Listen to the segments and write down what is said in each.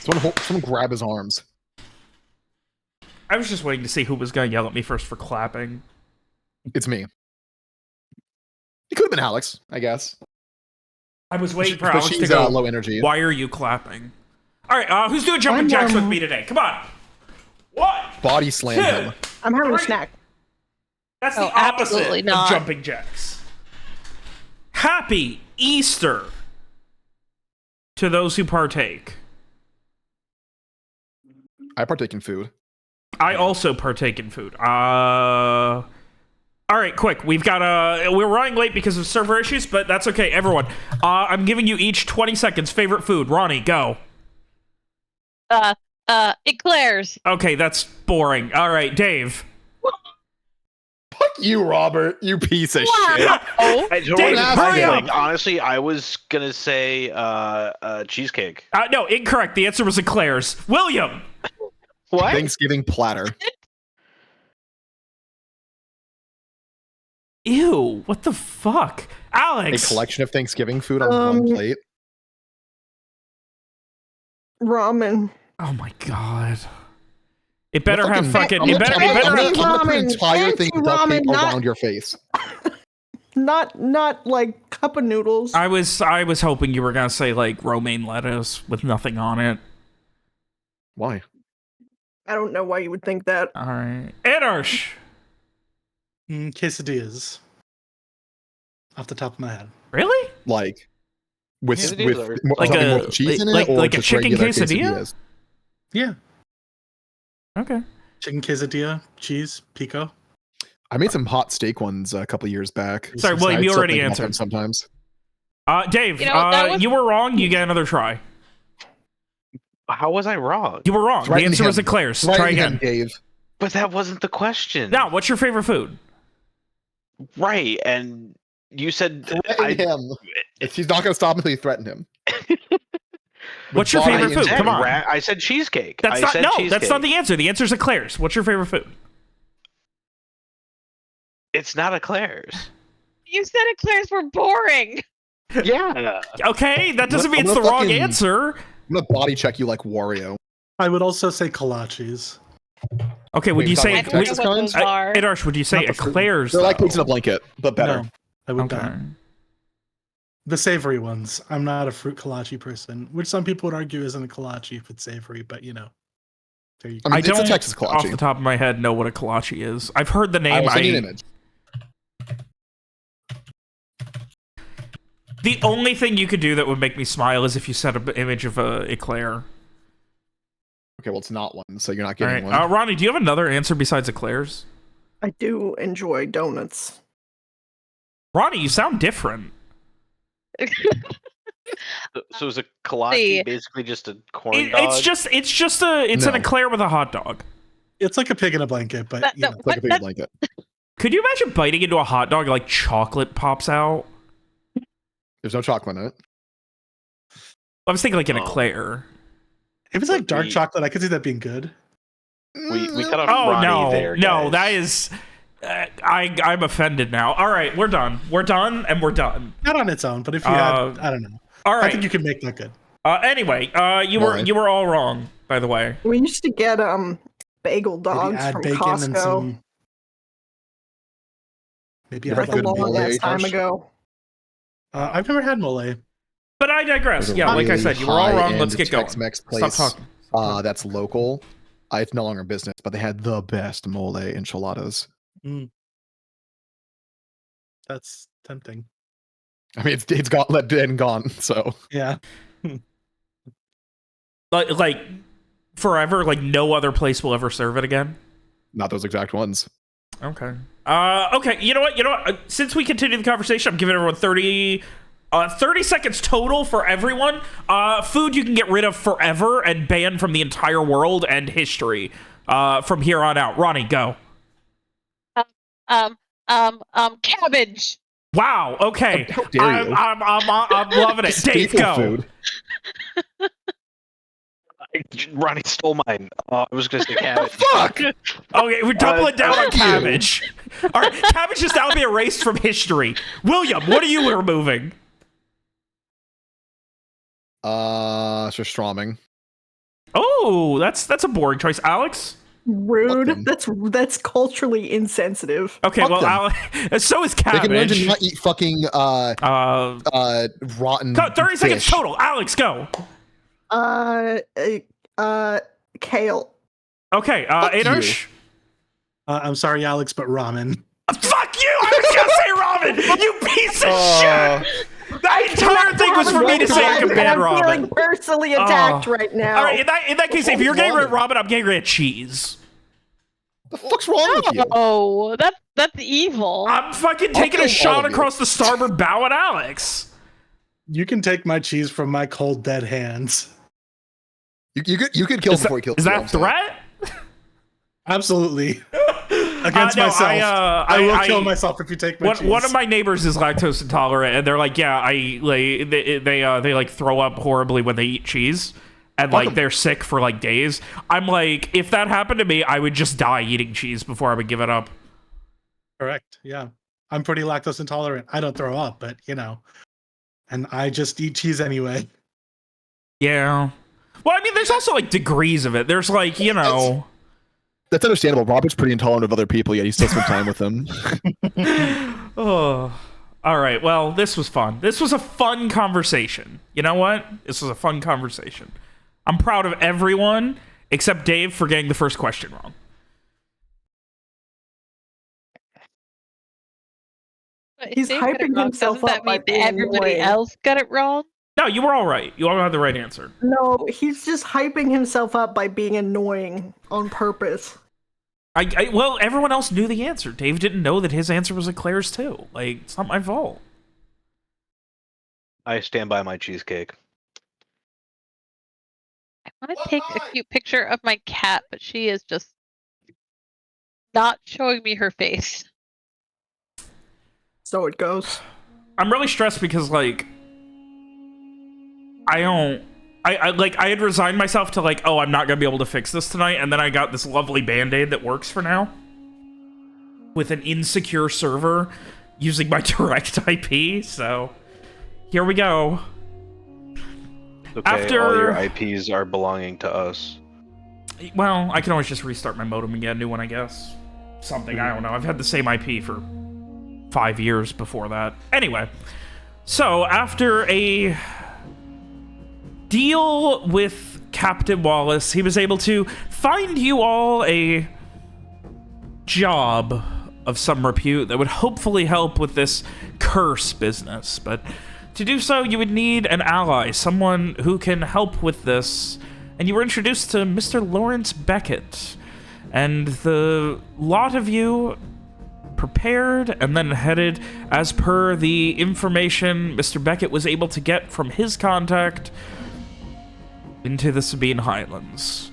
Someone grab his arms. I was just waiting to see who was going to yell at me first for clapping. It's me. It could have been Alex, I guess. I was waiting for But Alex to she's go, low energy. why are you clapping? All right, who's doing jumping jacks with me today? Come on. What? Body slam him. I'm having a snack. That's Oh, the opposite absolutely of not. jumping jacks. Happy Easter to those who partake. I partake in food. I also partake in food. All right, quick. We've got we're running late because of server issues, but that's okay. Everyone, I'm giving you each 20 seconds. Favorite food. Ronnie, go. Eclairs. Okay, that's boring. All right, Dave. Fuck you, Robert. You piece of shit. Oh, Hey, so Dave, hurry up! honestly, I was gonna say cheesecake. No, incorrect. The answer was eclairs. William. What? Thanksgiving platter. Ew, what the fuck? A Alex. collection of Thanksgiving food on one plate. Ramen. Oh my god. It better have I'm fucking. gonna It better put have. Ramen. the entire thing Fancy duct tape ramen, not- around your face. Not like cup of noodles. I was hoping you were gonna say like romaine lettuce with nothing on it. Why? I don't know why you would think that. All right, Edarsh. Quesadillas. Off the top of my head. Really? Like with Quesadillas with are- Like something a- with cheese in it, like- or like a just chicken regular quesadilla? quesadillas? Yeah. Okay. Chicken quesadilla, cheese, pico. I made some hot steak ones a couple years back. Sorry, William, I you still already think about them answered. sometimes. Dave, You know, that was- you were wrong. You get another try. How was I wrong? You were wrong. Threaten the answer was him. eclairs. Threaten Try him, again. Dave. But that wasn't the question. Now, what's your favorite food? Right, and you said Threaten him. He's not going to stop until you threaten him. What's your body favorite and food? head. Come on. I said cheesecake. That's I not said no. cheesecake. That's not the answer. The answer is eclairs. What's your favorite food? It's not eclairs. you said eclairs were boring. Yeah. Okay, that doesn't mean I'm it's the gonna wrong fucking- answer. I'm going to body check you like Wario. I would also say kolaches. Okay, would Wait, you is that say I like don't know Texas what those kinds? are. Edarsh, would you say Not the fruit. eclairs? They're like though? pigs in a blanket, but better. No, I would Okay. not. The savory ones. I'm not a fruit kolache person, which some people would argue isn't a kolache if it's savory, but you know. There you I go. mean, I it's don't, a Texas off the kolache. top of my head, know what a kolache is. I've heard the I name. will send you an image. The only thing you could do that would make me smile is if you set an image of a eclair. Okay, well, it's not one, so you're not All getting right, one. Ronnie, do you have another answer besides eclairs? I do enjoy donuts. Ronnie, you sound different. So is a kolache See. basically just a corn dog? It's an No. eclair with a hot dog. It's like a pig in a blanket, but That- you that- know. It's like a What- big that- blanket. Could you imagine biting into a hot dog and, like chocolate pops out? There's no chocolate in it. I was thinking like an Oh. eclair. If it's like dark We- chocolate, I could see that being good. we cut off Oh Ronnie no, there, no, guys. that is. I'm offended now. All right, we're done. We're done, and we're done. Not on its own, but if you Uh, had, I don't know. All I right. think you can make that good. Anyway, you Right. were all wrong, by the way. We used to get bagel Maybe dogs add from bacon Costco. and some. Maybe You add ever Like a good good long mole, ass time Josh? ago. I've never had mole. But I digress. There's a Yeah, like I really said, you were all wrong. high-end Let's get going. Tex-Mex Stop place, talking. that's local. It's no longer business, but they had the best mole enchiladas. That's tempting. I mean, it's got let dead and gone. So Yeah. Like forever. Like no other place will ever serve it again. not those exact ones. Okay. Okay. You know what? Since we continue the conversation, I'm giving everyone 30 seconds total for everyone. Food you can get rid of forever and ban from the entire world and history. From here on out. Ronnie, go. Cabbage. Wow. Okay. How dare you? I'm loving it. Dave, Staple go. food. Ronnie stole mine. I was going to say cabbage. Fuck! Okay, we're doubling down on thank you. cabbage. All right, cabbage is now be erased from history. William, what are you removing? Surströmming. Oh, that's a boring choice. Alex? Rude. them. That's culturally insensitive. Okay, Fuck well, them. Alex, so is They can learn cabbage. to not eat fucking rotten 30 seconds fish. total. Alex, go. Kale. Okay, Fuck you. Adarsh? I'm sorry, Alex, but ramen. Fuck you! I was gonna say ramen! You piece of shit! That entire thing was for me to say I can ban I'm feeling ramen. personally attacked Oh. right now. All right, in that case, if you're getting rid of Ramen. ramen, I'm getting rid of cheese. The fuck's wrong with you? Oh, that's evil. I'm fucking I'll taking a kill all shot of you. across the starboard bow at Alex. You can take my cheese from my cold dead hands. You could kill Is before you kill. that, is that a threat? Absolutely. Against No, myself. I will I- kill myself if you take my cheese. One of my neighbors is lactose intolerant, and they're like, yeah, they like throw up horribly when they eat cheese, and like they're sick for like days. I'm like, if that happened to me, I would just die eating cheese before I would give it up. Correct. Yeah. I'm pretty lactose intolerant. I don't throw up, but and I just eat cheese anyway. Yeah. Well, I mean, there's also like degrees of it. There's like, That's understandable. Robert's pretty intolerant of other people, yet he still spends time with them. Oh. All right. Well, this was fun. This was a fun conversation. You know what? This was a fun conversation. I'm proud of everyone except Dave for getting the first question wrong. If He's Dave got it hyping wrong, himself doesn't up that by mean being everybody annoying. else got it wrong? No, you were all right. You all had the right answer. No, he's just hyping himself up by being annoying on purpose. Well, everyone else knew the answer. Dave didn't know that his answer was Eclairs too. Like, it's not my fault. I stand by my cheesecake. I want to take a cute picture of my cat, but she is just not showing me her face. So it goes. I'm really stressed because like I had resigned myself to like, oh, I'm not gonna be able to fix this tonight, and then I got this lovely band-aid that works for now with an insecure server using my direct IP, so here we go. Okay, After- all your IPs are belonging to us. Well, I can always just restart my modem and get a new one, I guess. Something, I don't know. I've had the same IP for 5 years before that. Anyway, so after a deal with Captain Wallace, he was able to find you all a job of some repute that would hopefully help with this curse business. But to do so, you would need an ally, someone who can help with this. And you were introduced to Mr. Lawrence Beckett. And the lot of you prepared and then headed, as per the information Mr. Beckett was able to get from his contact, into the Sabine Highlands.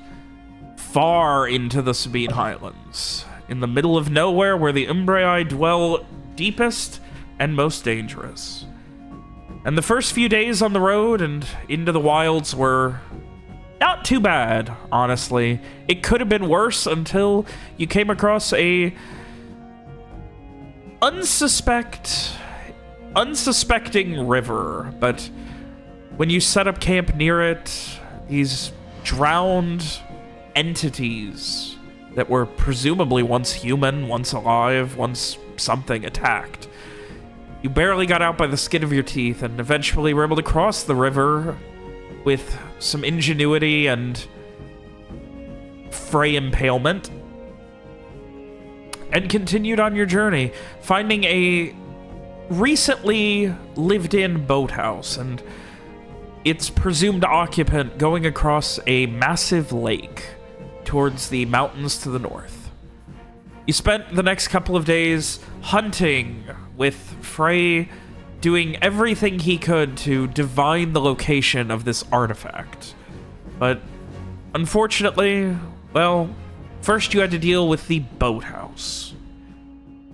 Far into the Sabine Highlands. In the middle of nowhere where the Umbraei dwell deepest and most dangerous. And the first few days on the road and into the wilds were not too bad, honestly. It could have been worse until you came across a unsuspecting river, but when you set up camp near it, these drowned entities that were presumably once human, once alive, once something attacked. You barely got out by the skin of your teeth and eventually were able to cross the river with some ingenuity and fray impalement, and continued on your journey, finding a recently lived-in boathouse and its presumed occupant going across a massive lake towards the mountains to the north. You spent the next couple of days hunting, with Frey doing everything he could to divine the location of this artifact. But unfortunately, well, first you had to deal with the boathouse.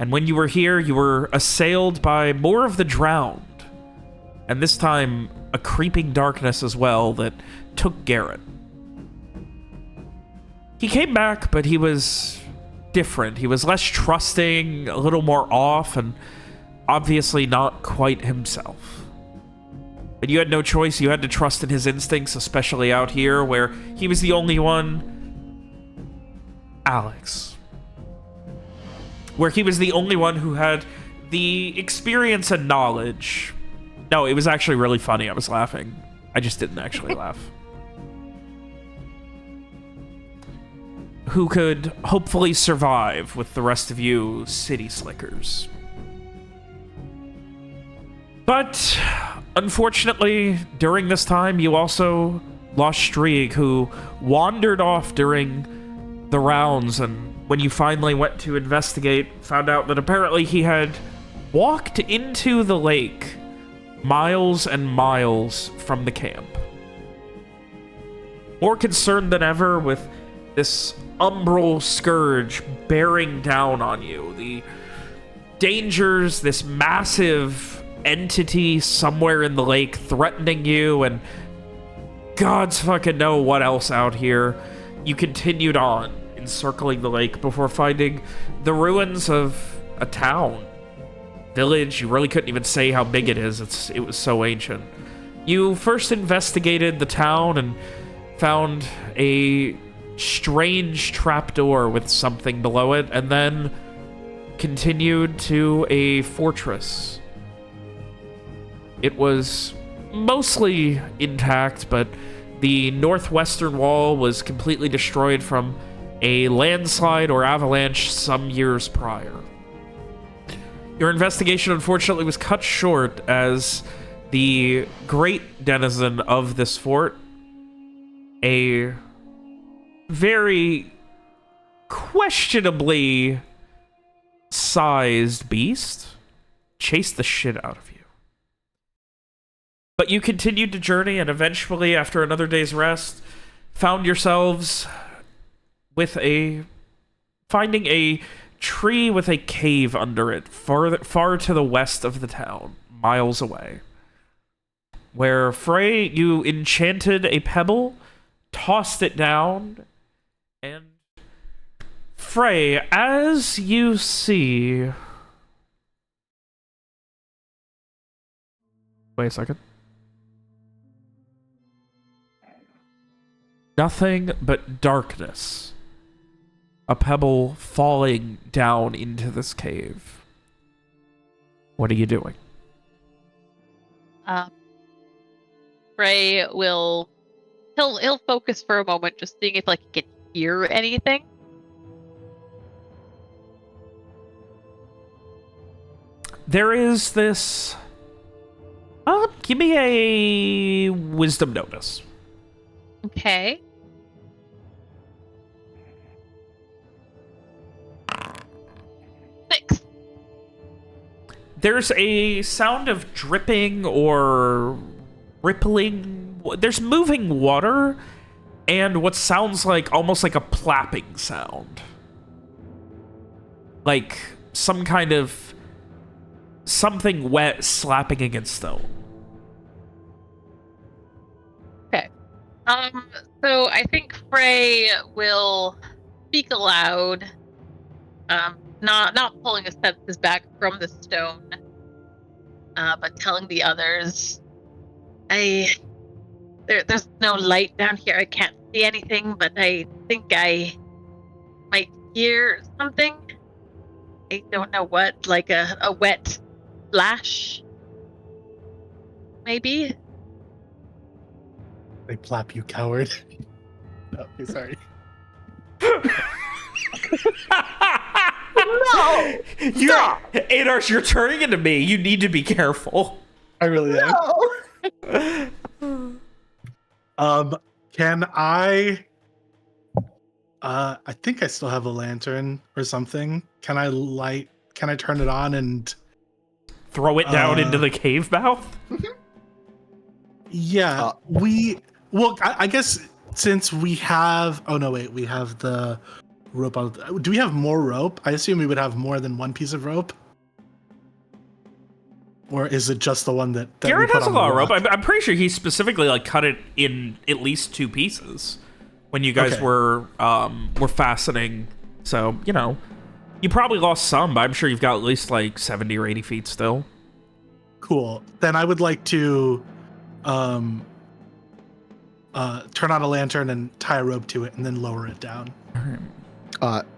And when you were here, you were assailed by more of the drowned. And this time, a creeping darkness as well that took Garrett. He came back, but he was different. He was less trusting, a little more off, and obviously not quite himself. And you had no choice. You had to trust in his instincts, especially out here where he was the only one. Alex. Where he was the only one who had the experience and knowledge. No, it was actually really funny. I was laughing. I just didn't actually laugh. Who could hopefully survive with the rest of you city slickers. But unfortunately, during this time, you also lost Strieg, who wandered off during the rounds, and when you finally went to investigate, found out that apparently he had walked into the lake miles and miles from the camp. More concerned than ever with this umbral scourge bearing down on you. The dangers, this massive entity somewhere in the lake threatening you, and gods fucking know what else out here. You continued on, encircling the lake before finding the ruins of a town. Village, you really couldn't even say how big it is. It was so ancient. You first investigated the town and found a strange trapdoor with something below it, and then continued to a fortress. It was mostly intact, but the northwestern wall was completely destroyed from a landslide or avalanche some years prior. Your investigation, unfortunately, was cut short as the great denizen of this fort, a very questionably sized beast, chased the shit out of you. But you continued to journey, and eventually, after another day's rest, found yourselves with finding a tree with a cave under it, far to the west of the town, miles away. Where Frey, you enchanted a pebble, tossed it down, and Frey, as you see... Wait a second. Nothing but darkness. A pebble falling down into this cave. What are you doing? Frey will... He'll focus for a moment, just seeing if like he can hear anything. There is this... give me a wisdom notice. Okay. Six. There's a sound of dripping or rippling. There's moving water and what sounds like almost like a plapping sound. Like some kind of something wet slapping against stone. Okay. So I think Frey will speak aloud, not pulling his senses back from the stone, but telling the others, there's no light down here. I can't see anything, but I think I might hear something. I don't know what, like a wet splash, maybe. They plap, you coward. No, sorry. No! Adars, you're turning into me. You need to be careful. I really am. No! Can I think I still have a lantern or something. Can I turn it on and throw it down into the cave mouth? Yeah, I guess since we have we have the rope. Do we have more rope? I assume we would have more than one piece of rope. Or is it just the one that Garrett has a lot of rope. I'm pretty sure he specifically like cut it in at least 2 pieces when you guys were fastening. So, you know, you probably lost some, but I'm sure you've got at least like 70 or 80 feet still. Cool. Then I would like to turn on a lantern and tie a rope to it, and then lower it down.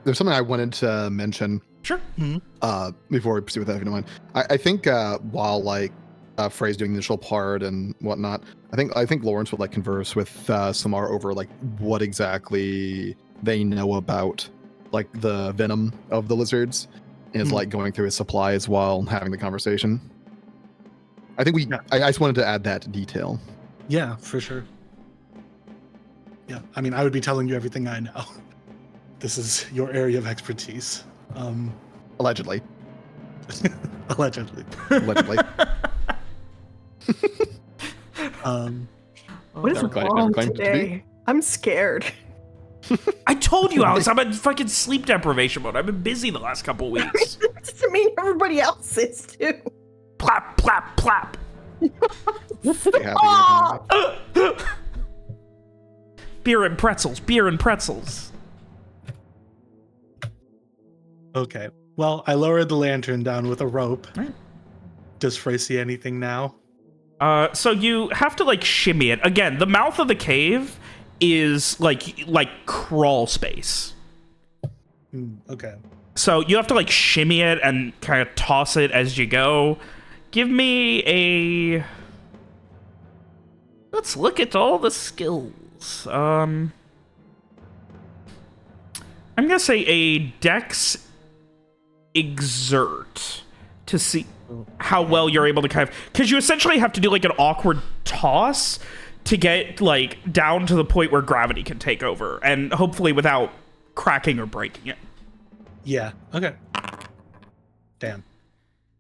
There's something I wanted to mention. Sure. Before we proceed with that, if you don't mind. I think while like Frey's doing the initial part and whatnot, I think Lawrence would like converse with Samar over like what exactly they know about like the venom of the lizards, and is like going through his supplies while having the conversation. I think I just wanted to add that detail. Yeah, for sure. Yeah, I mean, I would be telling you everything I know. This is your area of expertise. Allegedly. Allegedly. Allegedly. What is Never claimed- wrong never claimed it to be. today? I'm scared. I told you, Alex, I'm in fucking sleep deprivation mode. I've been busy the last couple weeks. That doesn't mean everybody else is too. Plap, plap, plap. Stay happy. Beer and pretzels, beer and pretzels. Okay. Well, I lowered the lantern down with a rope. Right. Does Frey see anything now? So you have to like shimmy it. Again, the mouth of the cave is like crawl space. Okay. So you have to like shimmy it and kind of toss it as you go. Give me a... Let's look at all the skills. I'm gonna say a Dex Exert to see how well you're able to kind of... Because you essentially have to do like an awkward toss to get like down to the point where gravity can take over, and hopefully without cracking or breaking it. Yeah. Okay. Damn.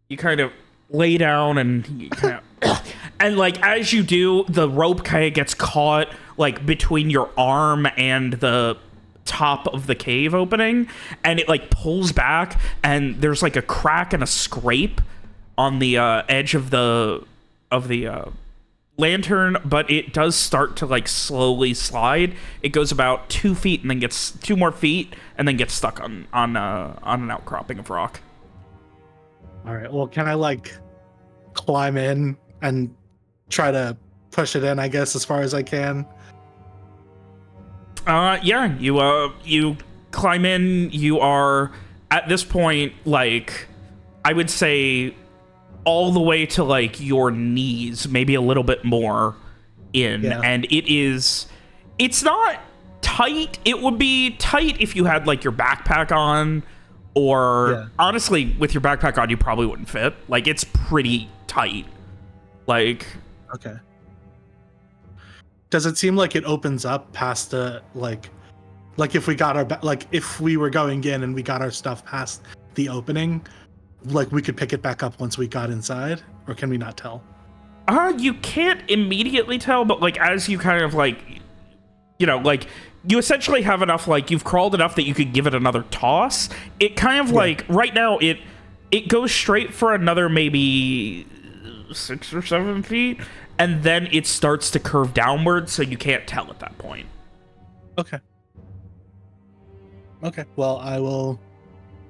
You kind of lay down and you kind of, and like as you do, the rope kind of gets caught like between your arm and the top of the cave opening, and it like pulls back, and there's like a crack and a scrape on the edge of the lantern, but it does start to like slowly slide. It goes about 2 feet and then gets 2 more feet and then gets stuck on an outcropping of rock. All right. Well, can I like climb in and try to push it in, I guess, as far as I can? Yeah, you climb in. You are at this point, like, I would say all the way to like your knees, maybe a little bit more in. Yeah. And it's not tight. It would be tight if you had like your backpack on, or honestly, with your backpack on, you probably wouldn't fit. Like, it's pretty tight. Like, Okay. Does it seem like it opens up past the like if we got our if we were going in and we got our stuff past the opening, like we could pick it back up once we got inside, or can we not tell? You can't immediately tell, but like as you kind of like, you know, like you essentially have enough, like you've crawled enough that you could give it another toss. It kind of like right now it goes straight for another maybe 6 or 7 feet, and then it starts to curve downward, so you can't tell at that point. Okay. Okay. Well, I will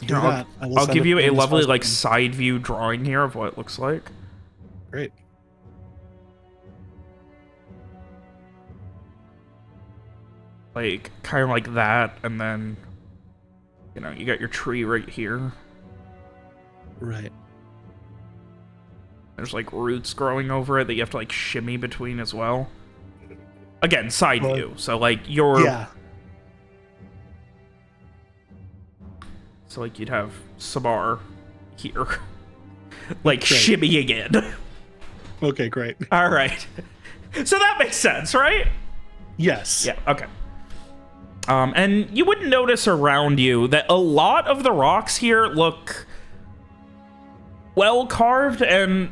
do Here, that. I'll give you a as far lovely as I like can. side view drawing here of what it looks like. Great. Like kind of like that, and then you know, you got your tree right here. Right. There's like roots growing over it that you have to like shimmy between as well. Again, side Well, view. So like your Yeah. So like you'd have Samar here. Like Great. shimmying in. Okay. Great. All right. So that makes sense, right? Yes. Yeah, okay. And you would notice around you that a lot of the rocks here look well carved, and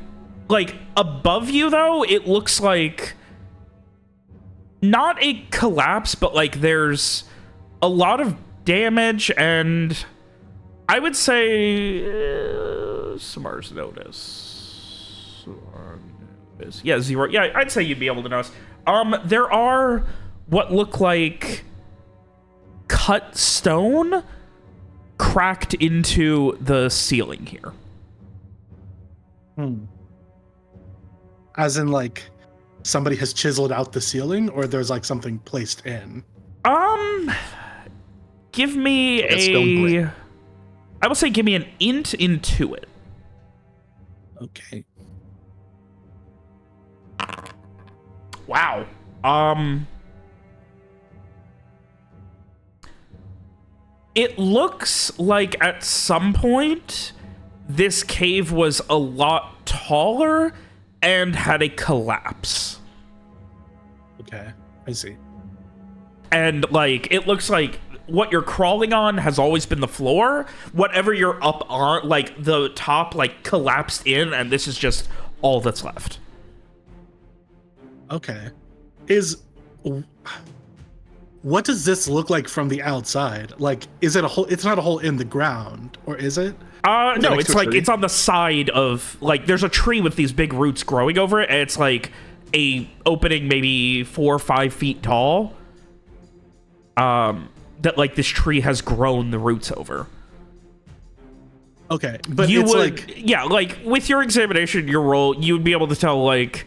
like above you though, it looks like not a collapse, but like there's a lot of damage, and I would say Samar's notice. Yeah, 0. Yeah, I'd say you'd be able to notice. There are what look like cut stone cracked into the ceiling here. As in, like, somebody has chiseled out the ceiling, or there's like something placed in? Give me Like a stone brick. I will say give me an int into it. Okay. Wow. It looks like at some point this cave was a lot taller and had a collapse. Okay. I see. And like it looks like what you're crawling on has always been the floor. Whatever you're up on, like the top like collapsed in, and this is just all that's left. Okay. What does this look like from the outside? Like, is it a hole? It's not a hole in the ground, or is it? No, next it's to a like tree? it's on the side of like there's a tree with these big roots growing over it, and it's like a opening maybe 4 or 5 feet tall. That like this tree has grown the roots over. Okay, but You it's would, like yeah, like with your examination, your roll, you would be able to tell like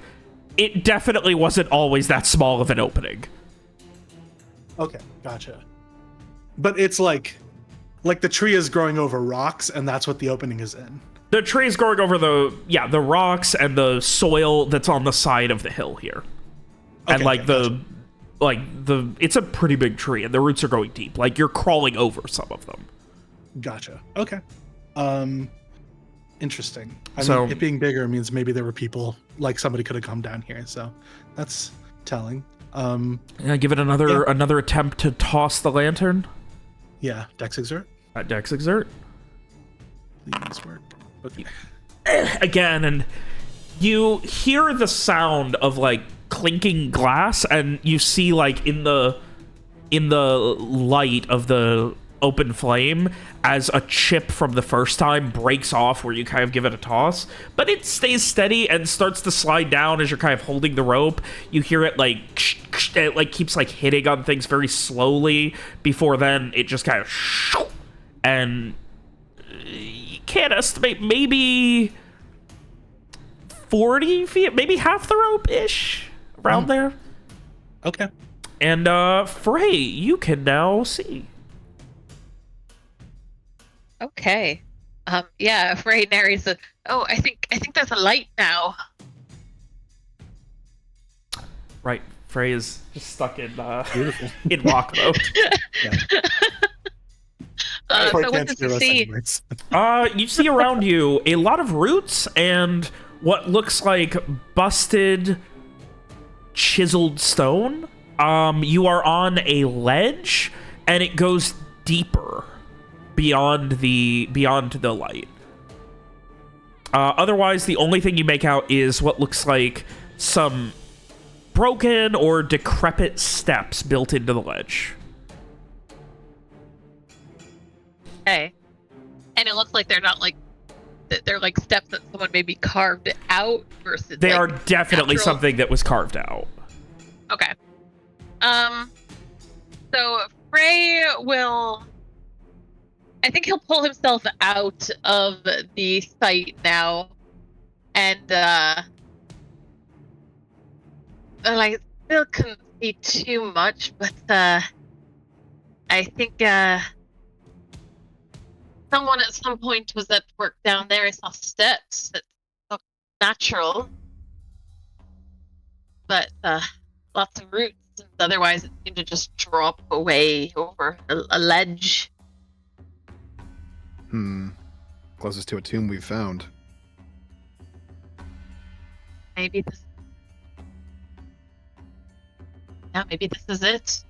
it definitely wasn't always that small of an opening. okay, gotcha. But it's like the tree is growing over rocks, and that's what the opening is in. The tree is growing over the rocks and the soil that's on the side of the hill here. And Okay, like okay, it's a pretty big tree and the roots are going deep. Like you're crawling over some of them. Gotcha. Okay. Interesting. I So- mean, it being bigger means maybe there were people, like somebody could have come down here. So that's telling. Yeah, give it another attempt to toss the lantern. Yeah. Dex exert. At Dex Exert. Please work. Okay. Again, and you hear the sound of like clinking glass, and you see like in the light of the open flame as a chip from the first time breaks off where you kind of give it a toss, but it stays steady and starts to slide down as you're kind of holding the rope. You hear it like it like keeps like hitting on things very slowly before then it just kind of and you can't estimate, maybe 40 feet, maybe half the rope ish around there. Okay. And Frey, you can now see. Okay. Yeah, Frey narrates a, oh, I think there's a light now. Right, Frey is just stuck in Beautiful. in walk mode. Probably So what can't does hear he us see? anyways. You see around you a lot of roots and what looks like busted, chiseled stone. You are on a ledge, and it goes deeper beyond the light. Otherwise, the only thing you make out is what looks like some broken or decrepit steps built into the ledge. Okay. And it looks like they're not like, they're like steps that someone maybe carved out versus They like, are definitely natural. something that was carved out. Okay. So Frey will, I think he'll pull himself out of the site now, and I still couldn't see too much, but I think someone at some point was at work down there. I saw steps that looked natural, but lots of roots. Otherwise, it seemed to just drop away over a ledge. Closest to a tomb we've found. Maybe this. Yeah, maybe this is it.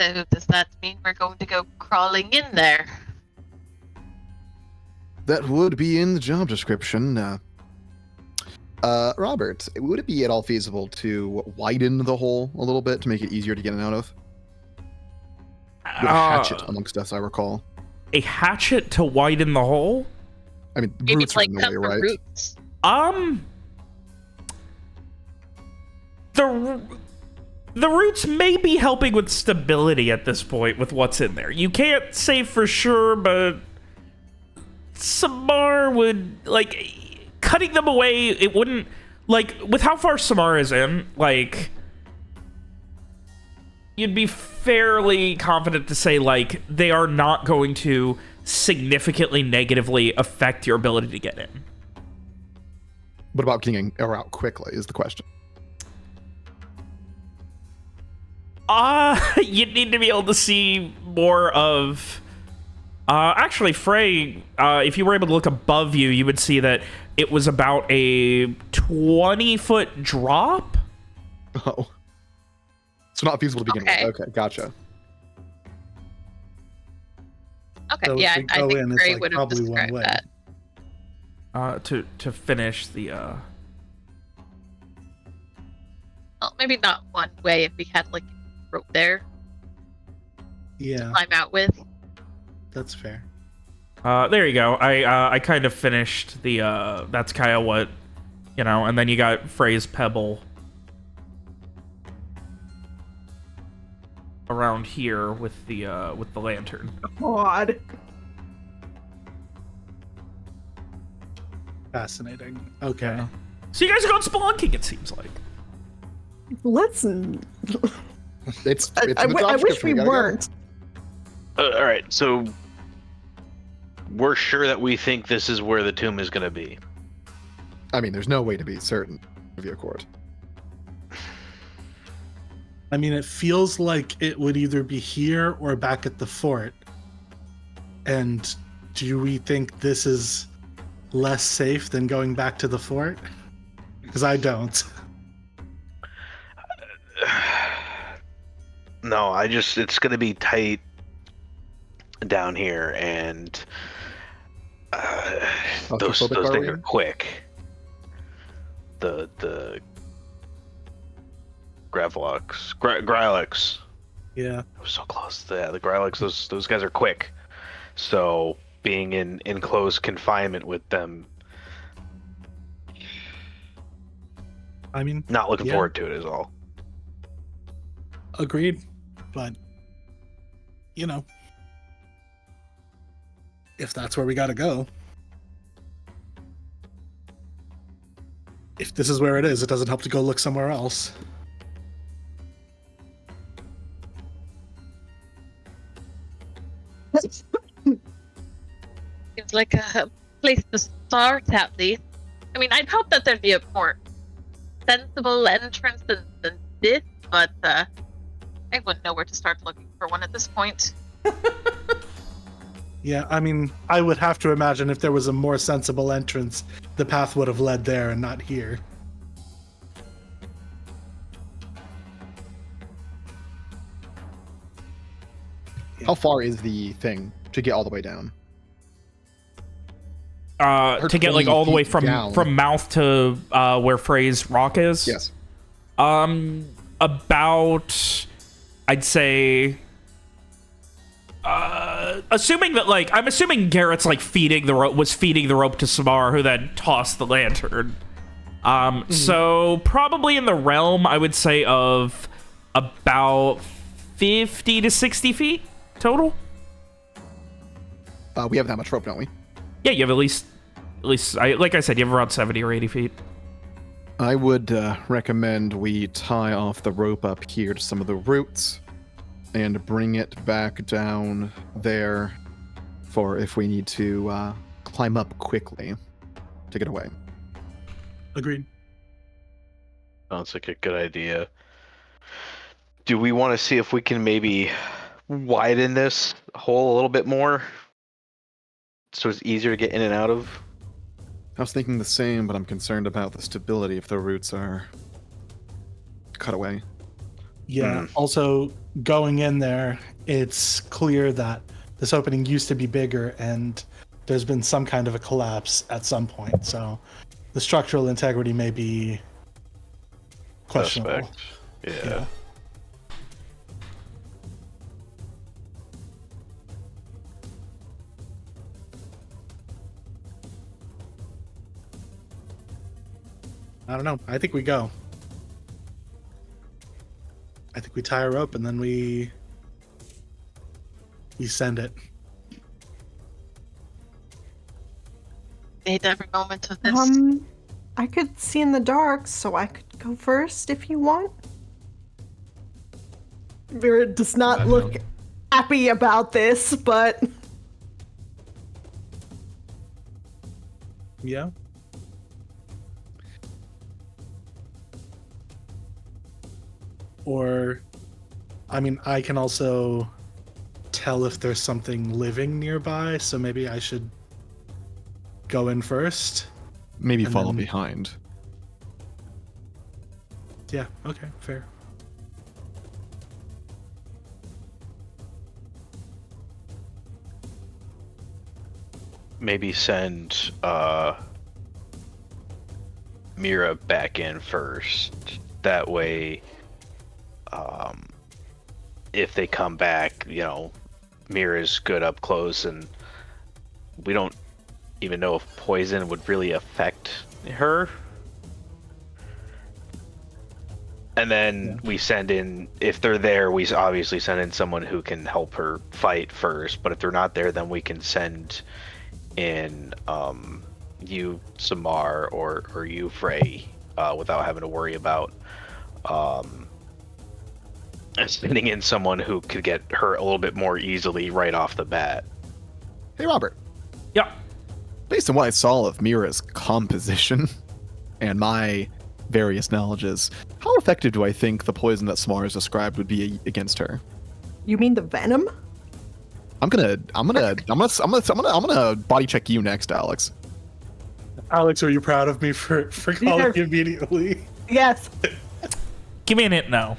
So does that mean we're going to go crawling in there? That would be in the job description. Robert, would it be at all feasible to widen the hole a little bit to make it easier to get in and out of? With a hatchet amongst us, I recall. A hatchet to widen the hole? I mean, Maybe roots it's are like in the cut way, from right? roots. The roots may be helping with stability at this point with what's in there. You can't say for sure, but Samar would, like, cutting them away, it wouldn't, like, with how far Samara is in, like, you'd be fairly confident to say, like, they are not going to significantly negatively affect your ability to get in. What about getting her out quickly is the question. You'd need to be able to see more of... actually, Frey, if you were able to look above you, you would see that it was about a 20-foot drop. Oh. So not feasible to begin with. Okay, gotcha. Okay, So if yeah, we I go think in, it's, Gray like, would have probably one described way. that. To finish the, Well, maybe not one way if we had like a rope there Yeah, climb out with. that's fair. there you go. I kind of finished the, that's kind of what, you know, and then you got Frey's Pebble around here with the lantern. God. Fascinating. Okay. So you guys are going spelunking, it seems like. Let's. It's I, in the I job wish description, we gotta go. weren't. All right, so we're sure that we think this is where the tomb is going to be. I mean, there's no way to be certain of your court. I mean, it feels like it would either be here or back at the fort. And do we think this is less safe than going back to the fort? Because I don't. No, it's going to be tight down here, and those Claustrophobic, are things we? are quick. The Grylex. Yeah. I was so close. Yeah, the Grylex, those guys are quick. So being in close confinement with them, I mean, not looking Yeah. forward to it is all. agreed. But, you know, if that's where we gotta go. If this is where it is, it doesn't help to go look somewhere else. Seems like a place to start at least. I mean, I'd hope that there'd be a more sensible entrance than this, but I wouldn't know where to start looking for one at this point. Yeah, I mean, I would have to imagine if there was a more sensible entrance, the path would have led there and not here. How far is the thing to get all the way down? To get like 20 all the way feet from down. mouth to where Frey's rock is. Yes. About, I'd say, assuming that like I'm assuming Garrett's like feeding the rope to Samar, who then tossed the lantern. So probably in the realm, I would say, of about 50 to 60 feet total. We have that much rope, don't we? Yeah, you have at least like I said, you have around 70 or 80 feet. I would recommend we tie off the rope up here to some of the roots and bring it back down there for if we need to climb up quickly to get away. Agreed. Sounds like a good idea. Do we want to see if we can maybe widen this hole a little bit more so it's easier to get in and out of? I was thinking the same, but I'm concerned about the stability if the roots are cut away. Yeah. Also, going in there, it's clear that this opening used to be bigger and there's been some kind of a collapse at some point. So the structural integrity may be questionable. Suspect. Yeah. I don't know. I think we go. I think we tie a rope and then we send it. appreciate every moment of this. I could see in the dark, so I could go first if you want. Vera does not look happy about this, but Yeah. Or, I mean, I can also tell if there's something living nearby, so maybe I should go in first. Maybe And follow then- behind. Yeah, okay, fair. Maybe send Mira back in first. That way, if they come back, you know, Mira's good up close, and we don't even know if poison would really affect her. And then we send in, if they're there, we obviously send in someone who can help her fight first. But if they're not there, then we can send in you, Samar, or you, Frey, without having to worry about sending in someone who could get hurt a little bit more easily right off the bat. Hey, Robert. Yeah. Based on what I saw of Mira's composition and my various knowledges, how effective do I think the poison that Samar has described would be against her? you mean the venom? I'm gonna body check you next, Alex. Alex, are you proud of me for calling immediately? Yes. Give me an hint now.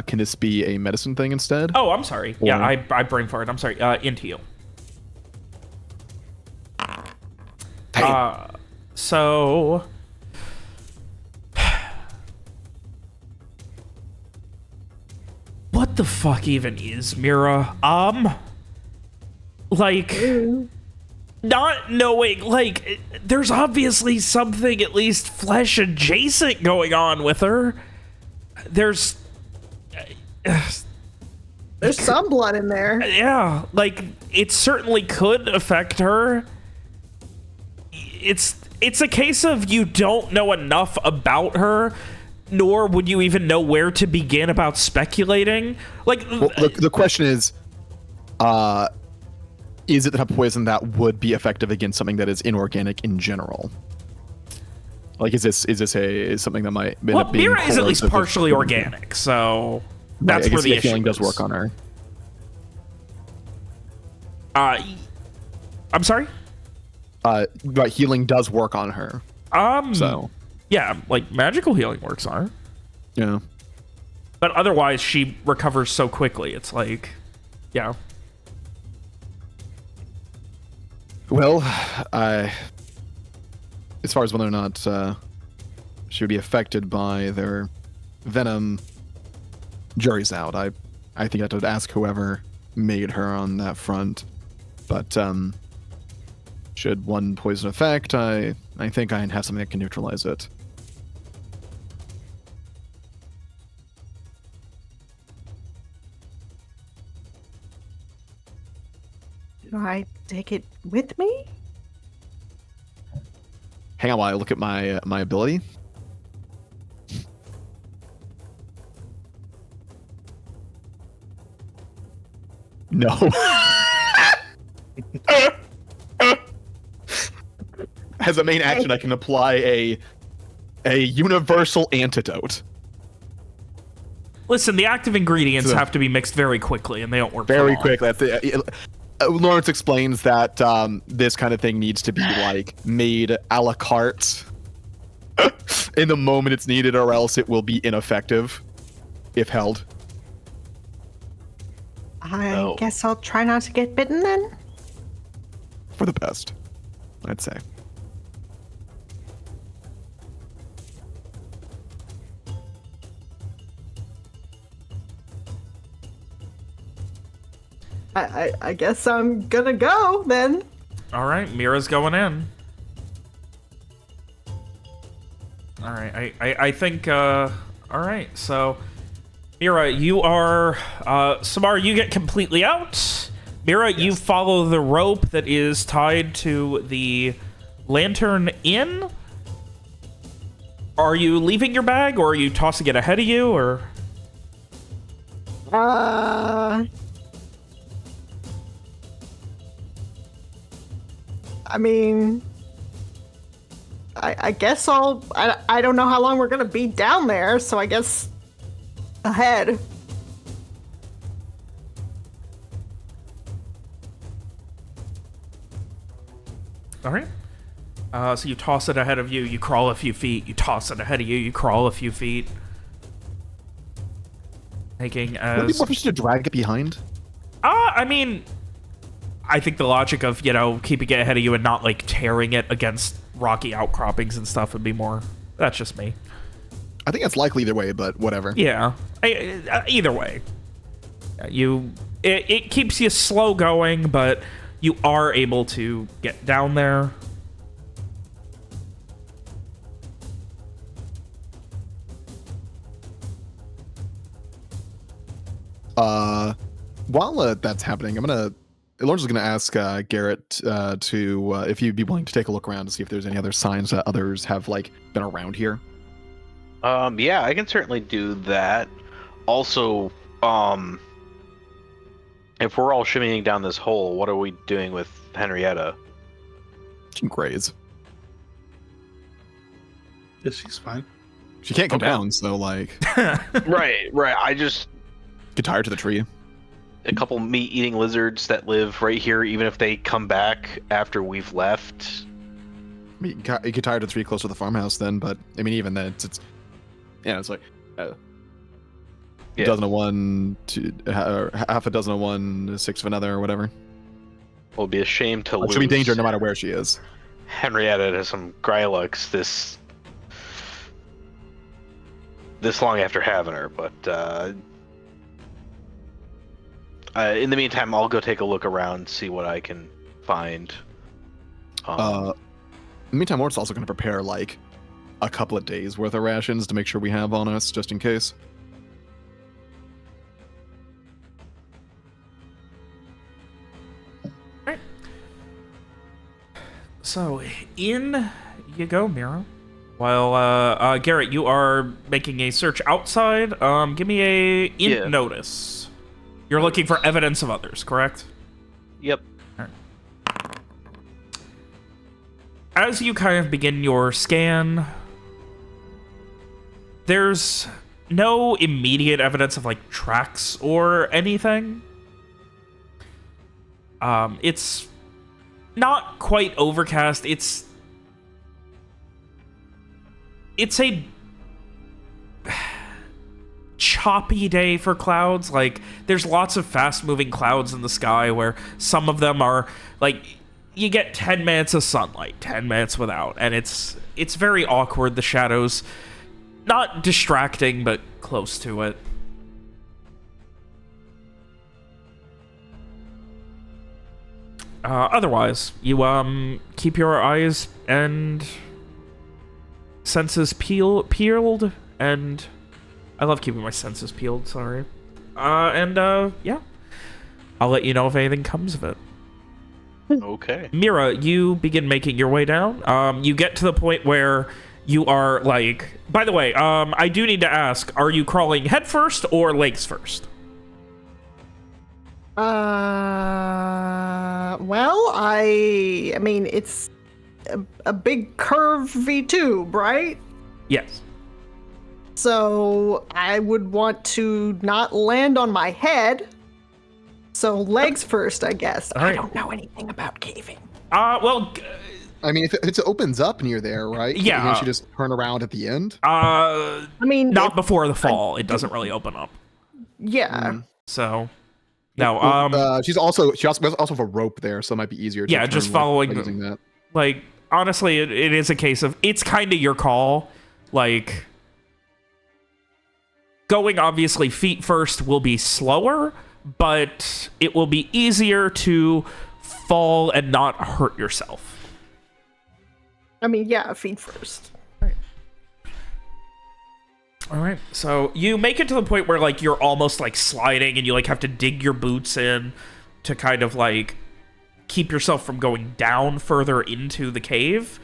Can this be a medicine thing instead? Oh, I'm sorry. Yeah, Or- I brain farted. I'm sorry. Into you. Hey, So what the fuck even is Mira? Like, not knowing, like, there's obviously something at least flesh adjacent going on with her. There's There's some blood in there. yeah, like, it certainly could affect her. It's a case of you don't know enough about her, nor would you even know where to begin about speculating. Like, well, the question is it the type of poison that would be effective against something that is inorganic in general? Like, is this something that might end well, up being Mira is at least corrosive if- partially organic, so Right, that's I where guess the the issue healing does is. work on her. I'm sorry. But healing does work on her. So Yeah, like magical healing works on her, yeah. but otherwise she recovers so quickly. It's like, yeah. Well, as far as whether or not she would be affected by their venom, jury's out. I think I would ask whoever made her on that front. But should one poison affect, I think I have something that can neutralize it. Do I take it with me? Hang on while I look at my ability. No. As a main action, I can apply a universal antidote. Listen, the active ingredients So- have to be mixed very quickly, and they don't work for Very long. quick. Lawrence explains that this kind of thing needs to be like made a la carte in the moment it's needed, or else it will be ineffective if held. I Oh. guess I'll try not to get bitten then. For the best, I'd say. I guess I'm gonna go then. All right, Mira's going in. All right, I think, all right, so, Mira, you are, Samar, you get completely out. Mira, you follow the rope that is tied to the lantern inn. Are you leaving your bag, or are you tossing it ahead of you, or? I mean, I guess I don't know how long we're gonna be down there, so I guess ahead. All right. So you toss it ahead of you, you crawl a few feet, you toss it ahead of you, you crawl a few feet. Making Would it be as... more efficient to drag it behind? I mean, I think the logic of, you know, keeping it ahead of you and not, like, tearing it against rocky outcroppings and stuff would be more... That's just me. I think it's likely either way, but whatever. Yeah. Either way. It keeps you slow going, but you are able to get down there. While that's happening, Lawrence is gonna ask Garrett to if you'd be willing to take a look around to see if there's any other signs that others have like been around here. Yeah, I can certainly do that. Also, if we're all shimmying down this hole, what are we doing with Henrietta? She can graze. Yeah, she's fine. She can't come Okay. down, so like Right. I just get tied to the tree. a couple meat-eating lizards that live right here. Even if they come back after we've left, I mean, you get tied to the tree close to the farmhouse then, but I mean even then it's it's like a dozen of one, half a dozen of one, six of another, or whatever. it'll be a shame to lose. She'll be danger no matter where she is. Henrietta to some Grylux this long after having her, but in the meantime, I'll go take a look around, see what I can find. In the meantime, Mort's also going to prepare like a couple of days worth of rations to make sure we have on us, just in case. So, in you go, Mira. While, Garrett, you are making a search outside, give me a Yeah. notice. You're looking for evidence of others, correct? Yep. As you kind of begin your scan, there's no immediate evidence of, like, tracks or anything. It's not quite overcast. It's a choppy day for clouds. Like, there's lots of fast-moving clouds in the sky where some of them are, like, you get 10 minutes of sunlight, 10 minutes without, and it's very awkward, the shadows. Not distracting, but close to it. Otherwise, you keep your eyes and senses peeled, and I love keeping my senses peeled, sorry. Yeah. I'll let you know if anything comes of it. Okay. Mira, you begin making your way down. You get to the point where you are like... By the way, I do need to ask, are you crawling head first or legs first? Well, I mean, it's a big curvy tube, right? Yes. So I would want to not land on my head. So legs first, I guess. All right. I don't know anything about caving. Well... I mean, if it opens up near there, right? Yeah. Can't she just turn around at the end? I mean, not before the fall. It doesn't really open up. yeah. So... No, she also have a rope there, so it might be easier. To yeah, turn, just like, following by using that. Like, honestly, it is a case of it's kind of your call. Like, going obviously feet first will be slower, but it will be easier to fall and not hurt yourself. I mean, yeah, feet first. All right, so you make it to the point where like you're almost like sliding and you like have to dig your boots in to kind of like keep yourself from going down further into the cave.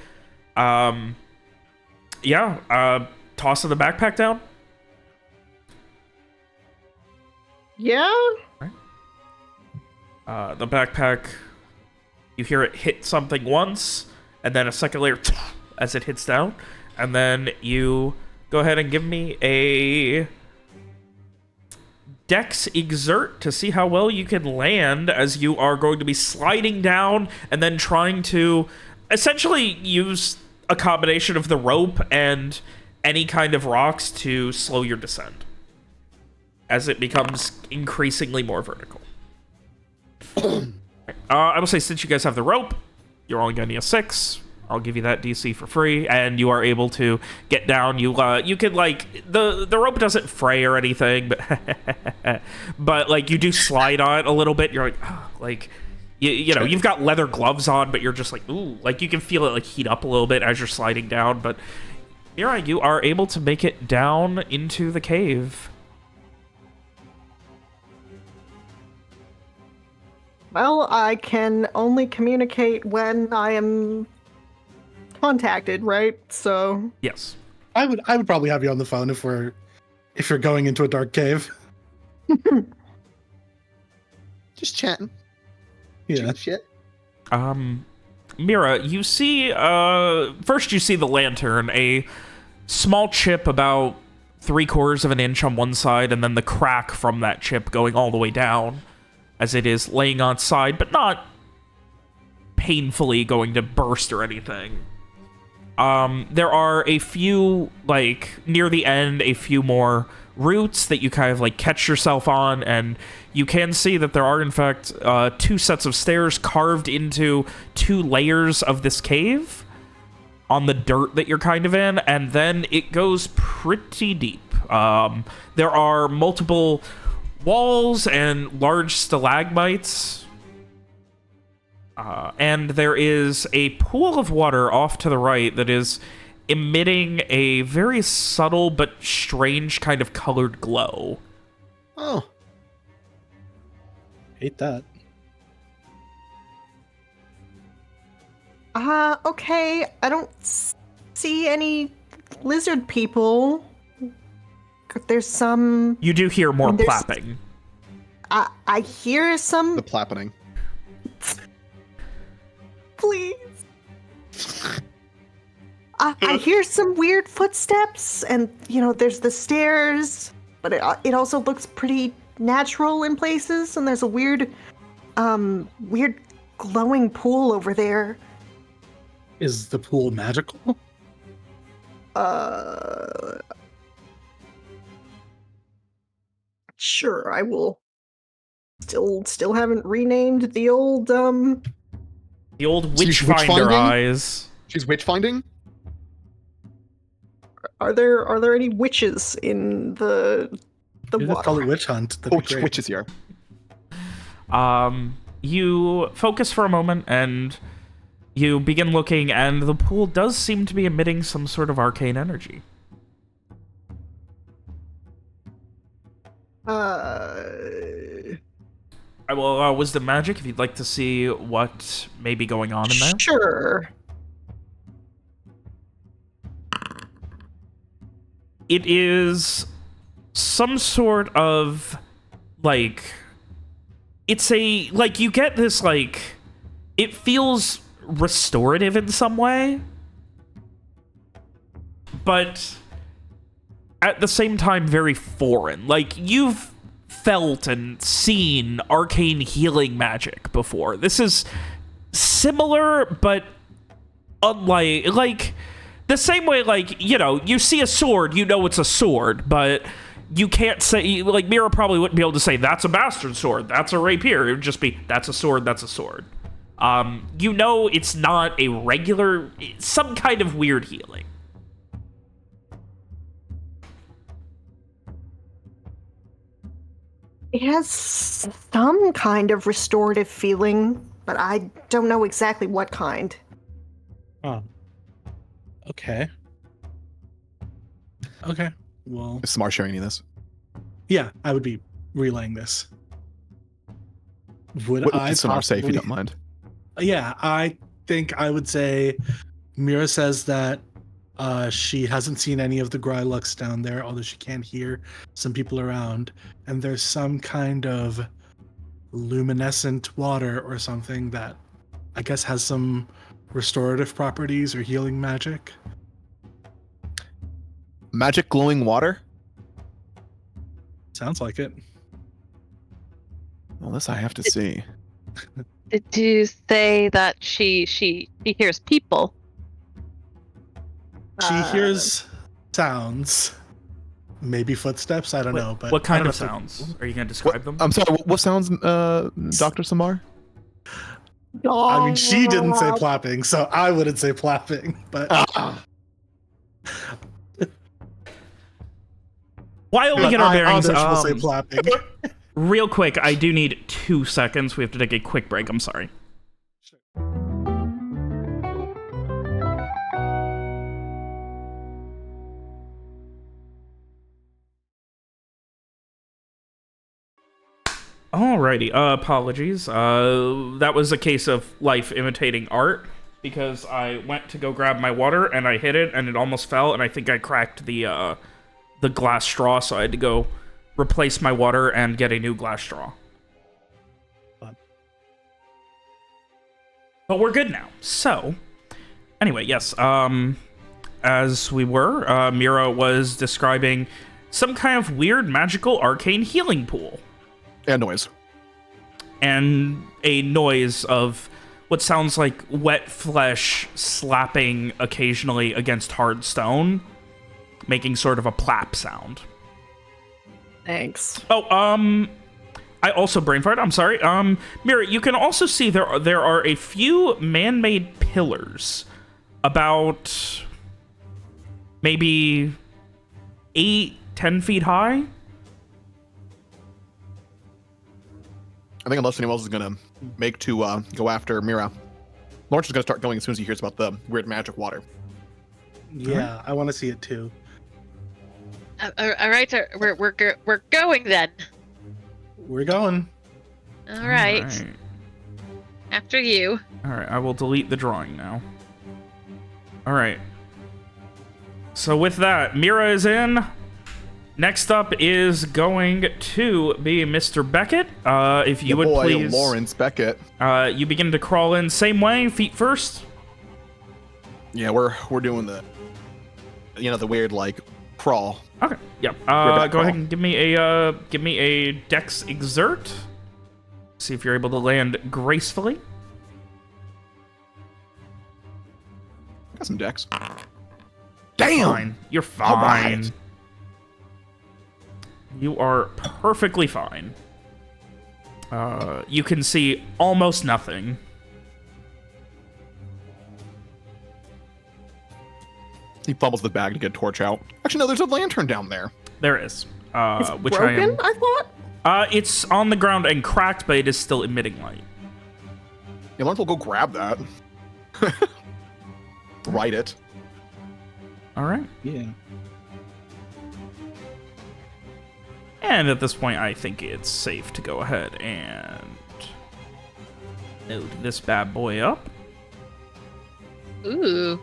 Tossing the backpack down. Yeah. The backpack, you hear it hit something once, and then a second later as it hits down, and then you go ahead and give me a Dex exert to see how well you can land as you are going to be sliding down and then trying to essentially use a combination of the rope and any kind of rocks to slow your descent as it becomes increasingly more vertical. I will say, since you guys have the rope, you're only going to need a 6. I'll give you that DC for free, and you are able to get down. You can, like, the rope doesn't fray or anything, but but like you do slide on it a little bit. You're like, oh, like you know, you've got leather gloves on, but you're just like, ooh, like you can feel it like heat up a little bit as you're sliding down. But Mira, you are able to make it down into the cave. Well, I can only communicate when I am contacted, right? So Yes. I would probably have you on the phone if you're going into a dark cave. Just chatting. Yeah. Shit. Mira, you see, first you see the lantern, a small chip about 3/4 of an inch on one side, and then the crack from that chip going all the way down as it is laying on its side, but not painfully going to burst or anything. There are a few, like, near the end, a few more roots that you kind of, like, catch yourself on, and you can see that there are, in fact, 2 sets of stairs carved into 2 layers of this cave on the dirt that you're kind of in, and then it goes pretty deep. There are multiple walls and large stalagmites, and there is a pool of water off to the right that is emitting a very subtle but strange kind of colored glow. Oh, Hate that. Okay. I don't see any lizard people. There's some. You do hear more There's- clapping. I hear some. the plappening. Please. I hear some weird footsteps, and there's the stairs, but it also looks pretty natural in places. And there's a weird glowing pool over there. Is the pool magical? Sure, I will. Still haven't renamed the old The old She's Witchfinder witch-finding? eyes. She's witch finding. Are there any witches in the You just call it water? witch hunt. That'd be great. Witch is here. You focus for a moment and you begin looking, and the pool does seem to be emitting some sort of arcane energy. I will allow wisdom magic if you'd like to see what may be going on in there. Sure. It is some sort of, like, it's a, like, you get this, like, it feels restorative in some way, but at the same time very foreign. Like, you've felt and seen arcane healing magic before. This is similar, but unlike, like, the same way, like, you see a sword, it's a sword, but you can't say, like, Mira probably wouldn't be able to say, that's a bastard sword, that's a rapier. It would just be, that's a sword, that's a sword. It's not a regular, some kind of weird healing. It has some kind of restorative feeling, but I don't know exactly what kind. Oh. Okay. Okay. Well, Is Samar sharing any of this? yeah, I would be relaying this. Would What I would Samar say if you possibly- don't mind? Yeah, I think I would say Mira says that she hasn't seen any of the Grylux down there, although she can hear some people around. And there's some kind of luminescent water or something that I guess has some restorative properties or healing magic. Magic glowing water? Sounds like it. Well, this I have to see. Did you say that she hears people? She Uh, hears sounds. Maybe footsteps, I don't know. But What I kind don't of know if sounds? Are you going to describe them? I'm sorry, what sounds, Dr. Samar? I mean, she didn't say plopping, so I wouldn't say plopping. But While we get our bearings, others will say plopping. real quick, I do need 2 seconds. We have to take a quick break. I'm sorry. Alrighty, apologies. That was a case of life imitating art, because I went to go grab my water and I hit it and it almost fell, and I think I cracked the glass straw, so I had to go replace my water and get a new glass straw. Fun. But we're good now. So, anyway, yes, as we were, Mira was describing some kind of weird magical arcane healing pool. And noise. And a noise of what sounds like wet flesh slapping occasionally against hard stone, making sort of a plap sound. Thanks. Oh, I also brain farted. I'm sorry. Mira, you can also see there are a few man-made pillars, about maybe 8-10 feet high. I think unless anyone else is gonna make to go after Mira, Lawrence is gonna start going as soon as he hears about the weird magic water. Yeah, I want to see it too. All right, we're going then. We're going. All right. After you. All right, I will delete the drawing now. All right. So with that, Mira is in. Next up is going to be Mr. Beckett. If you Your would boy, please, Lawrence Beckett. you begin to crawl in same way, feet first. Yeah, we're doing the, the weird like crawl. Okay. Yep. back Go ahead crawl. and give me a Dex exert. See if you're able to land gracefully. Got some decks. Damn. Fine. You're All fine. right. You are perfectly fine. You can see almost nothing. He fumbles the bag to get a torch out. Actually, no, there's a lantern down there. There is. It's Which broken, I I thought? am. It's on the ground and cracked, but it is still emitting light. Yeah, Lawrence will go grab that. Write it. All right. Yeah. And at this point, I think it's safe to go ahead and load this bad boy up. Ooh.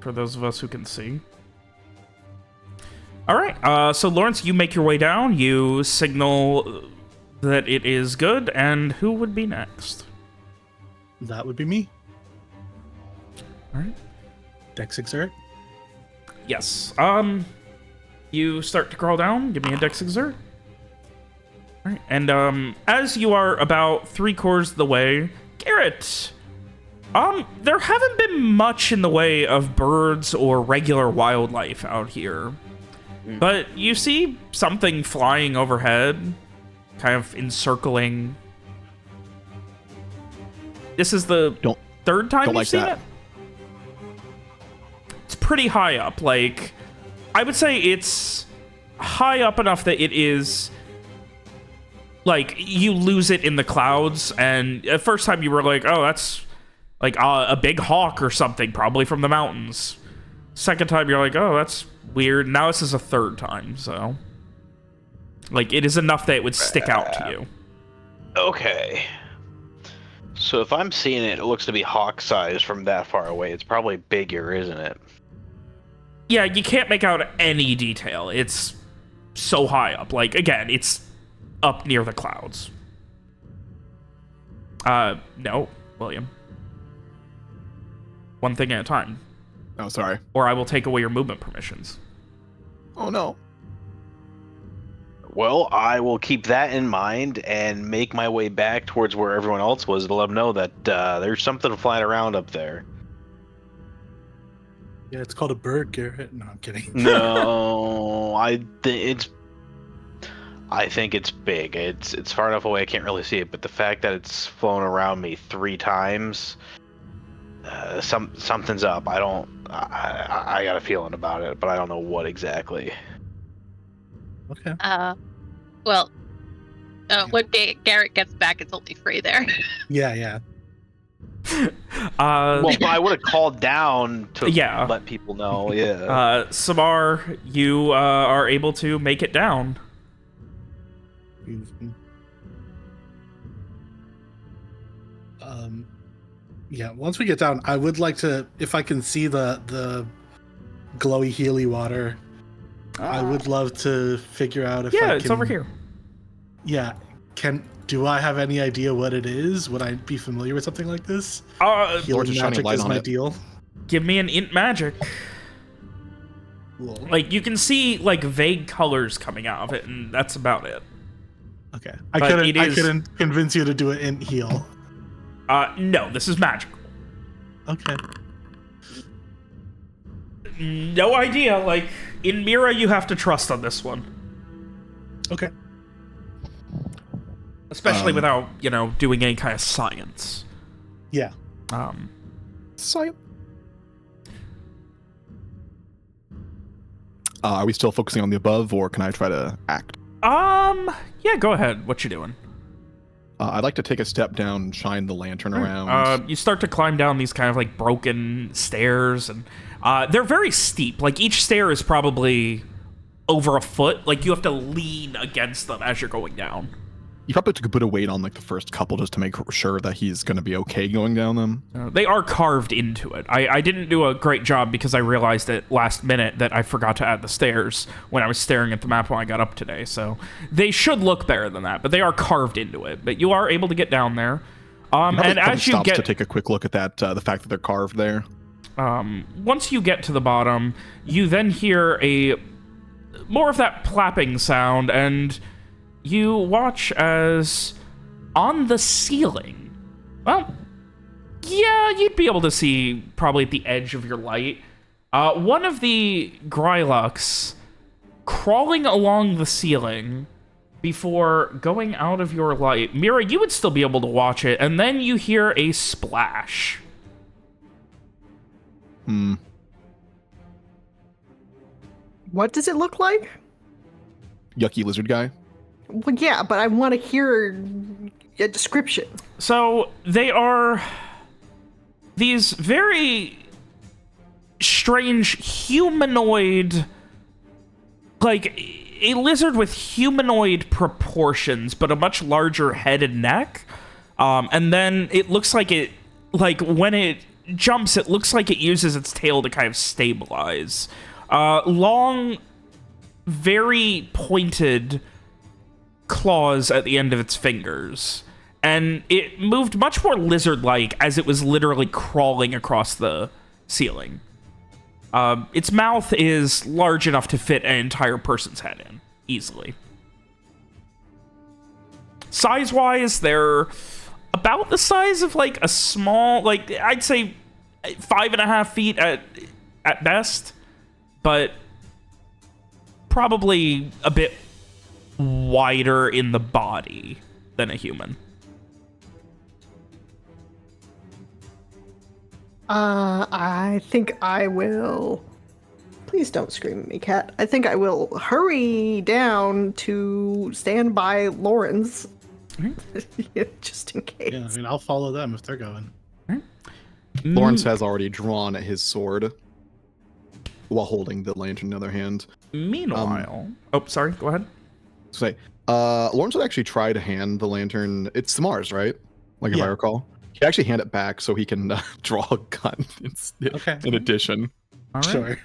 For those of us who can see. All right. So Lawrence, you make your way down. You signal that it is good. And who would be next? That would be me. All right. Dex exert. Yes. You start to crawl down. Give me a Dex exert. All right. And as you are about 3/4 of the way, Garrett. There haven't been much in the way of birds or regular wildlife out here. But you see something flying overhead, kind of encircling. This is the Don't- third time don't you've like seen that. it? It's pretty high up. Like, I would say it's high up enough that it is, like, you lose it in the clouds. And the first time you were like, oh, that's like a big hawk or something, probably from the mountains. Second time you're like, oh, that's weird. Now this is a third time, so. Like, it is enough that it would stick out to you. Okay. So if I'm seeing it, it looks to be hawk-sized from that far away. It's probably bigger, isn't it? Yeah, you can't make out any detail. It's so high up. Like, again, it's up near the clouds. No, William. One thing at a time. Oh, sorry. Or I will take away your movement permissions. Oh, no. Well, I will keep that in mind and make my way back towards where everyone else was to let them know that there's something flying around up there. Yeah, it's called a bird, Garrett. No, I'm kidding. No, I think it's big. It's far enough away I can't really see it, but the fact that it's flown around me 3 times, something's up. I got a feeling about it, but I don't know what exactly. Okay. Well, when Garrett gets back, it's only Frey there. Yeah. Well, I would have called down to Yeah. let people know. Yeah. Samar, you are able to make it down. Yeah, once we get down, I would like to, if I can see the glowy healy water, I would love to figure out if I Yeah, can... it's over here. Yeah, do I have any idea what it is? Would I be familiar with something like this? Lord's Healing just shining magic light is on my it. deal. Give me an int magic. Cool. Like, you can see, like, vague colors coming out of it, and that's about it. Okay. But I it is- couldn't convince you to do it in heal. No, this is magical. Okay. No idea. Like, in Mira, you have to trust on this one. Okay. Especially without, doing any kind of science. Yeah. Science. Are we still focusing on the above, or can I try to act? Yeah, go ahead. What you doing? I'd like to take a step down and shine the lantern around. You start to climb down these kind of like broken stairs, and they're very steep. Like, each stair is probably over a foot. Like, you have to lean against them as you're going down. You probably took a bit of weight on like the first couple just to make sure that he's going to be okay going down them. They are carved into it. I didn't do a great job because I realized at last minute that I forgot to add the stairs when I was staring at the map when I got up today. So they should look better than that, but they are carved into it. But you are able to get down there. And as you stops get to take a quick look at that, the fact that they're carved there. once you get to the bottom, you then hear more of that plapping sound, and you watch as on the ceiling, well, yeah, you'd be able to see probably at the edge of your light, one of the Grylocs crawling along the ceiling before going out of your light. Mira, you would still be able to watch it, and then you hear a splash. What does it look like? Yucky lizard guy. Well, yeah, but I want to hear a description. So they are these very strange humanoid, like a lizard with humanoid proportions, but a much larger head and neck. And then it looks like when it jumps, it looks like it uses its tail to kind of stabilize. Long, very pointed claws at the end of its fingers, and it moved much more lizard-like as it was literally crawling across the ceiling. Its mouth is large enough to fit an entire person's head in easily. Size-wise, they're about the size of like a small, like I'd say 5.5 feet at best, but probably a bit wider in the body than a human. I think I will. Please don't scream at me, Cat. I think I will hurry down to stand by Lawrence. Yeah, just in case. Yeah, I mean, I'll follow them if they're going. Lawrence has already drawn his sword while holding the lantern in the other hand. Meanwhile, oh, sorry, go ahead. say, Lawrence would actually try to hand the lantern. It's Samar's, right? Like if I Yeah. recall, he actually hand it back so he can draw a gun. Okay. In addition, All right. Sure.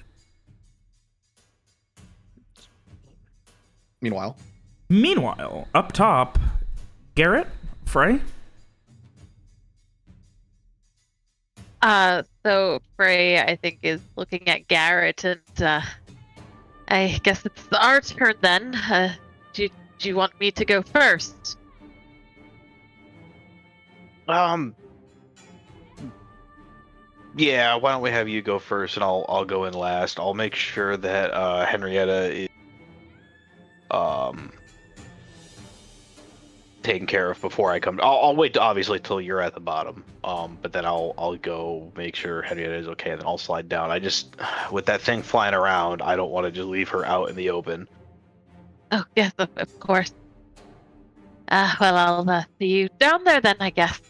Meanwhile, up top, Garrett, Frey. So Frey, I think, is looking at Garrett, and I guess it's our turn then. Do you want me to go first? Yeah, why don't we have you go first, and I'll go in last. I'll make sure that Henrietta is taken care of before I come. I'll wait obviously till you're at the bottom. But then I'll go make sure Henrietta is okay, and then I'll slide down. I just, with that thing flying around, I don't want to just leave her out in the open. Oh yes, of course. Well, I'll see you down there then, I guess.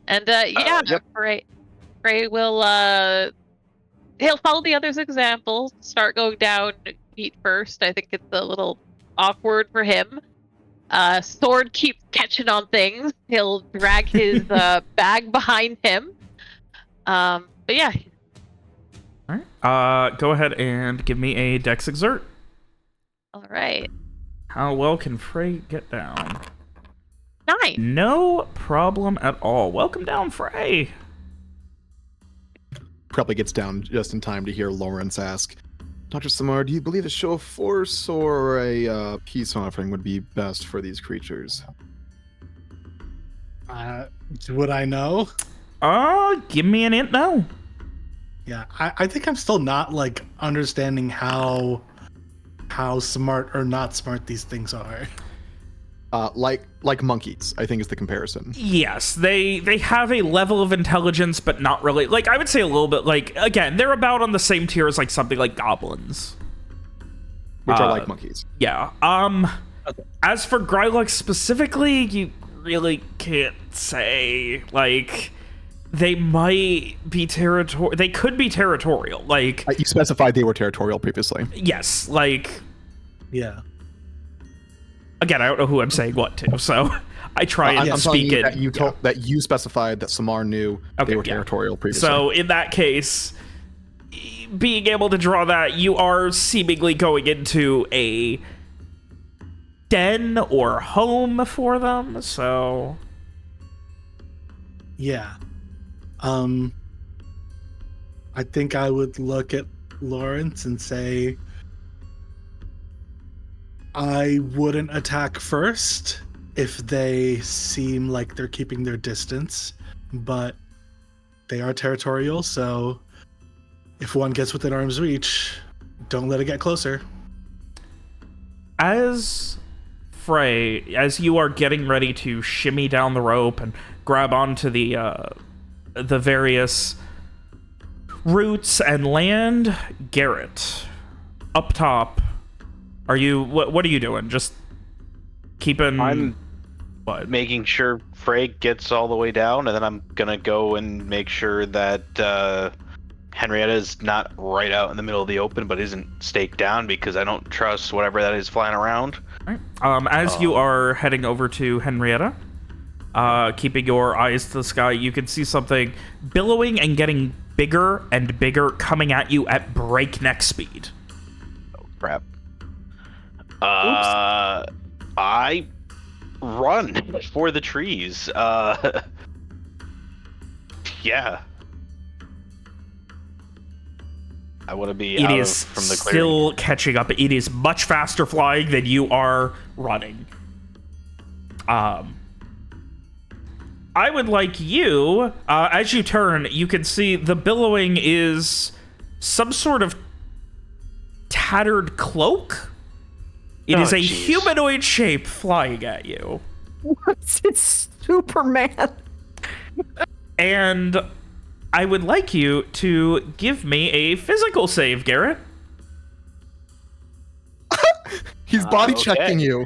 And yeah, Yep. Frey will he'll follow the others' examples, start going down feet first. I think it's a little awkward for him. Sword keeps catching on things. He'll drag his bag behind him. But yeah. All right. Go ahead and give me a Dex exert. All right. How well can Frey get down? 9. No problem at all. Welcome down, Frey. probably gets down just in time to hear Lawrence ask, Dr. Samar, do you believe a show of force or a peace offering would be best for these creatures? Would I know? Give me an int no. Yeah, I think I'm still not like understanding how smart or not smart these things are. Like monkeys, I think is the comparison. Yes, they have a level of intelligence, but not really. Like, I would say a little bit, like, again, they're about on the same tier as, like, something like goblins. Which are like monkeys. Yeah. Okay. As for Grylux specifically, you really can't say. Like, they might be territorial. They could be territorial. Like, You specified they were territorial previously. yes, like, Yeah. again, I don't know who I'm saying what to, so I try and I'm telling speak you it. that that you specified that Samar knew they were territorial previously. So in that case, being able to draw that, you are seemingly going into a den or home for them. So Yeah. I think I would look at Lawrence and say I wouldn't attack first if they seem like they're keeping their distance, but they are territorial, so if one gets within arm's reach, don't let it get closer. as Frey, as you are getting ready to shimmy down the rope and grab onto the various roots and land, Garrett, up top, are you? What are you doing? Just keeping. I'm what? making sure Frey gets all the way down, and then I'm gonna go and make sure that Henrietta is not right out in the middle of the open, but isn't staked down, because I don't trust whatever that is flying around. Right. As you are heading over to Henrietta, keeping your eyes to the sky, you can see something billowing and getting bigger and bigger, coming at you at breakneck speed. Oh crap! I run for the trees. Yeah. I want to be It out is from the clearing. still catching up. It is much faster flying than you are running. I would like you, as you turn, you can see the billowing is some sort of tattered cloak. It is a jeez. humanoid shape flying at you. It's Superman. And I would like you to give me a physical save, Garrett. He's body okay. checking you.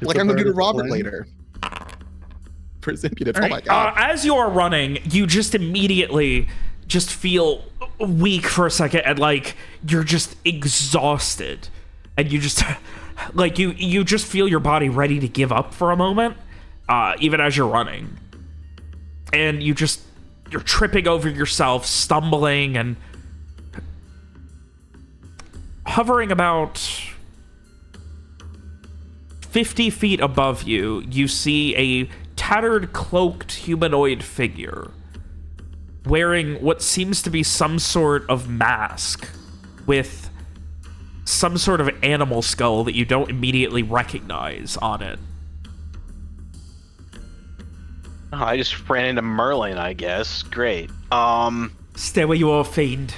Like I'm gonna do to Robert Plan. later. For his impudence. All Oh my right. god. As you are running, you just immediately just feel weak for a second, and like you're just exhausted, and you just like you just feel your body ready to give up for a moment, even as you're running. And you're tripping over yourself, stumbling, and hovering about 50 feet above you, you see a tattered, cloaked humanoid figure wearing what seems to be some sort of mask with some sort of animal skull that you don't immediately recognize on it. Oh, I just ran into Merlin, I guess. Great. Stay where you are, fiend.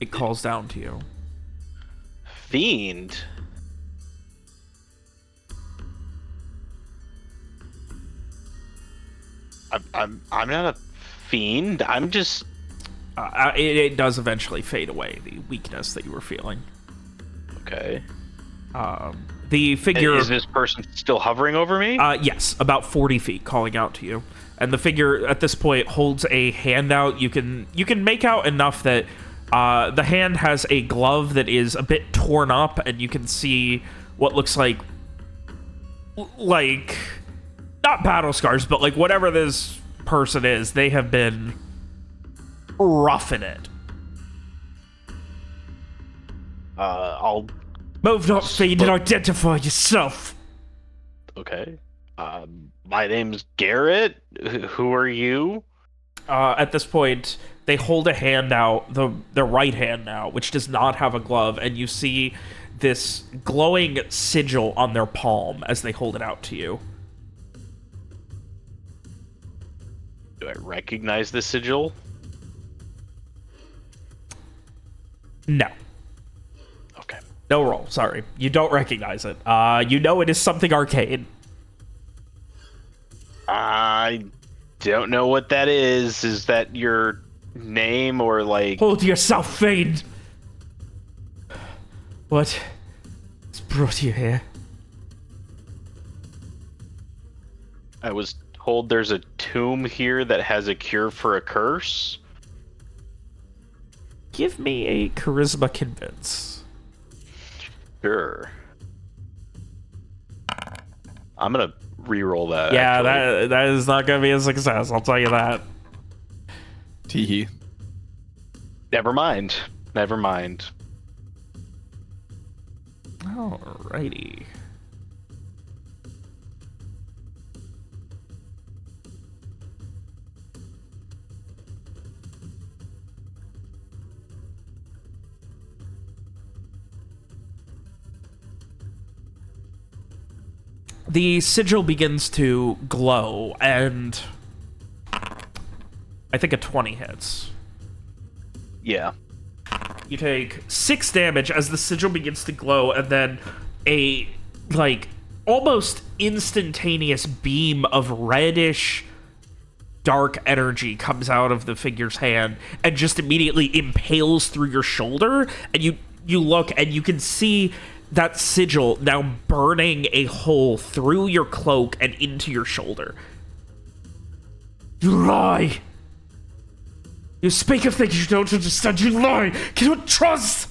It calls down to you. Fiend? I'm not a fiend. I'm just... It does eventually fade away, the weakness that you were feeling. Okay. The figure... Is this person still hovering over me? Yes, about 40 feet, calling out to you. And the figure, at this point, holds a hand out. You can make out enough that the hand has a glove that is a bit torn up, and you can see what looks like not battle scars, but like whatever this person is, they have been roughing it. I'll... Move not, fiend, and identify yourself. Okay. My name's Garrett. Who are you? At this point, they hold a hand out, their right hand now, which does not have a glove, and you see this glowing sigil on their palm as they hold it out to you. Do I recognize the sigil? No. Okay. No roll, sorry. You don't recognize it. You know it is something arcane. I don't know what that is. Is that your name or like... Hold yourself, fiend! What has brought you here? I was told there's a tomb here that has a cure for a curse. Give me a charisma convince. Sure. I'm gonna re-roll that. Yeah, actually. that is not gonna be a success, I'll tell you that. Teehee. Never mind. Never mind. Alrighty. The sigil begins to glow, and I think a 20 hits. Yeah. You take 6 damage as the sigil begins to glow, and then a, almost instantaneous beam of reddish dark energy comes out of the figure's hand and just immediately impales through your shoulder, and you look and you can see that sigil now burning a hole through your cloak and into your shoulder. You lie! You speak of things you don't understand, you lie! Cannot trust!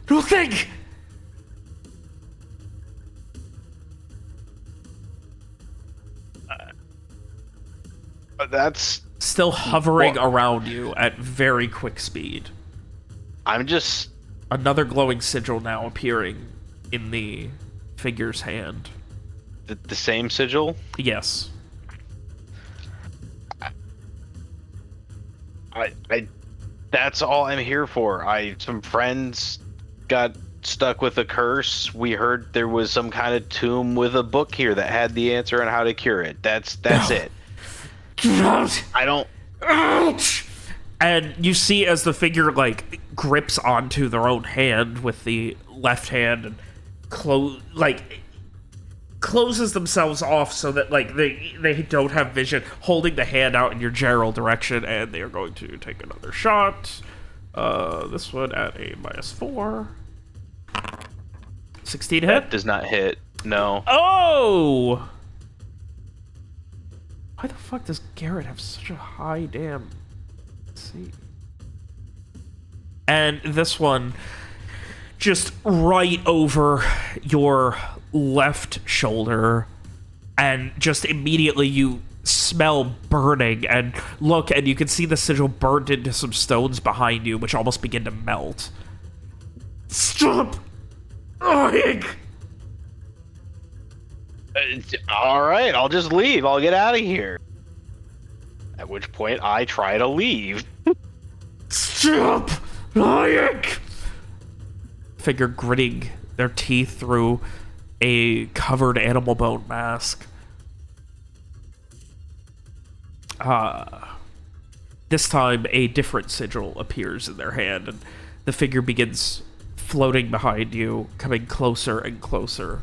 You think! That's... Still hovering around you at very quick speed. I'm just... Another glowing sigil now appearing in the figure's hand. The same sigil? Yes. I that's all I'm here for. Some friends got stuck with a curse. We heard there was some kind of tomb with a book here that had the answer on how to cure it. That's it. I don't... Ouch! And you see as the figure grips onto their own hand with the left hand and closes themselves off so that they don't have vision, holding the hand out in your general direction, and they are going to take another shot. This one at a -4. 16 hit? That does not hit. No. Oh! Why the fuck does Garrett have such a high damn... Let's see. And this one just right over your left shoulder, and just immediately you smell burning and look, and you can see the sigil burned into some stones behind you, which almost begin to melt. Stop! Lying! All right, I'll just leave. I'll get out of here. At which point, I try to leave. Stop lying! Figure gritting their teeth through a covered animal bone mask. This time, a different sigil appears in their hand, and the figure begins floating behind you, coming closer and closer.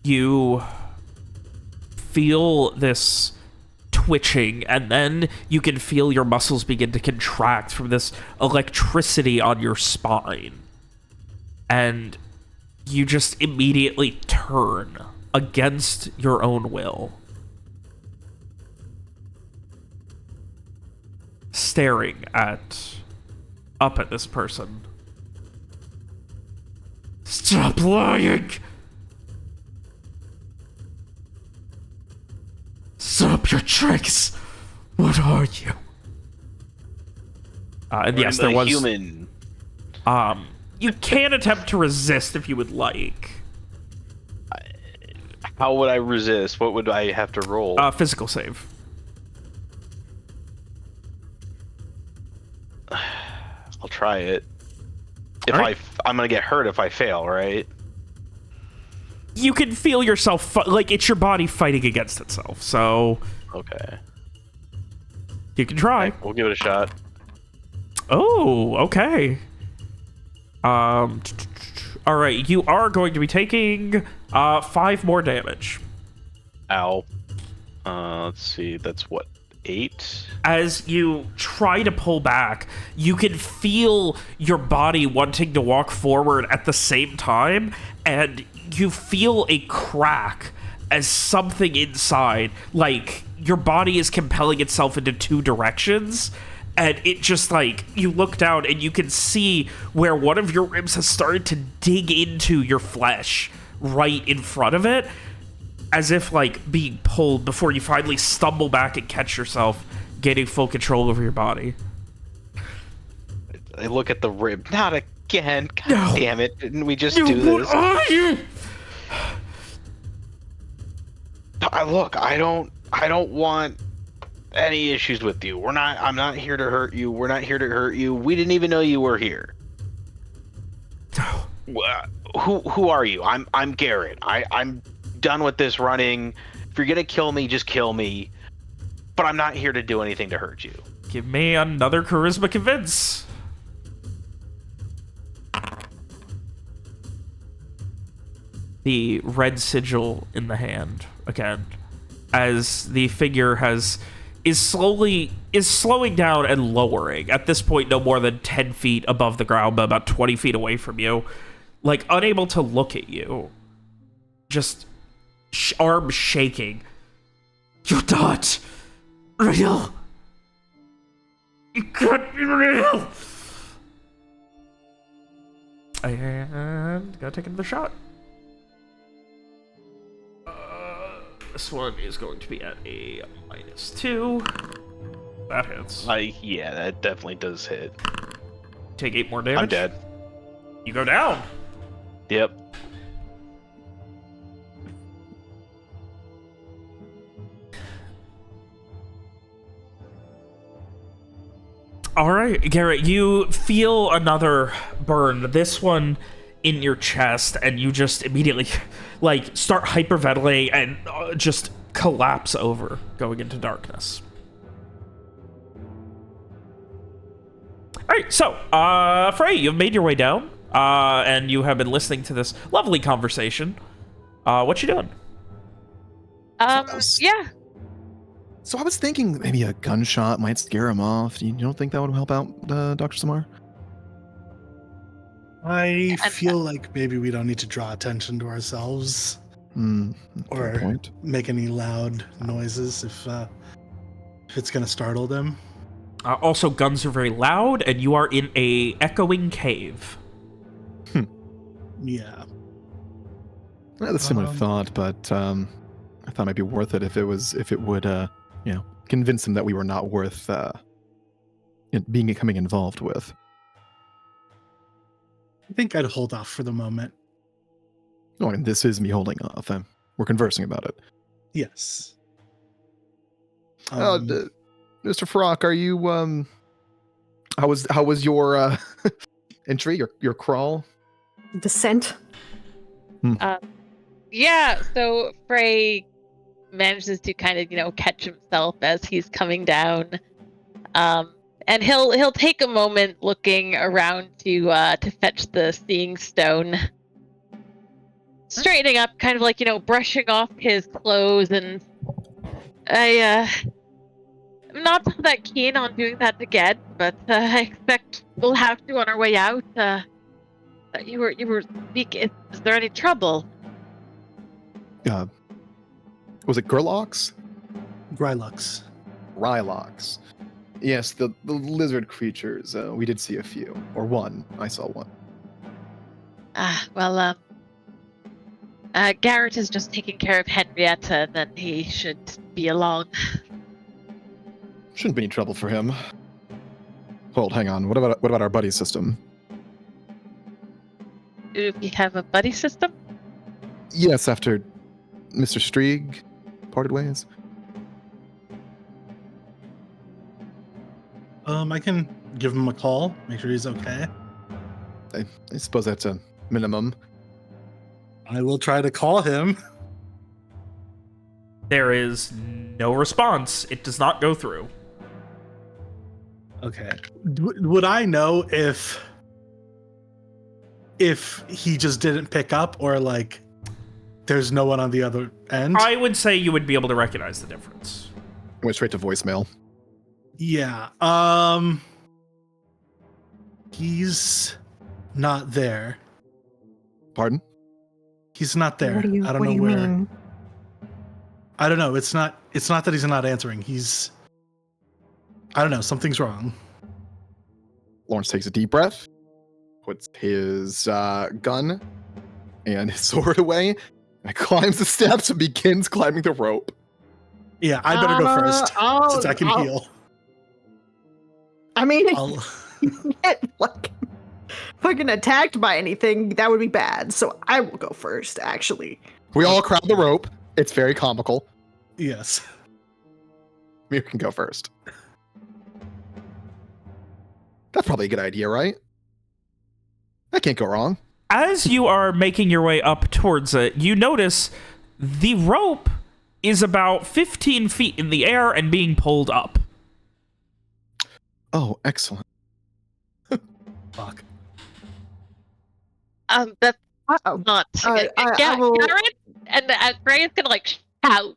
You feel this twitching, and then you can feel your muscles begin to contract from this electricity on your spine. And you just immediately turn against your own will, staring up at this person. Stop lying! Stop your tricks! What are you? And yes, there was human. You can attempt to resist if you would like. How would I resist? What would I have to roll? Physical save. I'll try it. If Alright. I'm gonna get hurt if I fail, right? You can feel yourself like it's your body fighting against itself. So Okay. you can try. We'll give it a shot. Oh, okay. All right, you are going to be taking 5 more damage. Ow. Let's see. That's what, 8? As you try to pull back, you can feel your body wanting to walk forward at the same time, and you feel a crack as something inside, like your body is compelling itself into 2 directions, and it just like, you look down and you can see where one of your ribs has started to dig into your flesh right in front of it, as if like being pulled, before you finally stumble back and catch yourself gaining full control over your body. I look at the rib. Not again. God No. damn it. Didn't we just You, do what this? are you? Look, I don't want any issues with you. I'm not here to hurt you. We're not here to hurt you. We didn't even know you were here. Who are you? I'm Garrett. I'm done with this running. If you're gonna kill me, just kill me. But I'm not here to do anything to hurt you. Give me another charisma convince. The red sigil in the hand again, as the figure is slowing down and lowering. At this point, no more than 10 feet above the ground, but about 20 feet away from you, like unable to look at you, just arms shaking. You're not real. You can't be real. And gotta take another shot. This one is going to be at a -2. That hits. Yeah, that definitely does hit. Take 8 more damage. I'm dead. You go down. Yep. All right, Garrett, you feel another burn. This one in your chest, and you just immediately like start hyperventilating and just collapse over, going into darkness. All right, so Frey, you've made your way down, and you have been listening to this lovely conversation. What you doing? Yeah. So I was thinking maybe a gunshot might scare him off. You don't think that would help out, Dr. Samar? I feel like maybe we don't need to draw attention to ourselves Fair or point. make any loud noises if it's gonna startle them. Also, guns are very loud, and you are in a echoing cave. Yeah. I had a similar thought, but I thought it might be worth it if it would, convince him that we were not worth becoming involved with. I think I'd hold off for the moment. Oh, and this is me holding off. We're conversing about it. Yes. Mr. Farrak, are you how was your entry, your crawl? Descent. Yeah, so Frey manages to kind of, catch himself as he's coming down. And he'll take a moment looking around to fetch the seeing stone. Straightening up, kind of like, brushing off his clothes, and I'm not that keen on doing that again, but I expect we'll have to on our way out. You were speaking. Is there any trouble? Was it Gurlox? Grylux. Rylox. Yes, the lizard creatures. We did see a few. Or one. I saw one. Garrett is just taking care of Henrietta, then he should be along. Shouldn't be any trouble for him. Hold, hang on. What about our buddy system? Do we have a buddy system? Yes, after Mr. Strieg parted ways. I can give him a call, make sure he's okay. I suppose that's a minimum. I will try to call him. There is no response. It does not go through. Okay. Would I know if he just didn't pick up or like there's no one on the other end? I would say you would be able to recognize the difference. Went straight to voicemail. Yeah. He's not there. Pardon? He's not there. What do you, I don't what know do you where. mean? I don't know. It's not that he's not answering. I don't know. Something's wrong. Lawrence takes a deep breath, puts his gun and his sword away, and climbs the steps and begins climbing the rope. Yeah, I better go first since I can heal. I mean, I'll- if you get like fucking attacked by anything, that would be bad. So I will go first, actually. We all crowd the rope. It's very comical. Yes. Mir can go first. That's probably a good idea, right? That can't go wrong. As you are making your way up towards it, you notice the rope is about 15 feet in the air and being pulled up. Oh, excellent. Fuck. That's Uh-oh. not. I will- Garrett and Frey is gonna like shout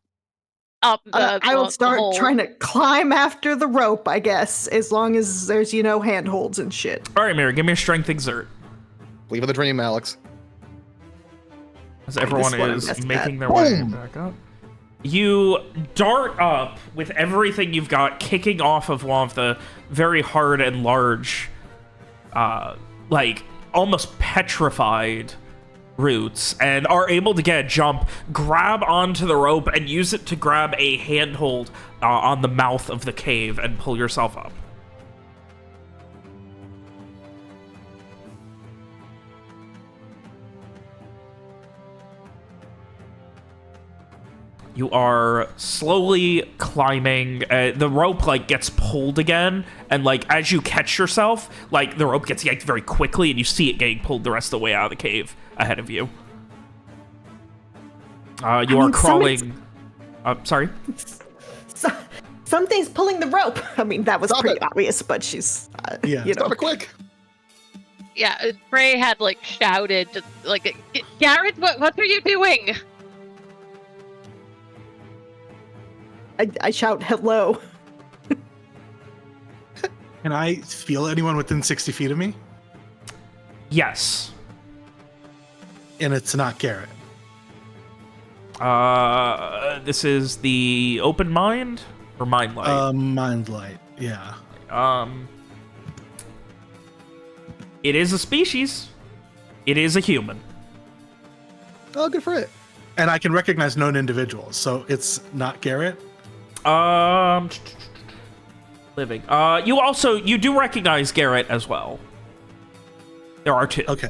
up the. I will the start hole. trying to climb after the rope, I guess, as long as there's, handholds and shit. All right, Mary, give me a strength exert. Believe in the dream, Alex. As everyone This one is is making bad. their way Boom. back up. You dart up with everything you've got, kicking off of one of the very hard and large, almost petrified roots, and are able to get a jump, grab onto the rope, and use it to grab a handhold on the mouth of the cave and pull yourself up. You are slowly climbing. The rope gets pulled again, and as you catch yourself, the rope gets yanked very quickly, and you see it getting pulled the rest of the way out of the cave ahead of you. You are crawling. Sorry. Something's pulling the rope. I mean, that was Stop pretty it. obvious, but she's, Yeah. Stop it quick. Yeah, Frey had shouted, just Garrett, what are you doing? I shout hello. Can I feel anyone within 60 feet of me? Yes. And it's not Garrett. This is the open mind or mind light? Mind light. Yeah. It is a species. It is a human. Oh, good for it. And I can recognize known individuals, so it's not Garrett. Living. You do recognize Garrett as well. There are two. Okay.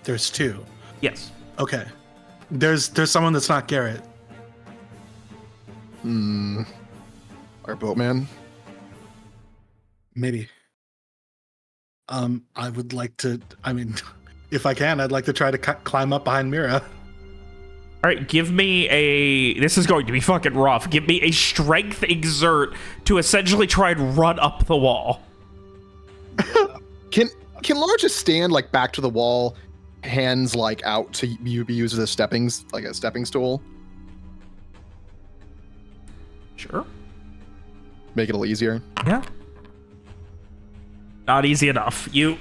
There's two. Yes. Okay. There's someone that's not Garrett. Our boatman. Maybe. I would like to. I mean, if I can, I'd like to try to climb up behind Mira. All right, give me a... This is going to be fucking rough. Give me a strength exert to essentially try and run up the wall. Can Laura just stand like back to the wall, hands like out to be used as a stepping stool? Sure. Make it a little easier. Yeah. Not easy enough. You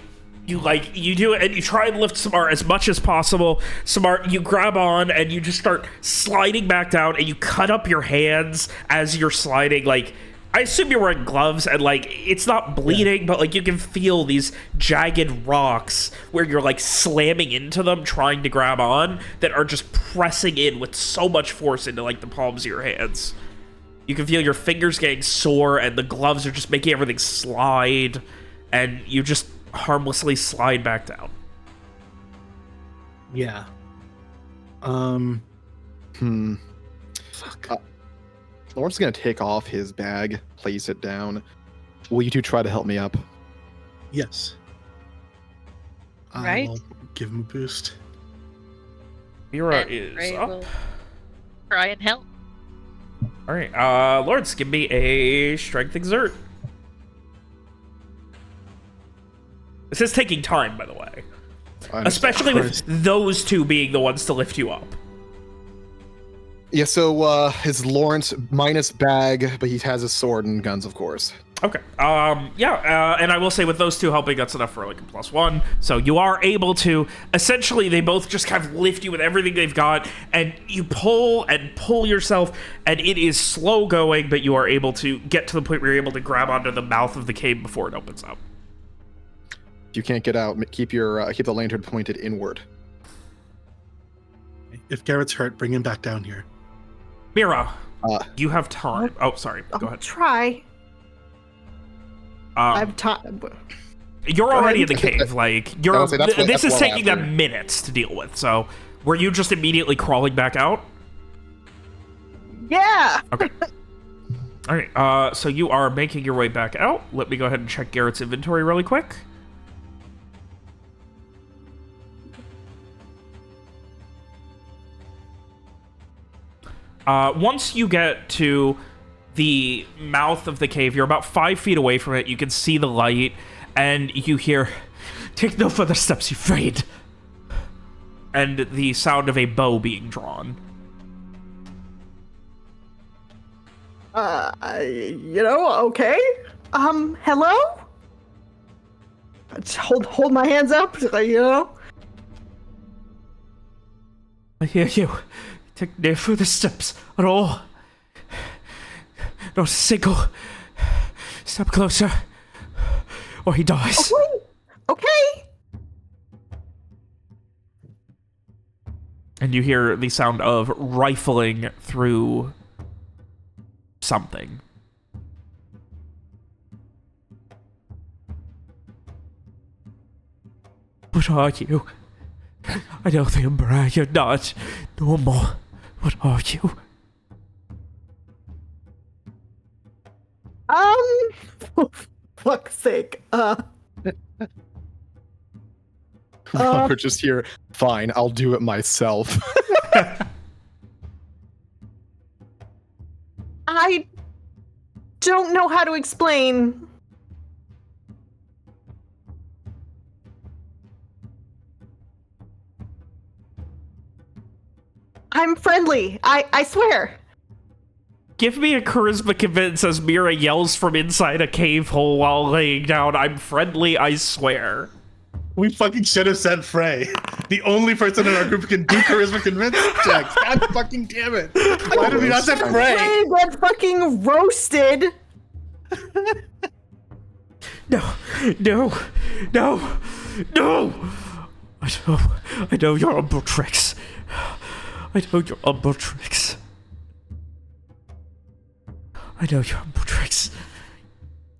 do it and you try and lift Samar as much as possible. Samar, you grab on and you just start sliding back down and you cut up your hands as you're sliding. Like, I assume you're wearing gloves and like, it's not bleeding, but like you can feel these jagged rocks where you're like slamming into them, trying to grab on, that are just pressing in with so much force into like the palms of your hands. You can feel your fingers getting sore and the gloves are just making everything slide, and you just harmlessly slide back down. Yeah. Fuck. Lawrence is gonna take off his bag, place it down. Will you two try to help me up? Yes. Right. I'll give him a boost. Mira And is Ray up. will try and help. All right, Lawrence, give me a strength exert. This is taking time, by the way. Especially with those two being the ones to lift you up. Yeah, so it's Lawrence minus bag, but he has his sword and guns, of course. Okay. And I will say with those two helping, that's enough for like a +1. So you are able to, essentially, they both just kind of lift you with everything they've got, and you pull and pull yourself, and it is slow going, but you are able to get to the point where you're able to grab onto the mouth of the cave before it opens up. If you can't get out, keep the lantern pointed inward. If Garrett's hurt, bring him back down here. Mira, you have time. Oh, sorry. Go I'll ahead. try. I have time. You're already in the cave. Like, you're. This is taking after. them minutes to deal with. So, were you just immediately crawling back out? Yeah. Okay. All right. So you are making your way back out. Let me go ahead and check Garrett's inventory really quick. Once you get to the mouth of the cave, you're about 5 feet away from it. You can see the light, and you hear, "Take no further steps, you afraid," and the sound of a bow being drawn. Okay. Hello? Just hold my hands up, I hear you. Take no further steps at all. Not a single step closer, or he dies. Okay. And you hear the sound of rifling through something. What are you? I know the Umbra, you're not normal. What are you? For fuck's sake. We're just here. Fine, I'll do it myself. I don't know how to explain. I'm friendly. I swear. Give me a charisma convince as Mira yells from inside a cave hole while laying down, "I'm friendly, I swear." We fucking should have said Frey. The only person in our group who can do charisma convince checks. God fucking damn it. Why did we not say Frey? Frey got fucking roasted. No. I know your umble tricks.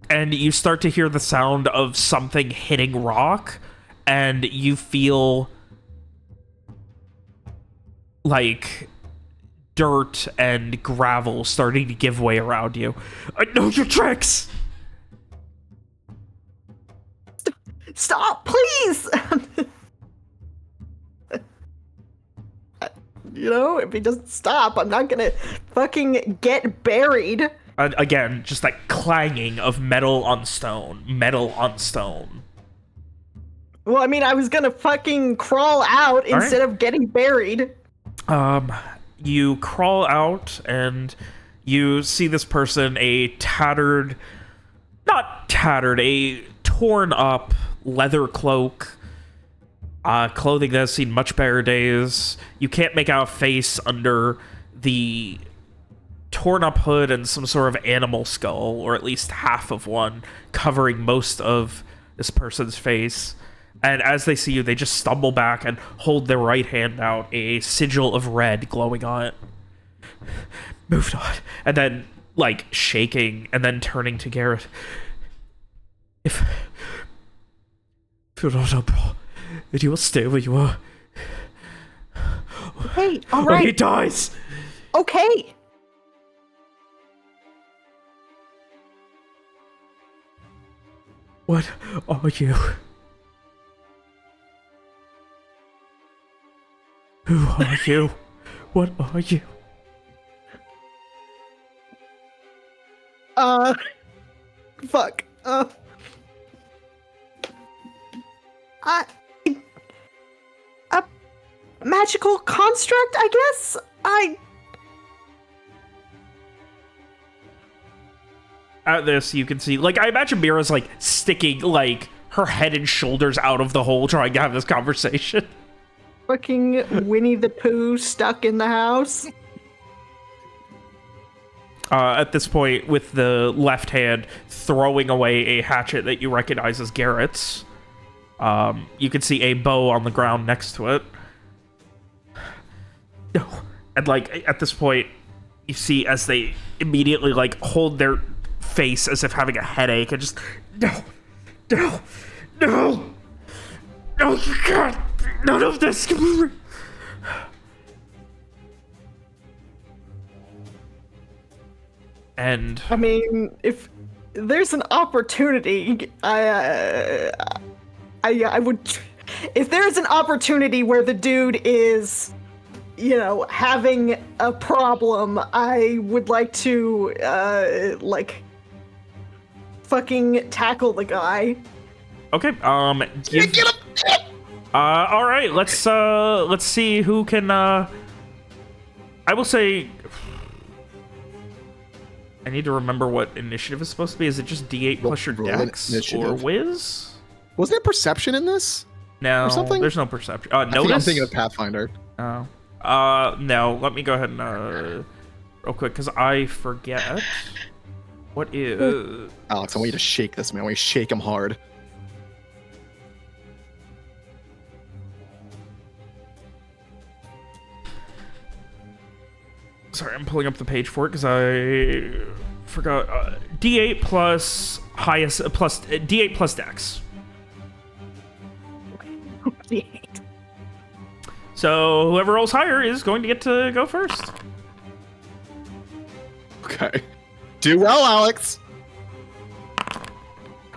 And you start to hear the sound of something hitting rock, and you feel like dirt and gravel starting to give way around you. I know your tricks! Stop, please! You know, if he doesn't stop, I'm not gonna fucking get buried. Again, just like clanging of metal on stone. Well, I mean, I was gonna fucking crawl out instead of getting buried. You crawl out and you see this person, a torn up leather cloak, clothing that has seen much better days. You can't make out a face under the torn up hood, and some sort of animal skull, or at least half of one, covering most of this person's face. And as they see you, they just stumble back and hold their right hand out, a sigil of red glowing on it. Moved on. And then, like, shaking, and then turning to Garrett. If you're not able, you will stay where you are. Hey, all Or he right. dies! Okay. What are you? Who are you? What are you? Fuck. A magical construct, I guess? At this, you can see, like, I imagine Mira's, like, sticking, like, her head and shoulders out of the hole trying to have this conversation. Fucking Winnie the Pooh stuck in the house. At this point, with the left hand throwing away a hatchet that you recognize as Garrett's. You can see a bow on the ground next to it. No. And, like, at this point, you see as they immediately, like, hold their face as if having a headache and just, no, you can't, none of this can be. And I mean, if there's an opportunity, I would. If there's an opportunity where the dude is, you know, having a problem, I would like to, like, fucking tackle the guy. okay, all right, let's see who can, I will say, I need to remember what initiative is supposed to be. Is it just D8 plus your roll dex or initiative. whiz? Wasn't there perception in this? No, Or something? there's no perception. I'm Notice? thinking of Pathfinder. Oh. No, let me go ahead and, real quick, because I forget. What is... Alex, I want you to shake this man. I want you to shake him hard. Sorry, I'm pulling up the page for it because I forgot. D8 plus highest, plus D8 plus dex. So whoever rolls higher is going to get to go first. Okay. Do well, Alex.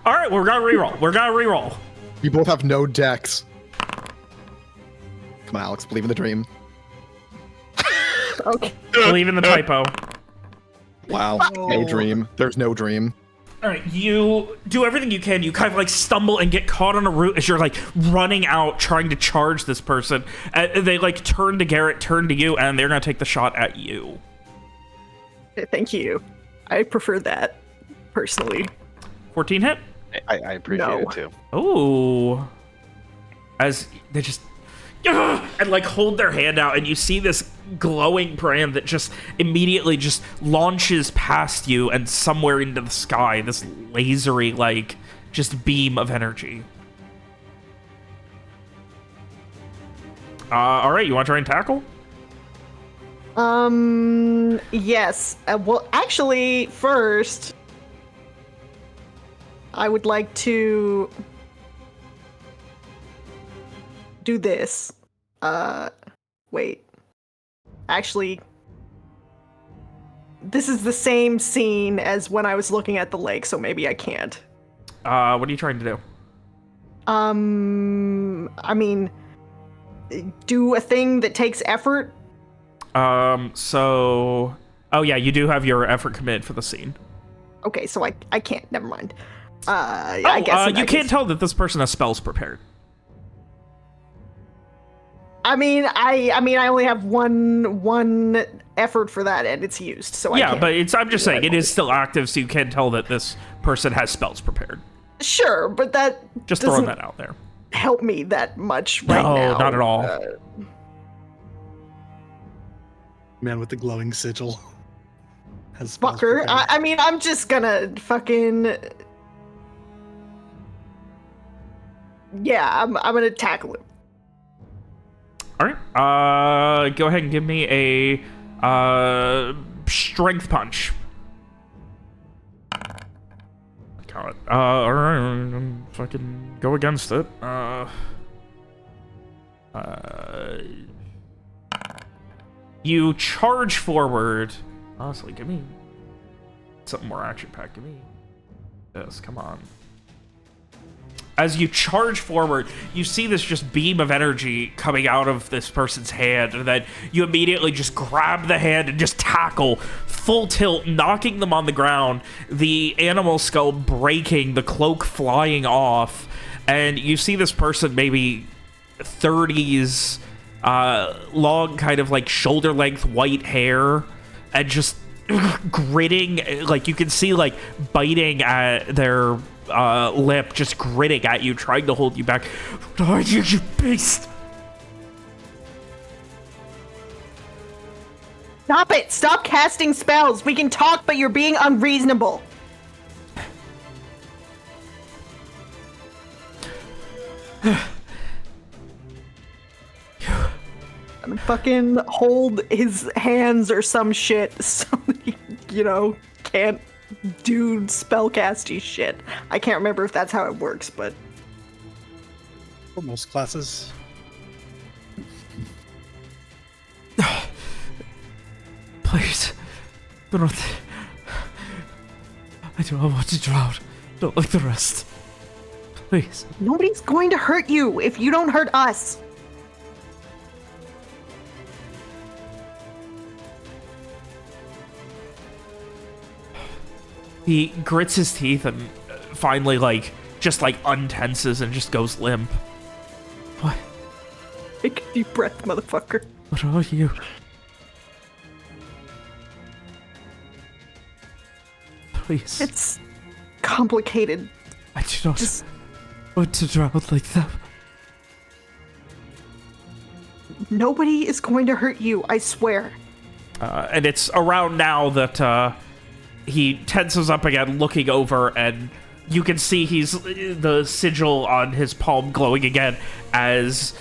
All right, we're gonna reroll. You both have no decks. Come on, Alex. Believe in the dream. Okay. Believe in the typo. Wow. No dream. There's no dream. All right, you do everything you can. You kind of like stumble and get caught on a root as you're like running out, trying to charge this person. They like turn to Garrett, turn to you, and they're gonna take the shot at you. Thank you. I prefer that, personally. 14 hit. I appreciate No. it too. Ooh. as they just and like hold their hand out, and you see this glowing brand that just immediately just launches past you and somewhere into the sky, this lasery like just beam of energy. All right, you want to try and tackle? Yes. Well, actually, first, I would like to do this. Wait. Actually, this is the same scene as when I was looking at the lake, so maybe I can't. What are you trying to do? I mean, do a thing that takes effort. So... Oh, yeah, you do have your effort commit for the scene. Okay, so I can't. Never mind. I guess you can't tell that this person has spells prepared. I mean, I only have one effort for that, and it's used. So Yeah, I can't. but I'm just saying, it is still active, so you can tell that this person has spells prepared. Sure, but that Just throwing doesn't that out there. help me that much right No, now. not at all. Man with the glowing sigil. Has spells Fucker. prepared. I mean, I'm just gonna fucking... Yeah, I'm gonna tackle him. All right. Go ahead and give me a strength punch. Call it. All right. Fucking go against it. You charge forward. Honestly, give me something more action-packed. Give me this. Come on. As you charge forward, you see this just beam of energy coming out of this person's hand, and then you immediately just grab the hand and just tackle, full tilt, knocking them on the ground, the animal skull breaking, the cloak flying off, and you see this person maybe 30s, long kind of like shoulder-length white hair, and just gritting, like you can see like biting at their lip, just gritting at you, trying to hold you back. Oh, you beast! Stop it! Stop casting spells! We can talk, but you're being unreasonable. I'm gonna fucking hold his hands or some shit so he, can't do spellcasty shit. I can't remember if that's how it works, but... For most classes. Please, do not. I do not want to drown. Don't like the rest. Please. Nobody's going to hurt you if you don't hurt us. He grits his teeth and finally, just untenses and just goes limp. What? Take a deep breath, motherfucker. What are you? Please. It's complicated. I do not Just want to drown like that. nobody is going to hurt you, I swear. And it's around now that he tenses up again, looking over, and you can see he's the sigil on his palm glowing again as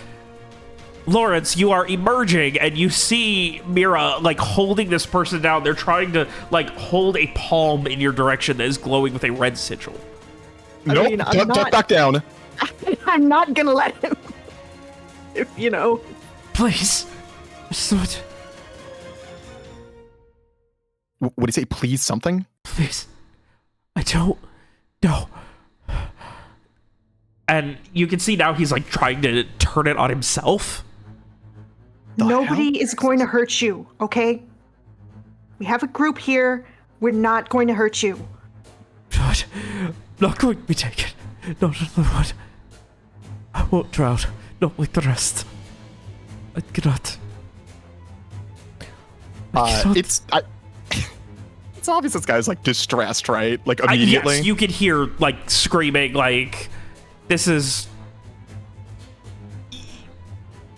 Lawrence, you are emerging, and you see Mira holding this person down. They're trying to hold a palm in your direction that is glowing with a red sigil. Nope, mean, I'm duck not- back down. I'm not gonna let him. If Please, what? What did he say? Please something? Please, I don't know. And you can see now he's trying to turn it on himself. nobody is going to hurt you, okay? We have a group here. We're not going to hurt you. God, not going to be taken. Not another one. I won't drown. Not like the rest. I cannot. It's obvious this guy's distressed, right? Immediately. Yes, you could hear screaming. This is.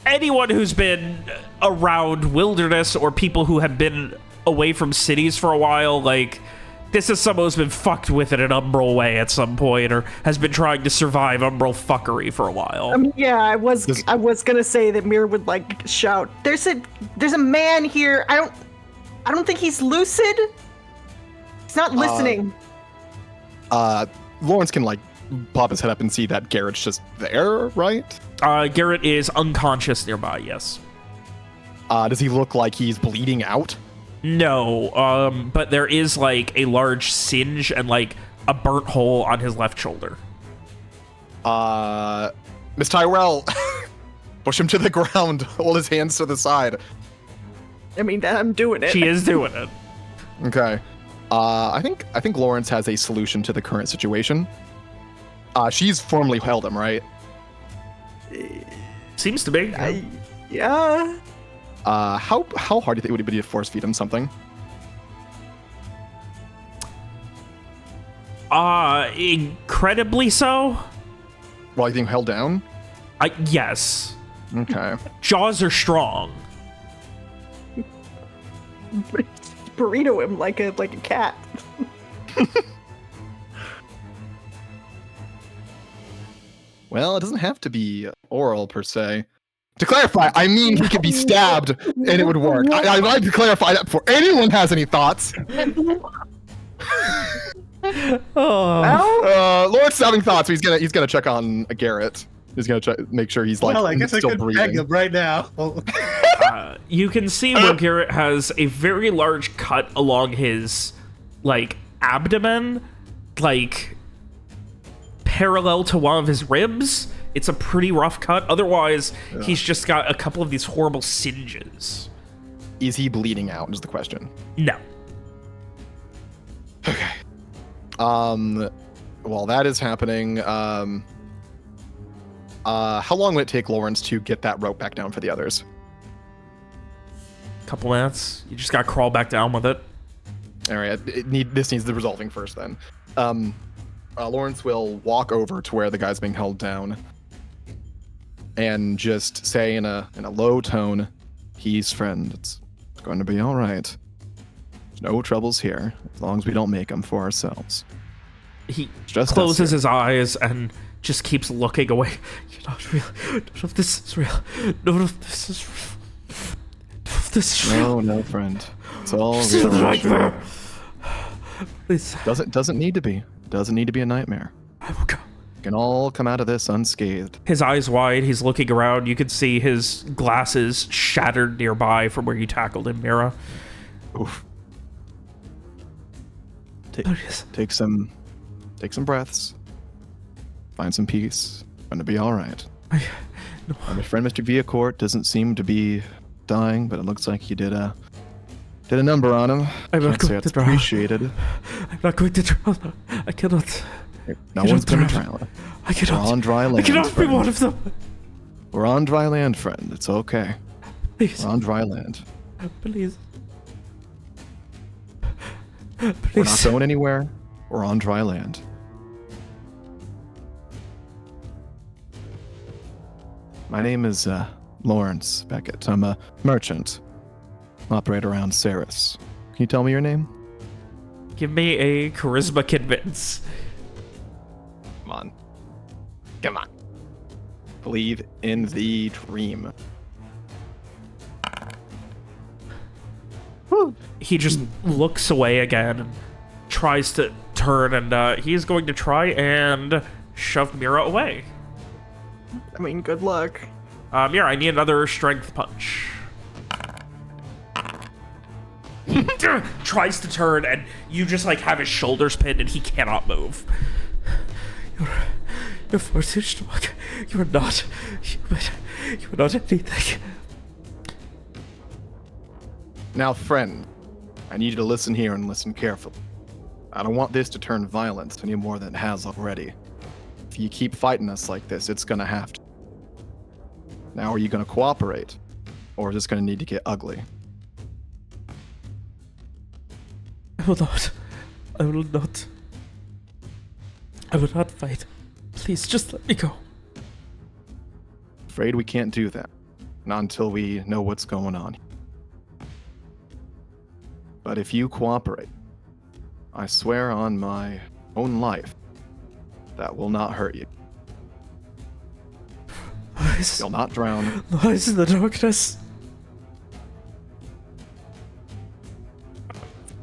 anyone who's been around wilderness or people who have been away from cities for a while, like, this is someone who's been fucked with in an Umbral way at some point, or has been trying to survive Umbral fuckery for a while. Yeah, I was gonna say that Mir would like shout, "There's a man here. I don't think he's lucid. He's not listening." Lawrence can like pop his head up and see that Garrett's just there, right? Garrett is unconscious nearby, yes. Does he look like he's bleeding out? No, but there is like a large singe and like a burnt hole on his left shoulder. Miss Tyrell, push him to the ground. Hold his hands to the side. I mean, I'm doing it. She is doing it. Okay. I think Lawrence has a solution to the current situation. She's formally held him, right? Seems to be. Yeah. How hard do you think it would be to force feed him something? Incredibly so. While he's being held down? Yes. Okay. Jaws are strong. Burrito him like a cat. Well, it doesn't have to be oral per se. To clarify, I mean he could be stabbed and it would work. I'd like to clarify that before anyone has any thoughts. Lawrence having thoughts, but he's gonna check on Garrett. He's gonna make sure he's like Well, I guess I still could breathing. peg him right now. You can see where Garrett has a very large cut along his like abdomen, like parallel to one of his ribs. It's a pretty rough cut. Otherwise, he's just got a couple of these horrible singes. Is he bleeding out? Is the question. No. Okay. While that is happening, how long would it take Lawrence to get that rope back down for the others? Couple minutes. You just gotta crawl back down with it. All right. This needs the resolving first, then. Lawrence will walk over to where the guy's being held down, and just say in a low tone, "Peace, friend. It's going to be all right. There's no troubles here, as long as we don't make them for ourselves." He Just closes his eyes and just keeps looking away. You're not real. None of this is real. None of this is real. None of this is real. No, friend. It's all This is a real. nightmare. Please. Doesn't need to be. Doesn't need to be a nightmare. I will go. We can all come out of this unscathed. His eyes wide, he's looking around. You can see his glasses shattered nearby from where you tackled him, Mira. Oof. Please. Take some breaths. Find some peace. Gonna be all right. My friend Mr. Viacourt doesn't seem to be dying, but it looks like you did a number on him. I'm not Can't say going it's to drown. appreciated. I'm not going to drown. I cannot. No You one's don't gonna drown. drown. I cannot. We're on dry I land. cannot be friend. one of them. We're on dry land, friend. It's okay. Please. We're on dry land. Please. We're not Please. going anywhere. We're on dry land. My name is Lawrence Beckett. I'm a merchant. Operate around Ceres. Can you tell me your name? Give me a charisma convince. Come on. Come on. Believe in the dream. He just looks away again and tries to turn, and he is going to try and shove Mira away. I mean, good luck. Mira, I need another strength punch. He tries to turn, and you just like have his shoulders pinned, and he cannot move. You're forced to walk. You are not. You are not anything. Now, friend, I need you to listen here and listen carefully. I don't want this to turn violent any more than it has already. If you keep fighting us like this, it's gonna have to. Now, are you gonna cooperate? Or is this gonna need to get ugly? I will not. I will not. I will not fight. Please, just let me go. Afraid we can't do that. Not until we know what's going on. But if you cooperate, I swear on my own life, that will not hurt you. You'll not drown. Lies in the darkness.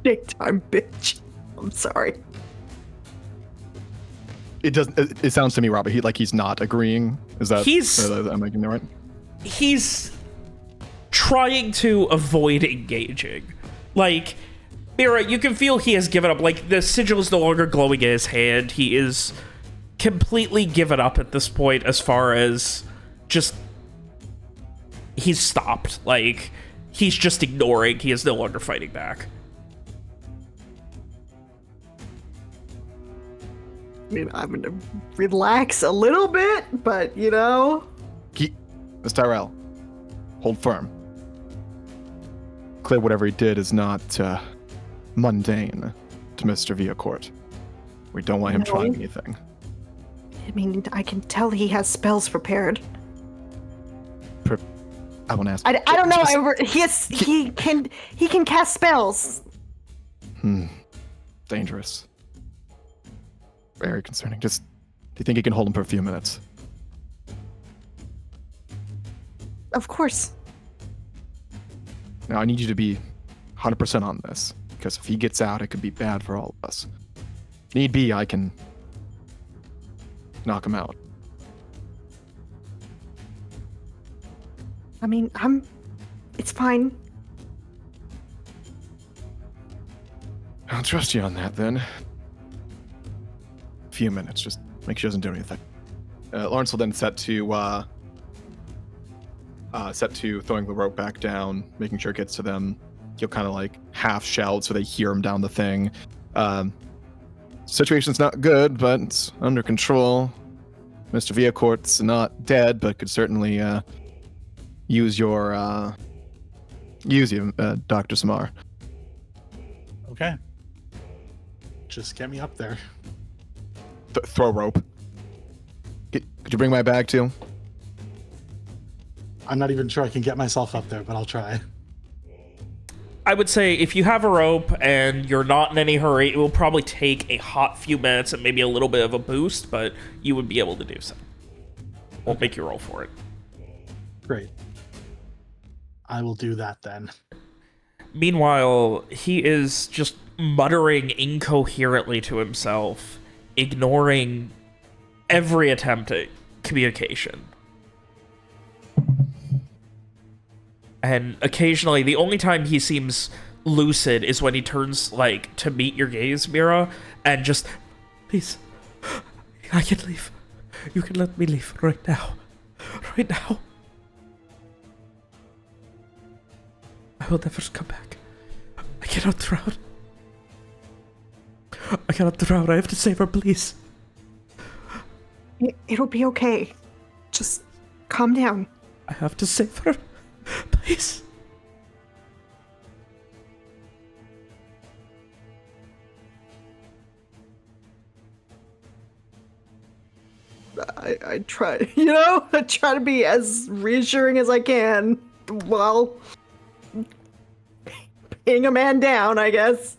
Big time, bitch. I'm sorry. It doesn't. It sounds to me, Robert, he's not agreeing. Is that? Am I getting that right? He's trying to avoid engaging. Like, Mira, you can feel he has given up. Like, the sigil is no longer glowing in his hand. He is completely given up at this point as far as just... He's stopped. Like, he's just ignoring. He is no longer fighting back. I mean, I'm gonna relax a little bit, but, you know... Miss Tyrell, hold firm. Clear whatever he did is not mundane to Mr. Villacourt. We don't want him No. trying anything. I mean, I can tell he has spells prepared. I want to ask. I don't know. He can cast spells. Dangerous. Very concerning. Do you think he can hold him for a few minutes? Of course. Now, I need you to be 100% on this, because if he gets out, it could be bad for all of us. If need be, I can knock him out. I mean, it's fine. I'll trust you on that, then. A few minutes, just make sure he doesn't do anything. Lawrence will then set to throwing the rope back down, making sure it gets to them. He'll kind of like half shout so they hear him down the thing. Situation's not good, but it's under control. Mr. Villacourt's not dead, but could certainly use you, Dr. Samar. Okay. Just get me up there. Throw rope. Could you bring my bag too? I'm not even sure I can get myself up there, but I'll try. I would say if you have a rope and you're not in any hurry, it will probably take a hot few minutes and maybe a little bit of a boost, but you would be able to do so. Won't make you roll for it. Great. I will do that then. Meanwhile, he is just muttering incoherently to himself, ignoring every attempt at communication. And occasionally, the only time he seems lucid is when he turns, like, to meet your gaze, Mira, and just, please, I can leave. You can let me leave right now. Right now. I will never come back. I cannot drown. I cannot drown. I have to save her, please. It'll be okay. Just calm down. I have to save her. Please. I try, I try to be as reassuring as I can while pinning a man down, I guess.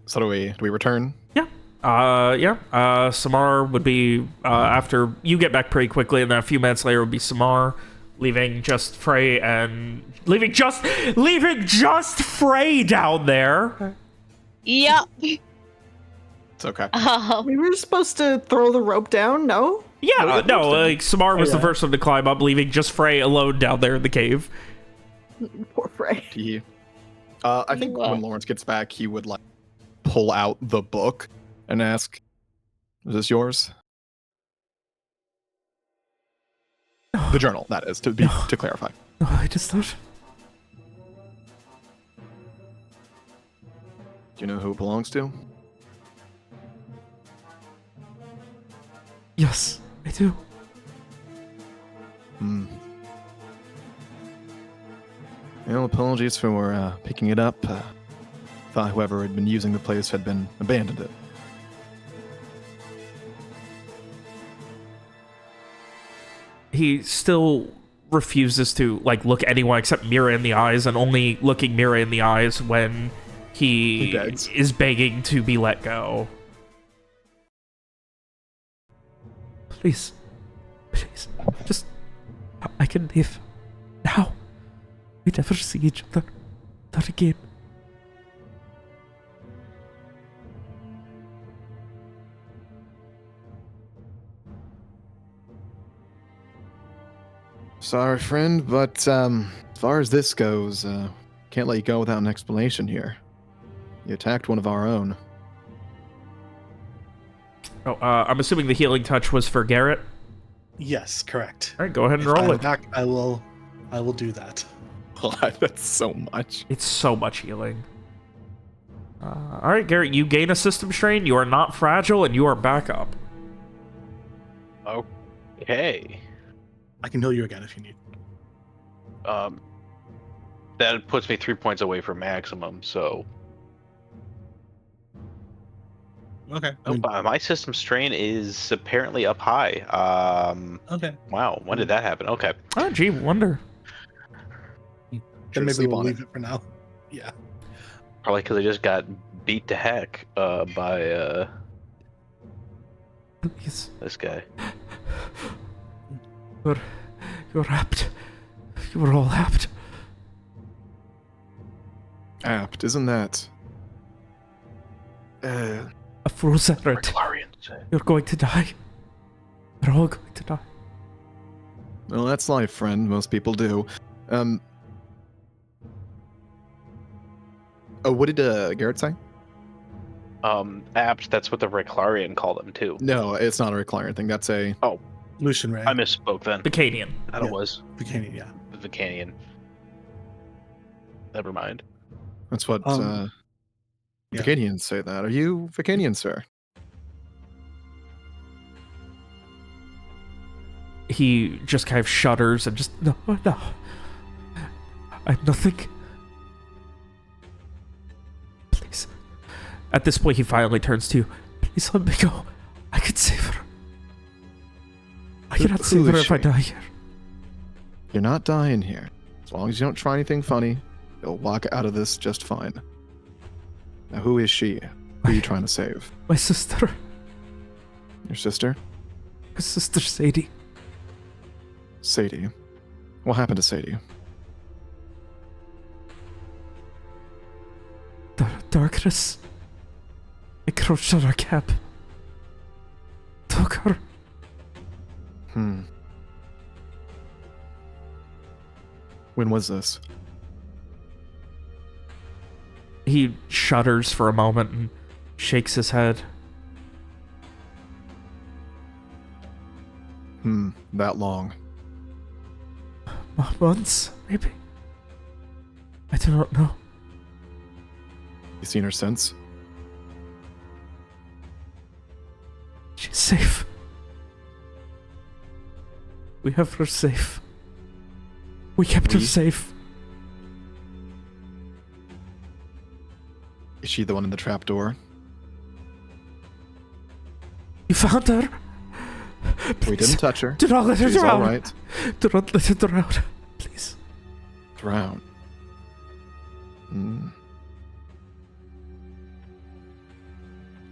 So do we return? Samar would be, after you get back pretty quickly, and then a few minutes later would be Samar, leaving just Frey down there. Yep. It's okay. We were supposed to throw the rope down, no? Yeah, like, Samar was the first one to climb up, leaving just Frey alone down there in the cave. Poor Frey. I think when Lawrence gets back, he would, like, pull out the book and ask, is this yours? The journal, that is, to clarify. No, I just thought... Do you know who it belongs to? Yes, I do. Well, apologies for picking it up. Thought whoever had been using the place had abandoned it. he still refuses to like look anyone except Mira in the eyes, and only looking Mira in the eyes when he begs. is begging to be let go. Please, just I can leave now. We never see each other not again. Sorry, friend, but as far as this goes, can't let you go without an explanation here. You attacked one of our own. Oh, I'm assuming the healing touch was for Garrett. Yes, correct. All right, go ahead and If roll I'm it. back, I will do that. That's so much. It's so much healing. All right, Garrett, you gain a system strain. You are not fragile, and you are back up. Okay. I can heal you again if you need. That puts me 3 points away from maximum, so Okay. my system strain is apparently up high. Okay. Wow, when did that happen? Okay. Oh, gee, wonder. Then maybe sleep we'll on leave it for now. Yeah. Probably because I just got beat to heck by Please, this guy. you're apt. You were all apt. Apt, isn't that? A frozen. Clarions. You're going to die. We're all going to die. Well, that's life, friend. Most people do. Oh, what did Garrett say? Apt, that's what the Reclarian called him too. No, it's not a recliner thing. That's a. Lucian Ray. I misspoke then. Bacanian. That it was. Bikini, yeah. The Vicanian. Never mind. That's what Yeah. Vicanians say. That are you Vicanian, sir? He just kind of shudders and just no. I'm nothing. Please. At this point, he finally turns to you. Please let me go. I can save her. I cannot save her if I die here. You're not dying here. As long as you don't try anything funny, you'll walk out of this just fine. Now, who is she? Who are you trying to save? My sister. Your sister? My sister Sadie. Sadie. What happened to Sadie? Darkness encroached on our camp. Took her. When was this? He shudders for a moment and shakes his head. That long. Months, maybe? I do not know. You seen her since? She's safe. We have her safe. We kept her We? safe. Is she the one in the trapdoor? You found her? We Please, didn't touch her. do not let her She's drown. all right. Do not let her drown. Please. Drown.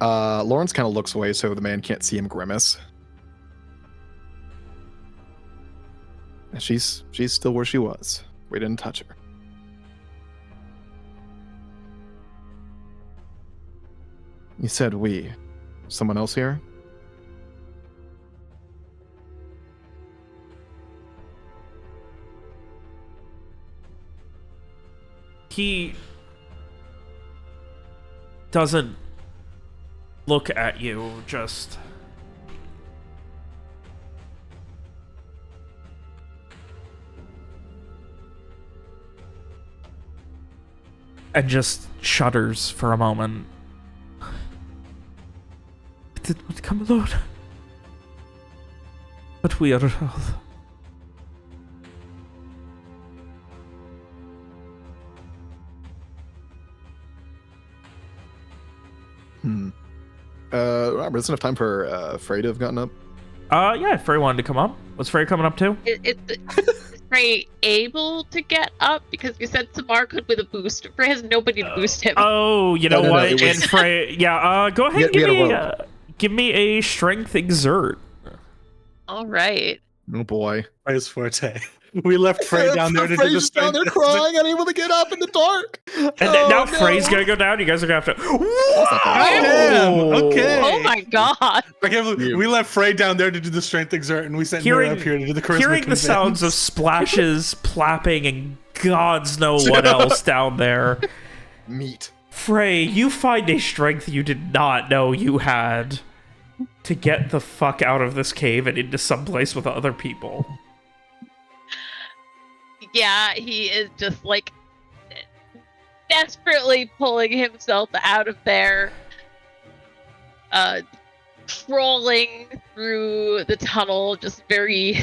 Lawrence kind of looks away so the man can't see him grimace. She's still where she was. We didn't touch her. You said we. Someone else here? He doesn't look at you, just and just shudders for a moment. I did not come alone, but we are all. Robert, it's enough time for Frey to have gotten up. Yeah, if Frey wanted to come up. What's Frey coming up to? Is Frey able to get up? Because you said Samar could with a boost. Frey has nobody to boost him. Oh, you know No, what? it was- And Frey, yeah. Go ahead. We had And a give me a strength exert. All right. Oh boy. Frey's forte. We left Frey down there to do Frey's the just down there strength. crying, unable to get up in the dark. And now Frey's gonna go down. You guys are gonna have to. Damn, okay. Oh my god. I can't believe we left Frey down there to do the strength exert, and we sent Hearing- Mira up here to do the charisma Hearing the convince. sounds of splashes, plapping, and gods know what else down there. Meat. Frey, you find a strength you did not know you had to get the fuck out of this cave and into someplace with other people. Yeah, he is just like desperately pulling himself out of there. Crawling through the tunnel, just very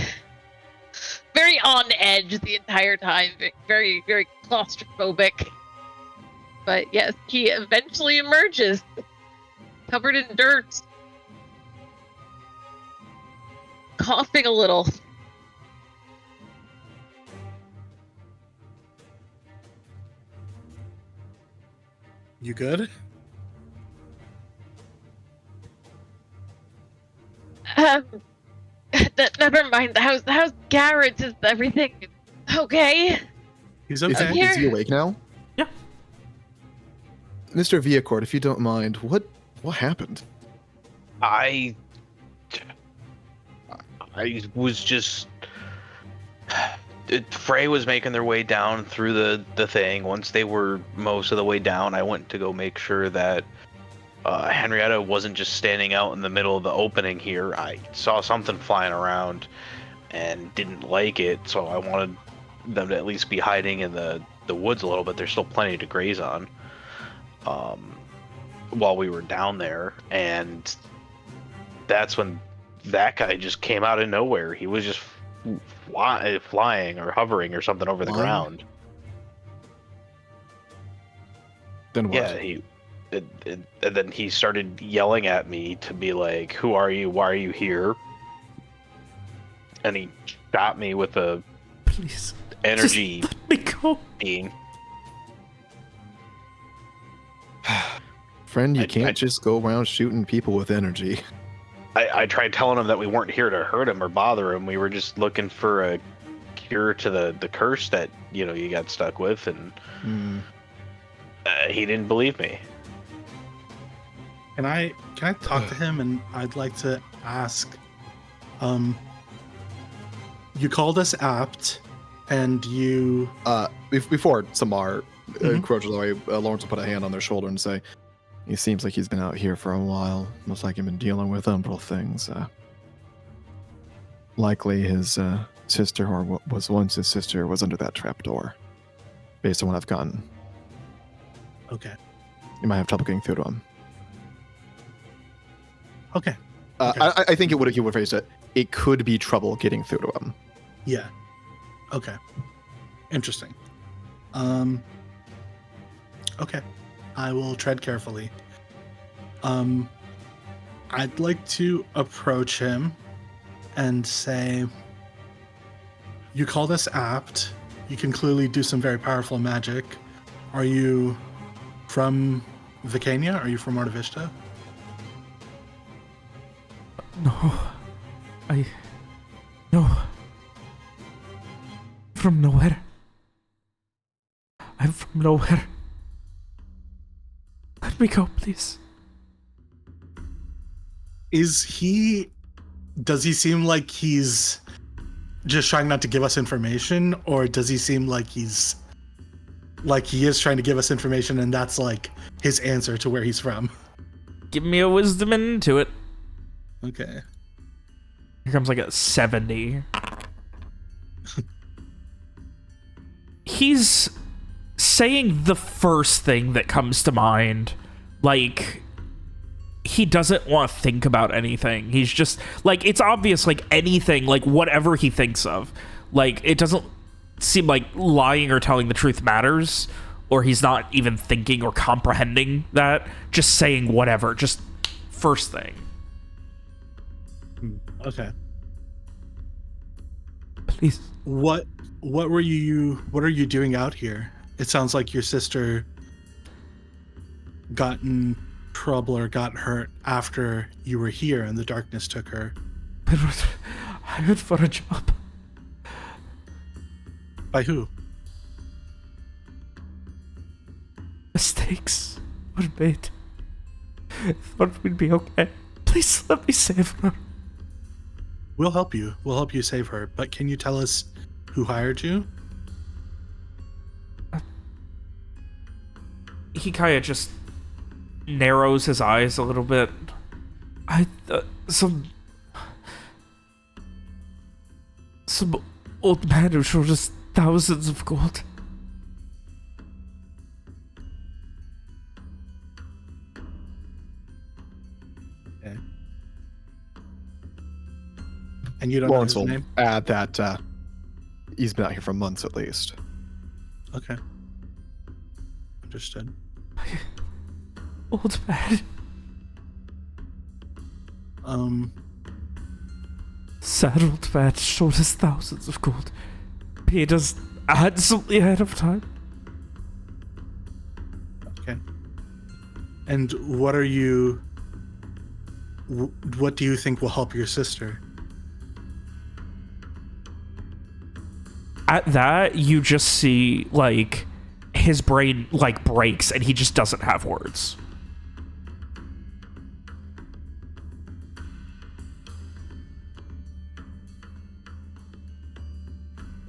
on edge the entire time, very, very claustrophobic. But yes, he eventually emerges, covered in dirt, coughing a little. You good? Never mind. The house Garrett, is everything okay? He's Is, okay. Here. is he awake now? Yeah. Mr. Viacord, if you don't mind, what happened? I was just. Frey was making their way down through the thing. Once they were most of the way down, I went to go make sure that Henrietta wasn't just standing out in the middle of the opening here. I saw something flying around and didn't like it, so I wanted them to at least be hiding in the woods a little bit. There's still plenty to graze on while we were down there, and that's when that guy just came out of nowhere. He was just flying or hovering or something over the Flying? ground. Then what? Yeah, and then he started yelling at me to be like, "Who are you? Why are you here?" And he shot me with a Please, energy just let me go. beam. Friend, you I- can't just go around shooting people with energy. I tried telling him that we weren't here to hurt him or bother him. We were just looking for a cure to the curse that you got stuck with, and Hmm. he didn't believe me. Can I talk to him? And I'd like to ask, you called us apt, and you Before Samar Mhm. encroaches away, Lawrence will put a hand on their shoulder and say, He seems like he's been out here for a while. Most like he's been dealing with umbral things. Likely his sister, or what was once his sister, was under that trapdoor. Based on what I've gotten. okay. You might have trouble getting through to him. Okay. Okay. I think he would have phrased it. It could be trouble getting through to him. Yeah. Okay. Interesting. Okay. I will tread carefully. I'd like to approach him and say, you called us apt. You can clearly do some very powerful magic. Are you from Vicania? Are you from Artavista? No. From nowhere. I'm from nowhere. Let me go, please. Does he seem like he's just trying not to give us information, or does he seem like he is trying to give us information and that's like his answer to where he's from? Give me a wisdom into it. Okay. Here comes like a 70. He's saying the first thing that comes to mind. Like, he doesn't want to think about anything. He's just, like, it's obvious, like, anything, like, whatever he thinks of. Like, it doesn't seem like lying or telling the truth matters, or he's not even thinking or comprehending that. Just saying whatever, just first thing. Okay. Please. What are you doing out here? It sounds like your sister got in trouble or got hurt after you were here and the darkness took her. I was hired for a job. By who? Mistakes were made. Thought we'd be okay. Please let me save her. We'll help you. We'll help you save her. But can you tell us who hired you? He kind of just narrows his eyes a little bit. Some old man who showed us thousands of gold. Okay. And you don't Lawrence know his will name? add that he's been out here for months at least. Okay. Understood. Old man. Sad old man showed us thousands of gold. Paid us handsomely ahead of time. Okay. And what do you think will help your sister? At that, you just see, like, his brain, like, breaks, and he just doesn't have words.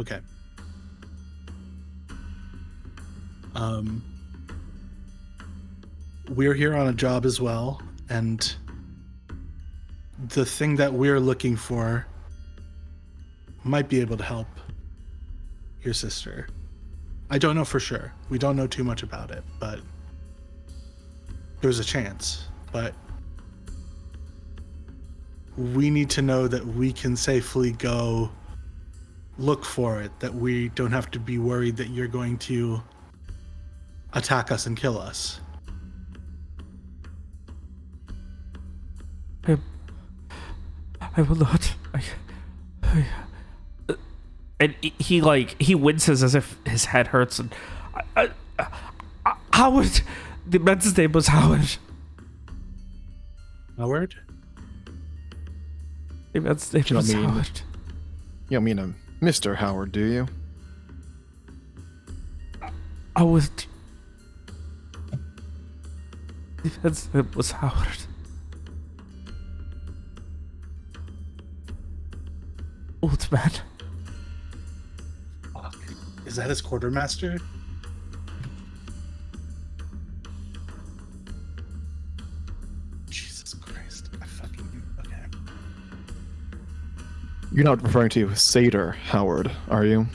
Okay. We're here on a job as well, and the thing that we're looking for might be able to help your sister. I don't know for sure. We don't know too much about it, but there's a chance. But we need to know that we can safely go look for it, that we don't have to be worried that you're going to attack us and kill us. I will not. And he winces as if his head hurts. And Howard, the man's name was Howard. Howard? The man's name was Howard. You don't mean a Mr. Howard, do you? Howard. The man's name was Howard. Old man. Fuck. Is that his quartermaster? Jesus Christ. I fucking... Okay. You're not referring to Satyr Howard, are you?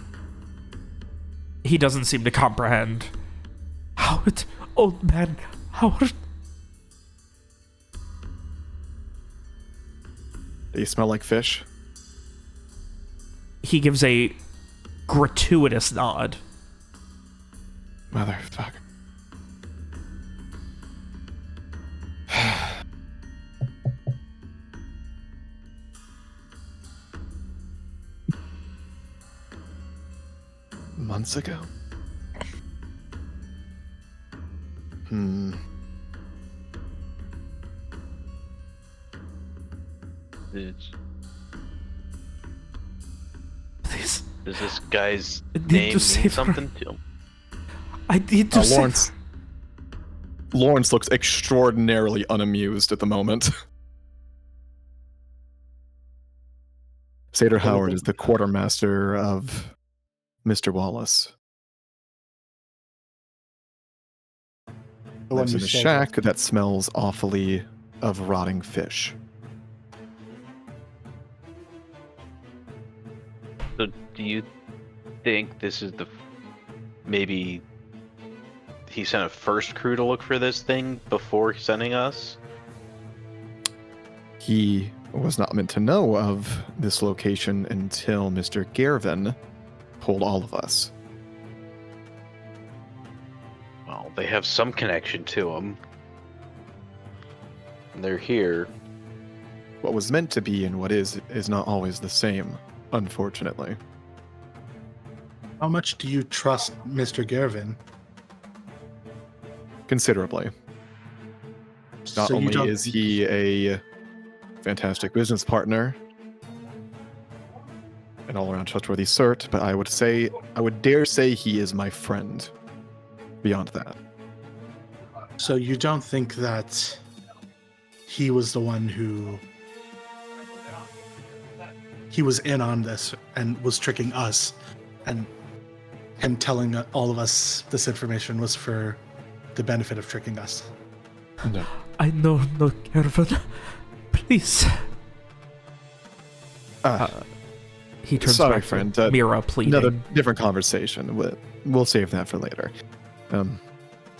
He doesn't seem to comprehend. Howard, old man, Howard. Do you smell like fish? He gives a gratuitous nod. Motherfucker. Months ago? Please. Does this guy's I need name to mean save her. something to him? I need to save her. Lawrence looks extraordinarily unamused at the moment. Satyr Howard is the quartermaster of Mr. Wallace. The one Lives you in a stayed shack that smells awfully of rotting fish. So do you think this is maybe he sent a first crew to look for this thing before sending us? He was not meant to know of this location until Mr. Garvin told all of us. Well, they have some connection to him. And they're here. What was meant to be and what is not always the same, unfortunately. How much do you trust Mr. Gervin? Considerably. Not So you only don't is think- he a fantastic business partner, an all-around trustworthy cert, but I would dare say he is my friend. Beyond that, So you don't think that he was the one who he was in on this and was tricking us, and him telling all of us this information was for the benefit of tricking us? no. I know, no, Gervin. Please. He turns Sorry, back friend, to Mira pleading. Another different conversation. We'll save that for later.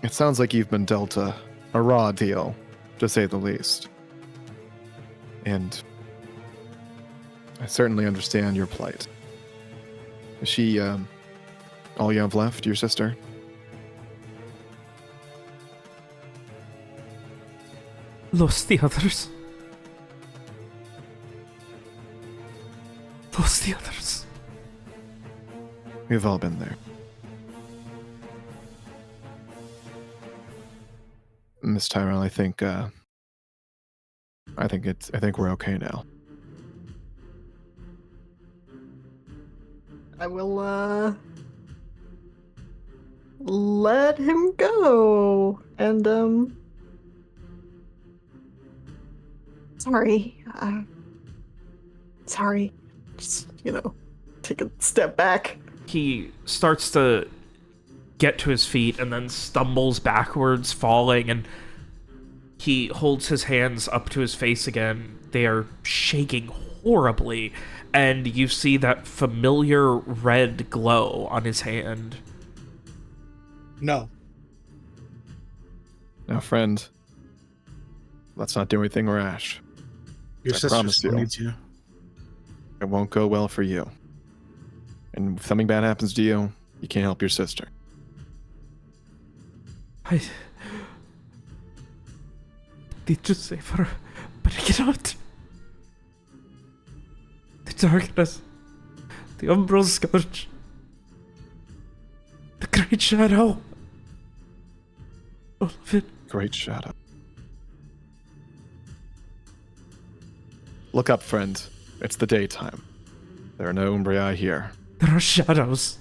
It sounds like you've been dealt a raw deal, to say the least. And I certainly understand your plight. Is she all you have left, your sister? Lost the others. Lost the others. We've all been there. Miss Tyrell, I think we're okay now. I will let him go. And sorry. Sorry. Just, take a step back. He starts to get to his feet and then stumbles backwards, falling, and he holds his hands up to his face again. They are shaking horribly, and you see that familiar red glow on his hand. No. Now, friend, let's not do anything rash. Your I sister promise still you. needs you. It won't go well for you. And if something bad happens to you, you can't help your sister. I need to save her, but I cannot. The darkness, the umbral scourge, the great shadow, all of it. Great shadow. Look up, friend. It's the daytime. There are no Umbrii here. There are shadows.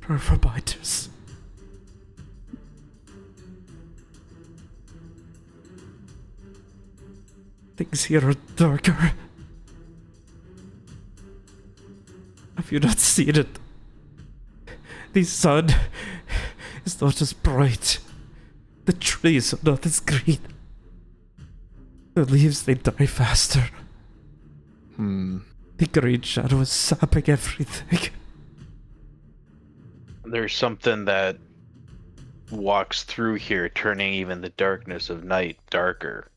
There are reminders. Things here are darker. Have you not seen it? The sun is not as bright. The trees are not as green. The leaves, they die faster. The green shadow is sapping everything. There's something that walks through here, turning even the darkness of night darker.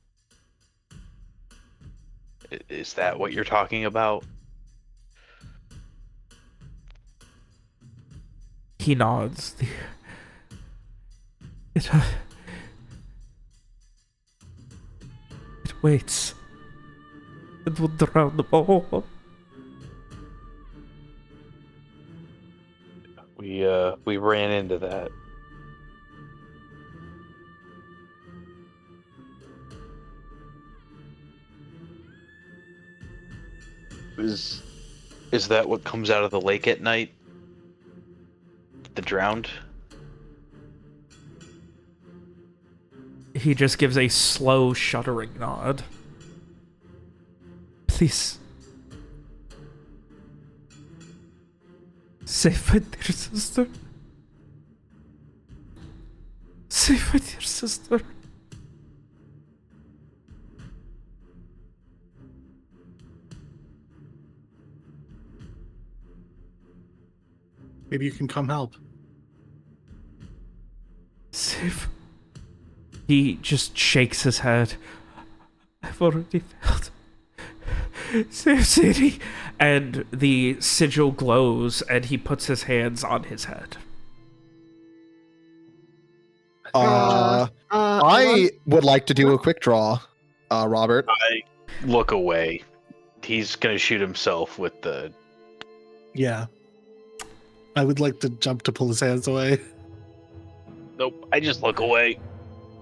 Is that what you're talking about? He nods. It waits. It will drown them all. We ran into that. Is that what comes out of the lake at night? The drowned? He just gives a slow, shuddering nod. Please. Save my dear sister. Save my dear sister. Maybe you can come help. Save. He just shakes his head. I've already failed. Save Sadie. And the sigil glows, and he puts his hands on his head. I would like to do a quick draw, Robert. I look away. He's gonna shoot himself with the... Yeah. I would like to jump to pull his hands away. Nope. I just look away.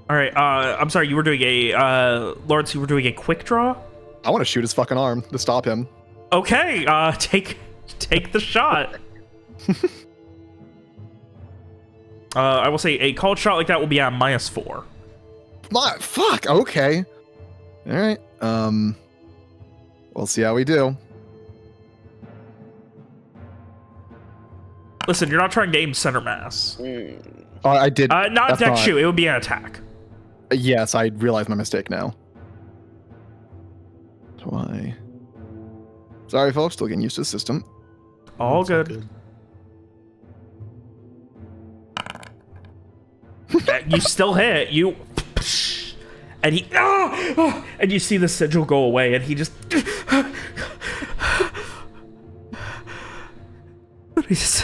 All right. I'm sorry. You were doing a Lawrence. You were doing a quick draw. I want to shoot his fucking arm to stop him. Okay. Take the shot. I will say a called shot like that will be at -4. Fuck. Okay. All right. We'll see how we do. Listen, you're not trying to aim center mass. I did. Not that's deck not- shoot. It would be an attack. Yes, I realize my mistake now. Why? Sorry, folks. Still getting used to the system. All It's good. You still hit. You. And he. And you see the sigil go away, and he just.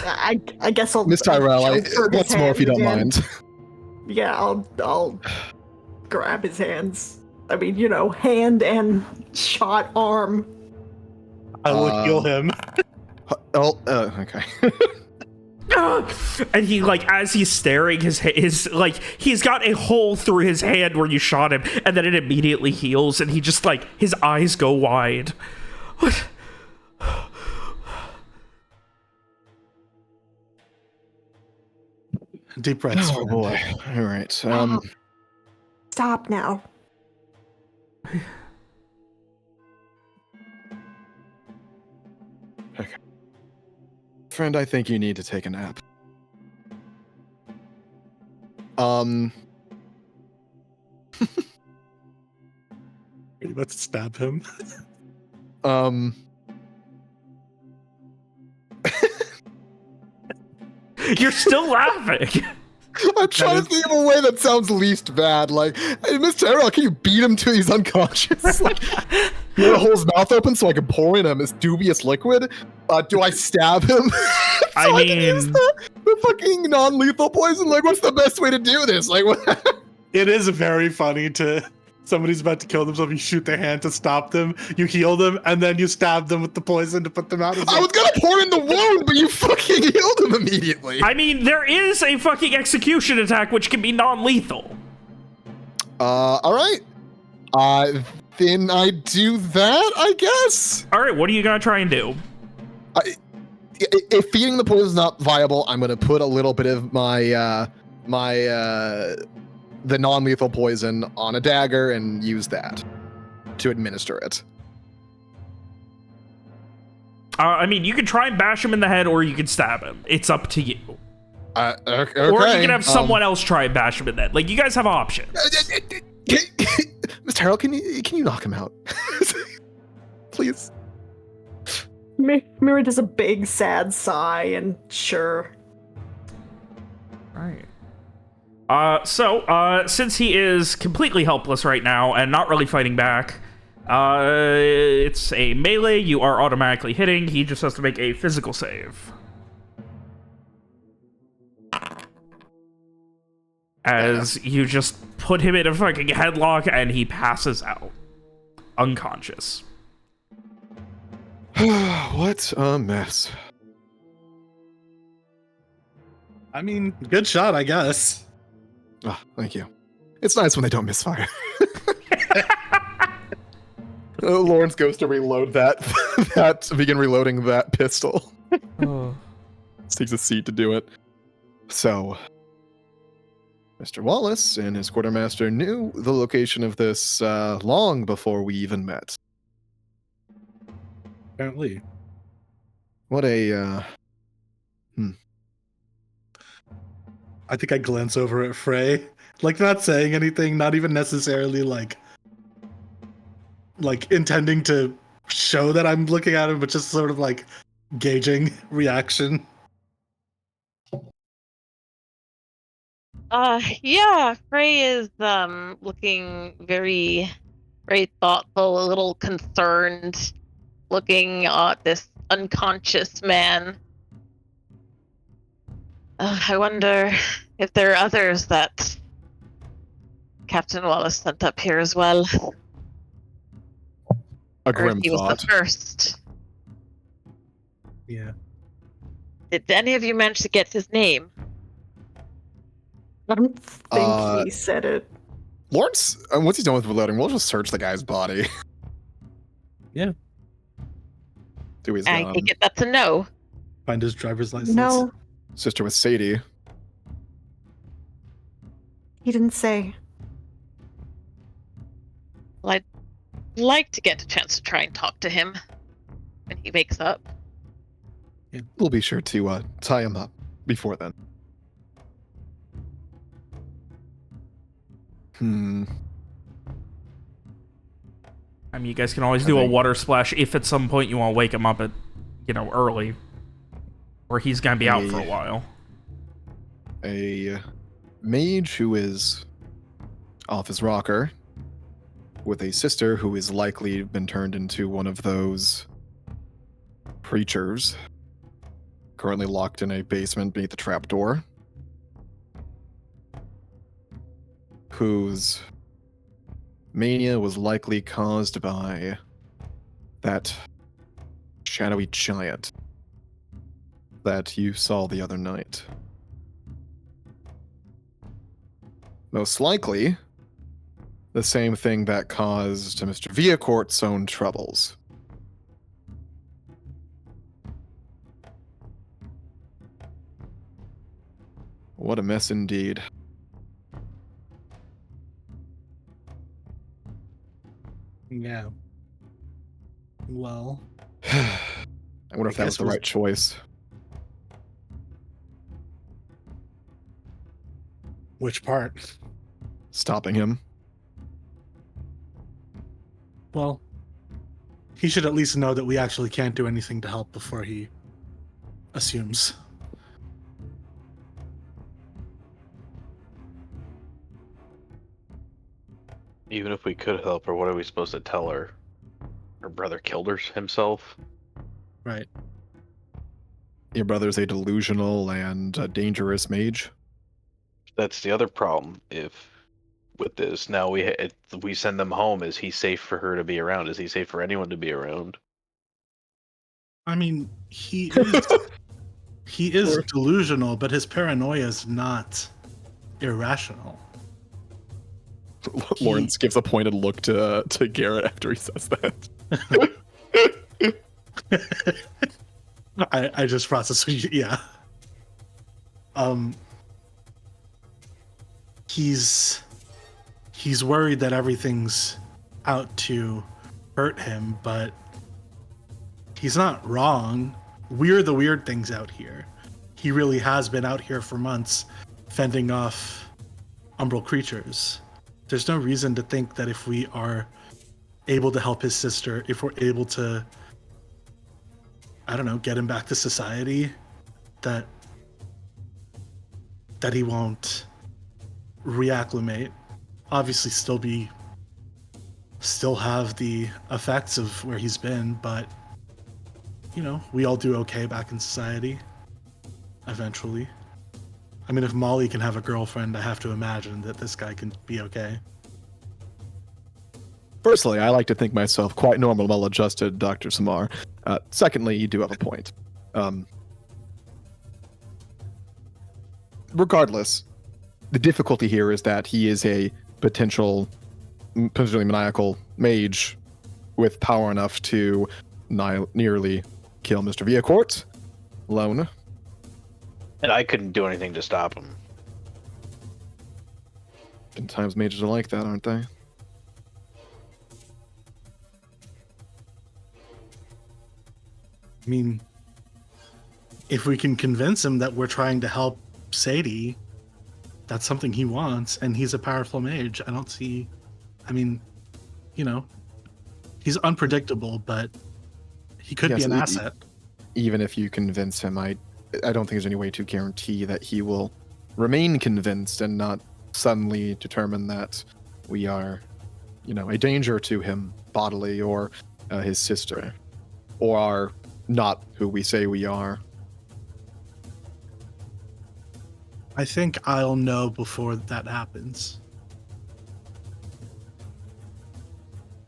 I guess I'll. Miss Tyrell, I'll grab his once more, if you don't hand again. mind. Yeah, I'll grab his hands. I mean, hand and shot arm. I will heal him. Oh, okay. And he, like, as he's staring, his like, he's got a hole through his hand where you shot him, and then it immediately heals, and he just, like, his eyes go wide. What? Deep breaths. Oh friend. boy. All right. Stop now. Friend, I think you need to take a nap. Let's stab him. You're still laughing. I'm trying to think of a way that sounds least bad. Like, hey, Miss Terrell, can you beat him till he's unconscious? Like, you want to hold his mouth open so I can pour in him this dubious liquid? Do I stab him? I can use mean- the fucking non-lethal poison. Like, what's the best way to do this? Like, what? It is very funny to somebody's about to kill themselves. You shoot their hand to stop them. You heal them, and then you stab them with the poison to put them out. I was gonna pour in the wound, but you fucking healed him immediately. I mean, there is a fucking execution attack which can be non-lethal. All right. Then I do that, I guess. All right, what are you gonna try and do? If feeding the poison is not viable, I'm gonna put a little bit of my the non-lethal poison on a dagger and use that to administer it. I mean, you can try and bash him in the head, or you can stab him. It's up to you. Okay. Or you can have someone else try and bash him in the head. Like, you guys have options. Miss Terrell, can you knock him out, please? Mira does a big sad sigh and sure. Right. So, since he is completely helpless right now and not really fighting back, it's a melee. You are automatically hitting. He just has to make a physical save. As you just put him in a fucking headlock and he passes out. Unconscious. What a mess. I mean, good shot, I guess. Oh, thank you. It's nice when they don't misfire. Lawrence goes to reload begin reloading that pistol. Takes a seat to do it. So, Mr. Wallace and his quartermaster knew the location of this long before we even met. Apparently. What a I think I glance over at Frey, like not saying anything, not even necessarily like intending to show that I'm looking at him, but just sort of like gauging reaction. Yeah, Frey is looking very, very thoughtful, a little concerned, looking at this unconscious man. I wonder if there are others that Captain Wallace sent up here as well. a Or if grim he was thought. the first. Yeah. Did any of you manage to get his name? I don't think Uh, he said it. Lawrence, once he's done with reloading, we'll just search the guy's body. Yeah. Do his I gun. take it that's a no. Find his driver's license. No, Sister with Sadie. he didn't say. Well, I'd like to get a chance to try and talk to him when he wakes up. We'll be sure to tie him up before then. I mean, you guys can always do a think- water splash if at some point you want to wake him up at, early. Or he's going to be out for a while. A mage who is off his rocker with a sister who is likely been turned into one of those creatures currently locked in a basement beneath the trapdoor, whose mania was likely caused by that shadowy giant that you saw the other night. Most likely, the same thing that caused Mr. Viacourt's own troubles. What a mess indeed. Yeah. Well, I wonder if that I was guess the we'll- right choice. which part? Stopping him. Well, he should at least know that we actually can't do anything to help before he assumes. Even if we could help her, what are we supposed to tell her? Her brother killed himself? Right. Your brother's a delusional and a dangerous mage. That's the other problem. If with this now we send them home, is he safe for her to be around? Is he safe for anyone to be around? I mean, he is delusional, but his paranoia is not irrational. Lawrence gives a pointed look to Garrett after he says that. I just processed. Yeah. He's worried that everything's out to hurt him, but he's not wrong. We're the weird things out here. He really has been out here for months, fending off umbral creatures. There's no reason to think that if we are able to help his sister, if we're able to, I don't know, get him back to society, that he won't reacclimate. Obviously still have the effects of where he's been, but we all do okay back in society eventually. I mean, if Molly can have a girlfriend, I have to imagine that this guy can be okay. Firstly, I like to think myself quite normal, well-adjusted, Dr. Samar. Secondly, you do have a point. Regardless, the difficulty here is that he is a potentially maniacal mage with power enough to nearly kill Mr. Viacourt alone. And I couldn't do anything to stop him. Sometimes mages are like that, aren't they? I mean, if we can convince him that we're trying to help Sadie, that's something he wants, and he's a powerful mage. I don't see. I mean, he's unpredictable, but he could be Yes, an asset. Even if you convince him, I don't think there's any way to guarantee that he will remain convinced and not suddenly determine that we are, a danger to him bodily or his sister, or are not who we say we are. I think I'll know before that happens.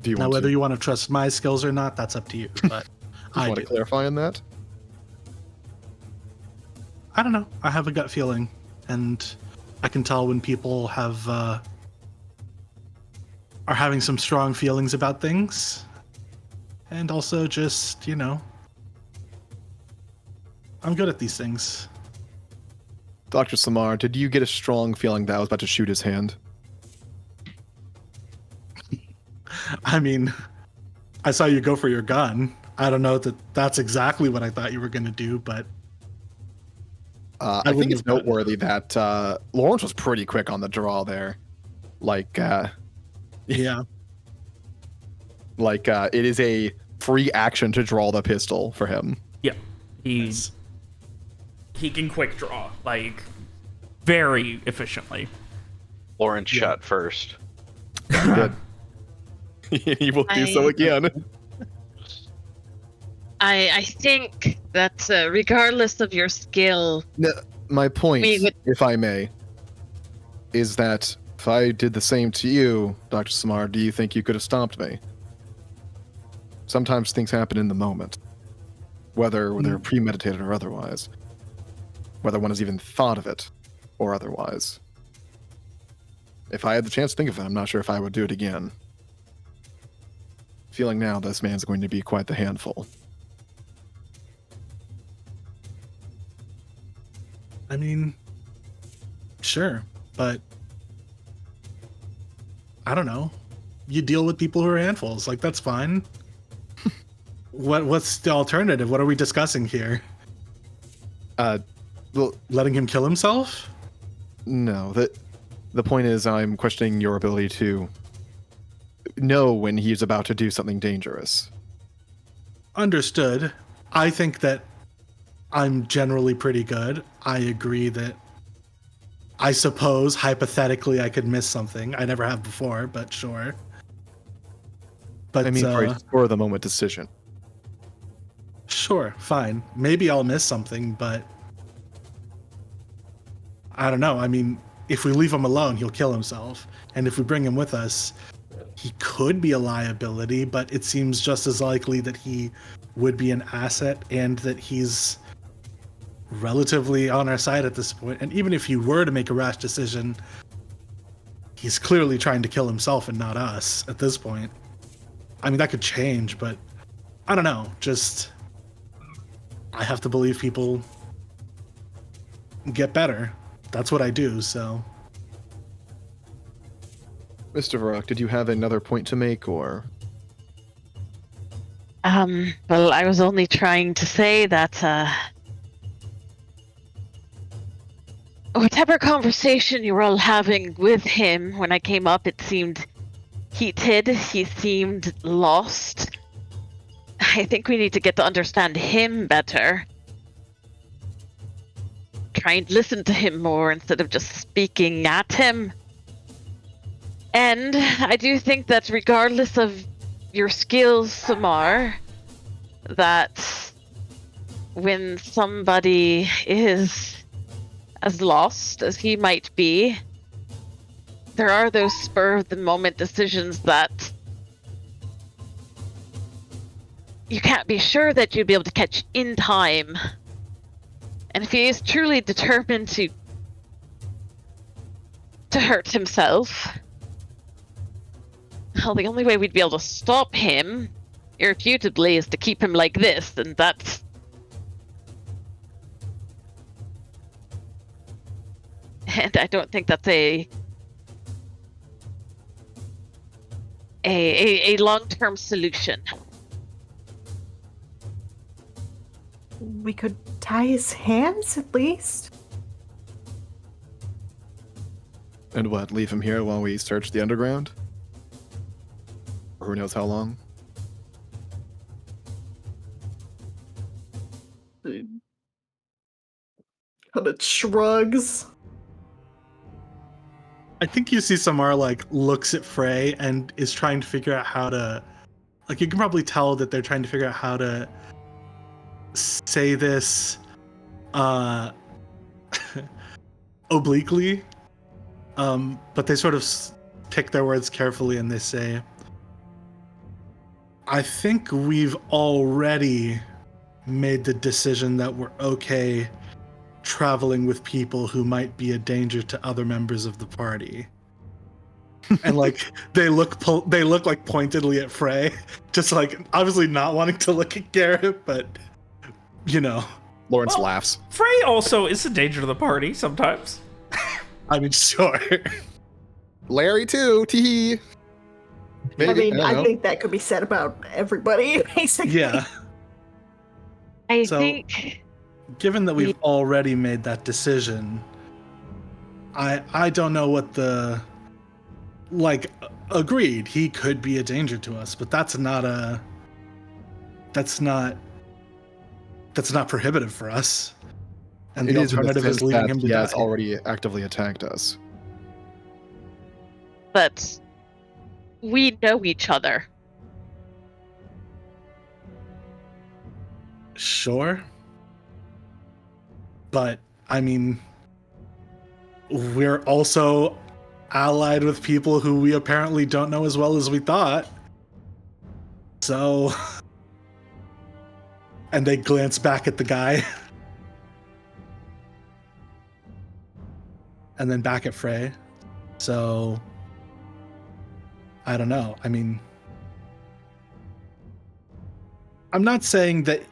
Do you Now, want whether to, you want to trust my skills or not, that's up to you. But I want to do. clarify on that? I don't know. I have a gut feeling, and I can tell when people have are having some strong feelings about things, and also just I'm good at these things. Dr. Samar, did you get a strong feeling that I was about to shoot his hand? I mean, I saw you go for your gun. I don't know that that's exactly what I thought you were going to do, but I think wouldn't it's have done it. noteworthy that Lawrence was pretty quick on the draw there. Like, Yeah. it is a free action to draw the pistol for him. Yeah, Nice. he can quick draw like very efficiently. Lawrence shot first. Good. He will do so I- again. I think that regardless of your skill, My point, We would- if I may, is that if I did the same to you, Dr. Samar, do you think you could have stopped me? Sometimes things happen in the moment, whether they're premeditated or otherwise, whether one has even thought of it or otherwise. If I had the chance to think of it, I'm not sure if I would do it again. Feeling now this man's going to be quite the handful. I mean, sure, but I don't know. You deal with people who are handfuls. Like, that's fine. What's the alternative? What are we discussing here? Well, Letting him kill himself? no, the point is I'm questioning your ability to know when he's about to do something dangerous. Understood. I think that I'm generally pretty good. I agree that I suppose hypothetically I could miss something. I never have before, but sure. But I mean, for a spur of the moment decision. sure, fine. Maybe I'll miss something, but I don't know. I mean, if we leave him alone, he'll kill himself. And if we bring him with us, he could be a liability, but it seems just as likely that he would be an asset and that he's relatively on our side at this point. And even if he were to make a rash decision, he's clearly trying to kill himself and not us at this point. I mean, that could change, but I don't know. Just, I have to believe people get better. That's what I do, so. Mr. Varrock, did you have another point to make, or? well, I was only trying to say that whatever conversation you were all having with him when I came up, it seemed heated. He seemed lost. I think we need to get to understand him better. Try and listen to him more instead of just speaking at him. And I do think that regardless of your skills, Samar, that when somebody is as lost as he might be, there are those spur of the moment decisions that you can't be sure that you'd be able to catch in time. And if he is truly determined to hurt himself, well, the only way we'd be able to stop him, irrefutably, is to keep him like this, and that's... And I don't think that's a long-term solution. We could tie his hands at least. And what, leave him here while we search the underground? Or who knows how long? Kind of shrugs. I think you see Samar looks at Frey and is trying to figure out how to, you can probably tell that they're trying to figure out how to say this obliquely, but they sort of pick their words carefully and they say, I think we've already made the decision that we're okay traveling with people who might be a danger to other members of the party. And like they look like pointedly at Frey, just like obviously not wanting to look at Garrett, but you know. Lawrence Well, laughs. Frey also is a danger to the party sometimes. I mean, sure. Larry too. Tee. I mean, don't I know. think that could be said about everybody, basically. Yeah. I So- think Given that we've already made that decision, I don't know what the like agreed, he could be a danger to us, but that's not prohibitive for us. And It the is in the alternative is sense leaving that him to he die. has already actively attacked us. but we know each other. Sure. But I mean, we're also allied with people who we apparently don't know as well as we thought. So, and they glance back at the guy. And then back at Frey. So, I don't know. I mean, I'm not saying that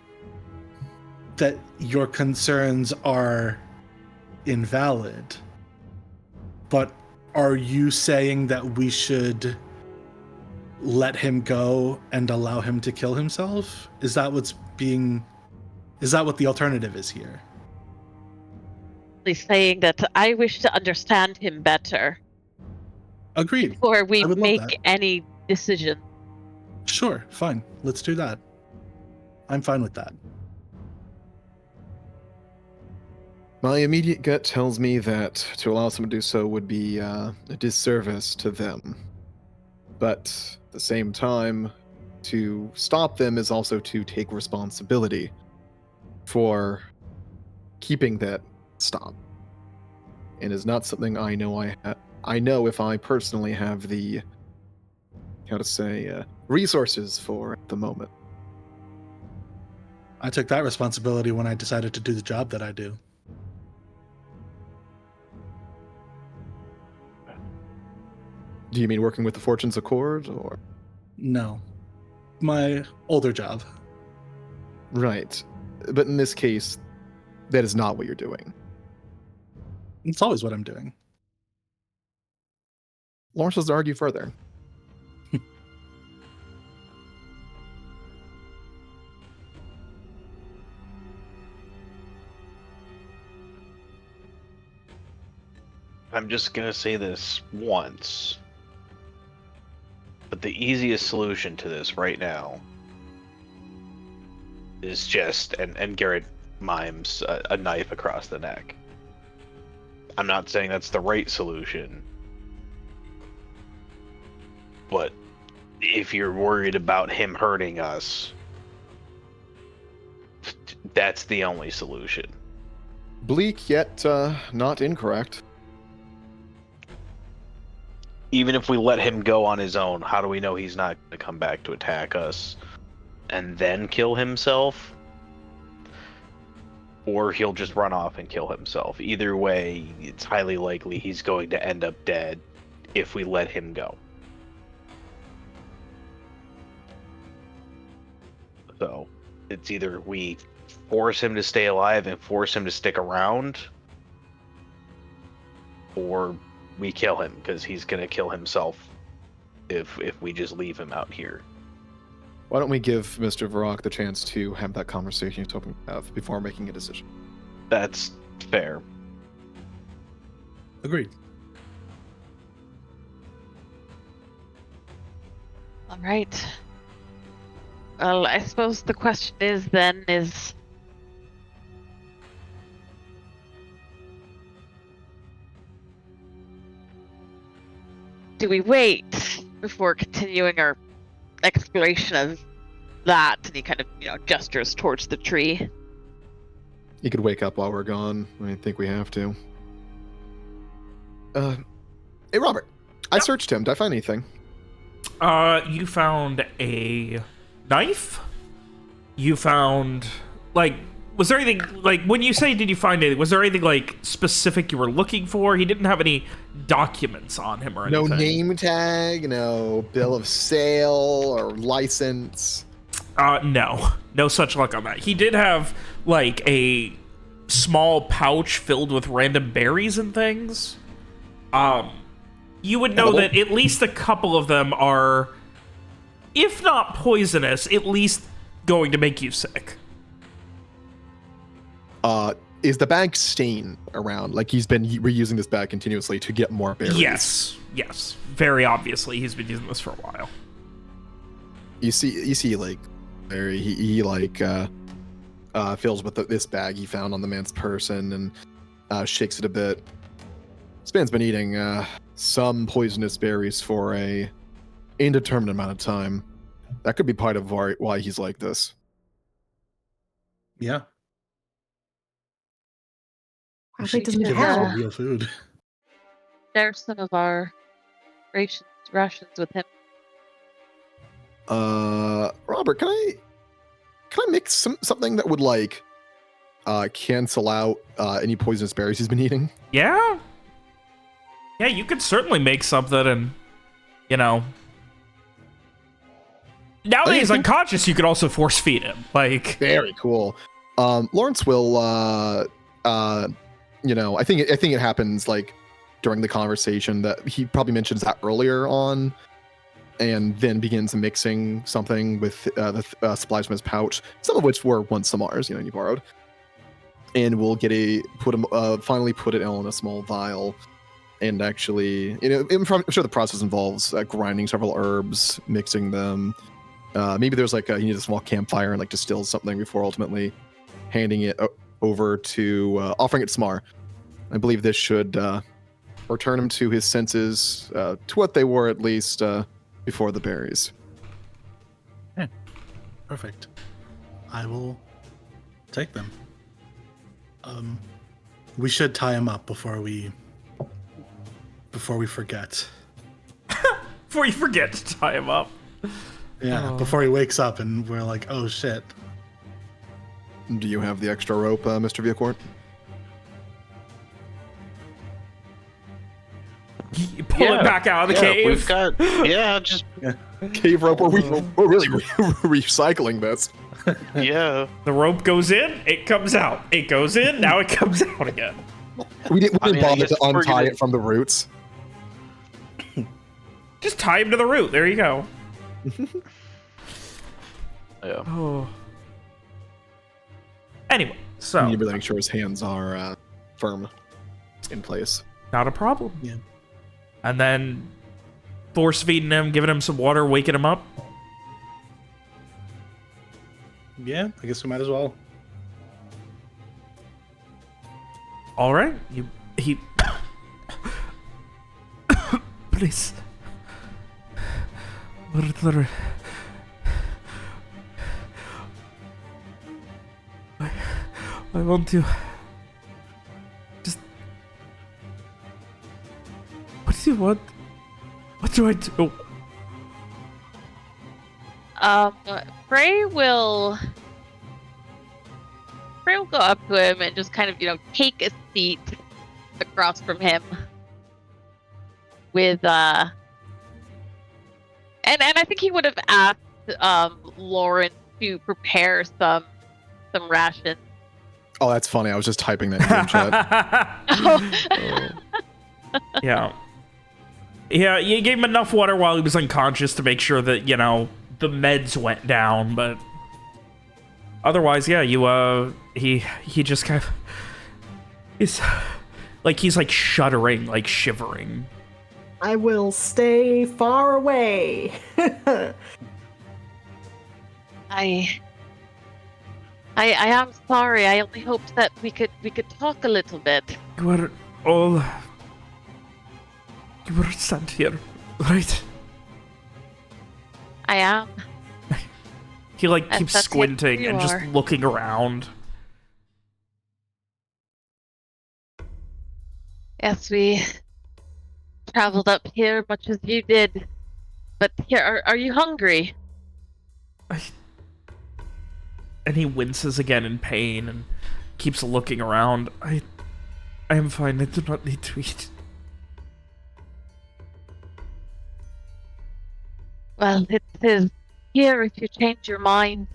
your concerns are invalid, but are you saying that we should let him go and allow him to kill himself? Is that what the alternative is here? He's saying that I wish to understand him better Agreed. before we I would love make that. any decision. Sure, fine. Let's do that. I'm fine with that. My immediate gut tells me that to allow someone to do so would be a disservice to them. But at the same time, to stop them is also to take responsibility for keeping that stop. And is not something I know I know if I personally have the resources for at the moment. I took that responsibility when I decided to do the job that I do. Do you mean working with the Fortunes Accord, or? No. My older job. Right. But in this case, that is not what you're doing. It's always what I'm doing. Lawrence doesn't argue further. I'm just gonna say this once. But the easiest solution to this right now is just, and Garrett mimes a knife across the neck. I'm not saying that's the right solution. But if you're worried about him hurting us, that's the only solution. Bleak, yet not incorrect. Even if we let him go on his own, how do we know he's not going to come back to attack us and then kill himself? Or he'll just run off and kill himself. Either way, it's highly likely he's going to end up dead if we let him go. So, it's either we force him to stay alive and force him to stick around, or we kill him, because he's going to kill himself if we just leave him out here. Why don't we give Mr. Varrock the chance to have that conversation he's hoping to have before making a decision? That's fair. Agreed. All right. Well, I suppose the question is do we wait before continuing our exploration of that? And he kind of, gestures towards the tree. He could wake up while we're gone. I think we have to. Hey, Robert. I searched him. Did I find anything? You found a knife. You found, Was there anything, like, when you say did you find anything, was there anything, like, specific you were looking for? He didn't have any documents on him or No anything. name tag, no bill of sale or license. No. No such luck on that. He did have, like, a small pouch filled with random berries and things. You would know that at least a couple of them are, if not poisonous, at least going to make you sick. Is the bag stain around? Like he's been reusing this bag continuously to get more berries? Yes. Very obviously, he's been using this for a while. You see, like, he fills with this bag he found on the man's person and shakes it a bit. This man's been eating some poisonous berries for a indeterminate amount of time. That could be part of why he's like this. Yeah. Probably doesn't Give us help. some real food. Share some of our rations with him. Robert, can I mix something that would like cancel out any poisonous berries he's been eating? Yeah, you could certainly make something and, you know... Now that he's unconscious, you could also force feed him. Like, very cool. Lawrence will, I think it happens like during the conversation that he probably mentions that earlier on, and then begins mixing something with the supplies from his pouch, some of which were once Samar's, you borrowed, and we'll finally put it in a small vial. And actually, I'm sure the process involves grinding several herbs, mixing them. Maybe there's like he needs a small campfire and like distills something before ultimately handing it over to offering it to Samar. I believe this should return him to his senses, to what they were at least before the berries. Yeah. Perfect. I will take them. We should tie him up before we forget. before you forget to tie him up. Yeah, before he wakes up and we're like, oh shit. Do you have the extra rope, Mr. Viacourt? You pull it back out of the cave. We've got just Cave rope? We're really recycling this. yeah. The rope goes in, it comes out. It goes in, now it comes out again. We didn't I bother guess to we're untie gonna- it from the roots. Just tie him to the root. There you go. Yeah. Oh. Anyway, so You need to make sure his hands are firm in place. not a problem. Yeah. And then force feeding him, giving him some water, waking him up. Yeah, I guess we might as well. All right, he. Please, brother. I want to. Just. What do you want? What do I do? Frey will go up to him and just kind of, take a seat across from him with and I think he would have asked Lauren to prepare some rations. Oh, that's funny. I was just typing that in chat. Yeah. Yeah, you gave him enough water while he was unconscious to make sure that, the meds went down, but otherwise, yeah, he just kind of is like he's like shuddering, like shivering. I will stay far away. I am sorry. I only hoped that we could talk a little bit. You were sent here, right? I am. He like And keeps that's what squinting you and just are. looking around. Yes, we traveled up here much as you did. But here, are you hungry? I and he winces again in pain and keeps looking around. I am fine. I do not need to eat. Well, it is here if you change your mind.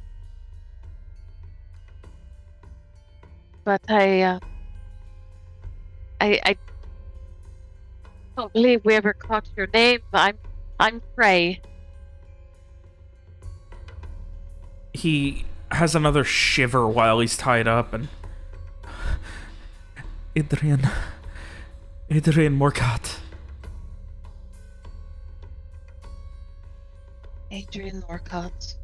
But I don't believe we ever caught your name. I'm Frey. He has another shiver while he's tied up, and Adrian Morcat. Adrian Norcott.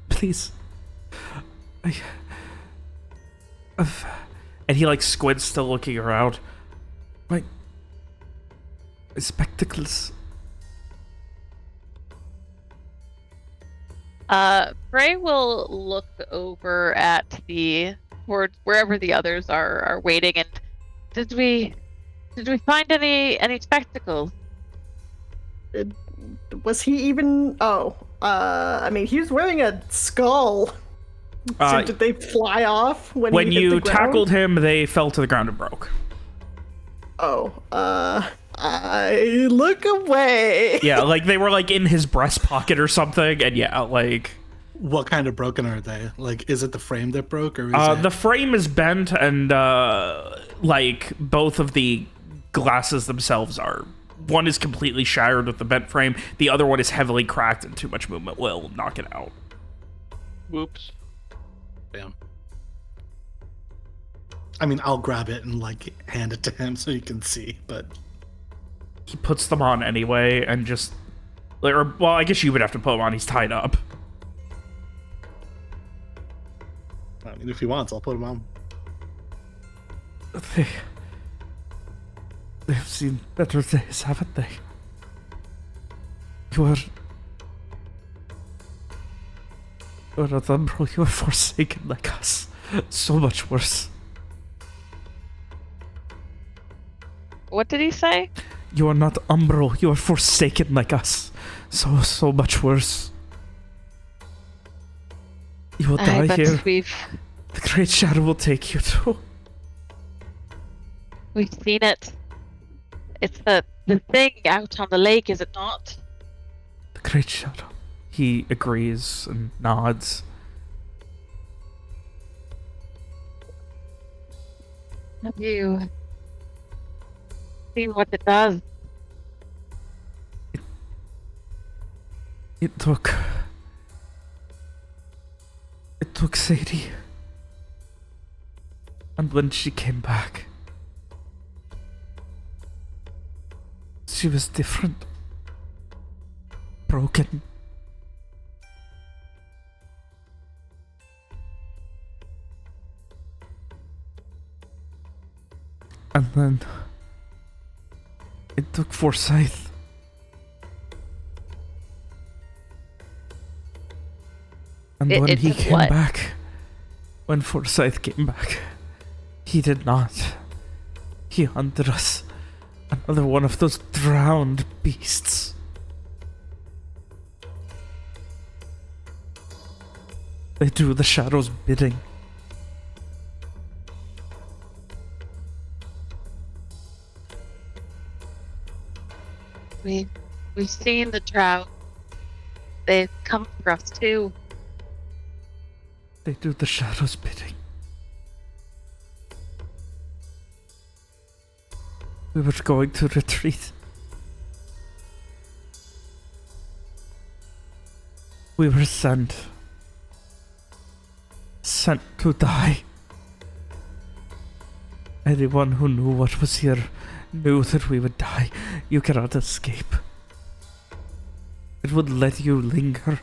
Please. And he like squints, still looking around. My spectacles. Frey will look over at towards wherever the others are waiting, and did we find any spectacles? Was he even? Oh, I mean, he was wearing a skull. So did they fly off when he hit you the ground? tackled him? They fell to the ground and broke. Oh, I look away. Yeah, like they were like in his breast pocket or something, and yeah, like. What kind of broken are they? Like, is it the frame that broke, or is the frame is bent, and like both of the glasses themselves are. One is completely shattered with the bent frame. The other one is heavily cracked, and too much movement will knock it out. Whoops. Damn. I mean, I'll grab it and like hand it to him so he can see, but He puts them on anyway, and just, or well, I guess you would have to put them on. He's tied up. I mean, if he wants, I'll put him on. They've seen better days, haven't they? You are a Thumbro, you are forsaken like us. So much worse. What did he say? You are not Umbro, you are forsaken like us. So much worse. You will die But here. we've The Great Shadow will take you to. seen it. It's the thing out on the lake, is it not? The Great Shadow. He agrees and nods. Have you seen what it does? It took Sadie. And when she came back, she was different. Broken. And then it took Forsyth. And when It he took came what? back, when Forsyth came back, he did not. He hunted us. Another one of those drowned beasts. They do the Shadow's bidding. We've seen the drought. They've come for us too. They do the Shadow's bidding. We were going to retreat. We were sent to die. Anyone who knew what was here knew that we would die. You cannot escape. It would let you linger.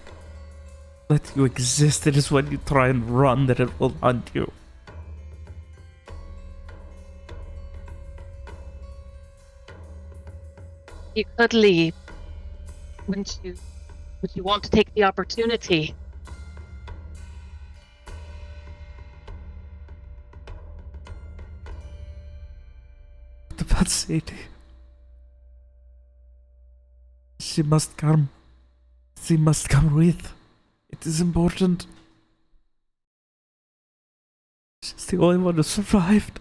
Let you exist. It is when you try and run that it will hunt you. You could leave. Wouldn't you? Would you want to take the opportunity? What about Sadie? She must come. She must come with. It is important. She's the only one who survived.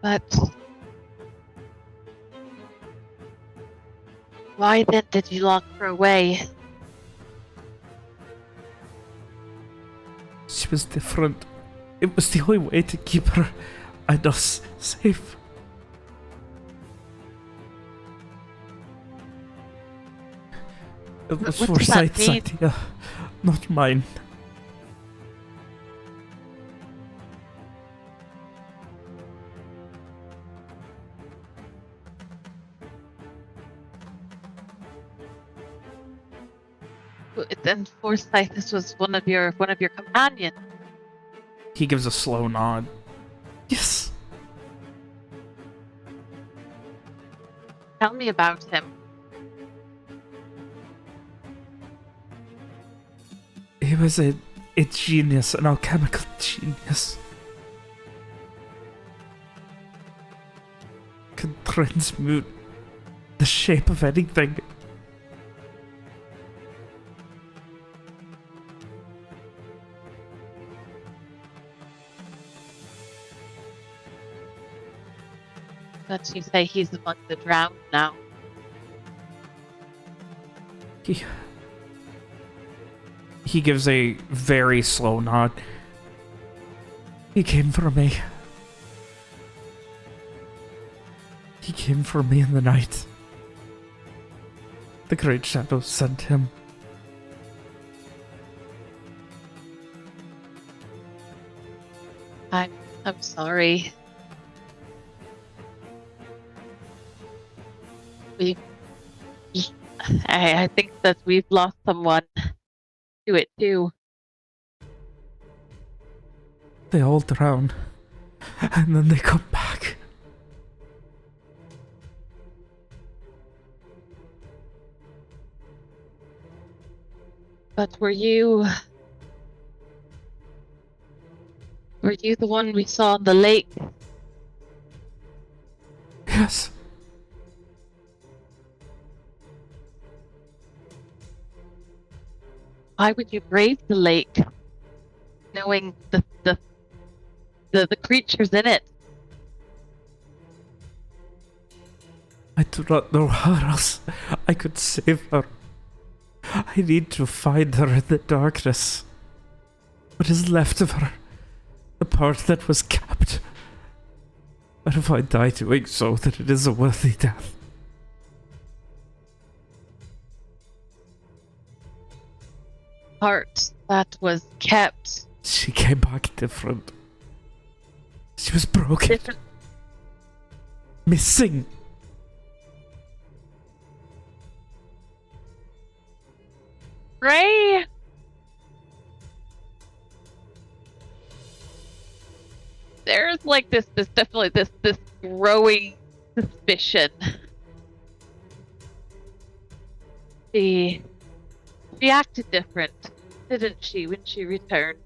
But why then did you lock her away? She was different. It was the only way to keep her and us safe. It was What does that Forsyth's mean? idea, not mine. Then Forsyth, this was one of your companions. He gives a slow nod. Yes. Tell me about him. He was a genius, an alchemical genius. Could transmute the shape of anything. But you say he's among the drowned now. He gives a very slow nod. He came for me. He came for me in the night. The Great Shadow sent him. I'm sorry. I think that we've lost someone to it too. They all drown. And then they come back. But were you the one we saw on the lake? Yes. Why would you brave the lake, knowing the creatures in it? I do not know how else I could save her. I need to find her in the darkness. What is left of her? The part that was kept. But if I die doing so, then it is a worthy death. Part that was kept. She came back different. She was broken. Different. Missing. Ray? There's like this definitely this growing suspicion. She acted different, didn't she, when she returned?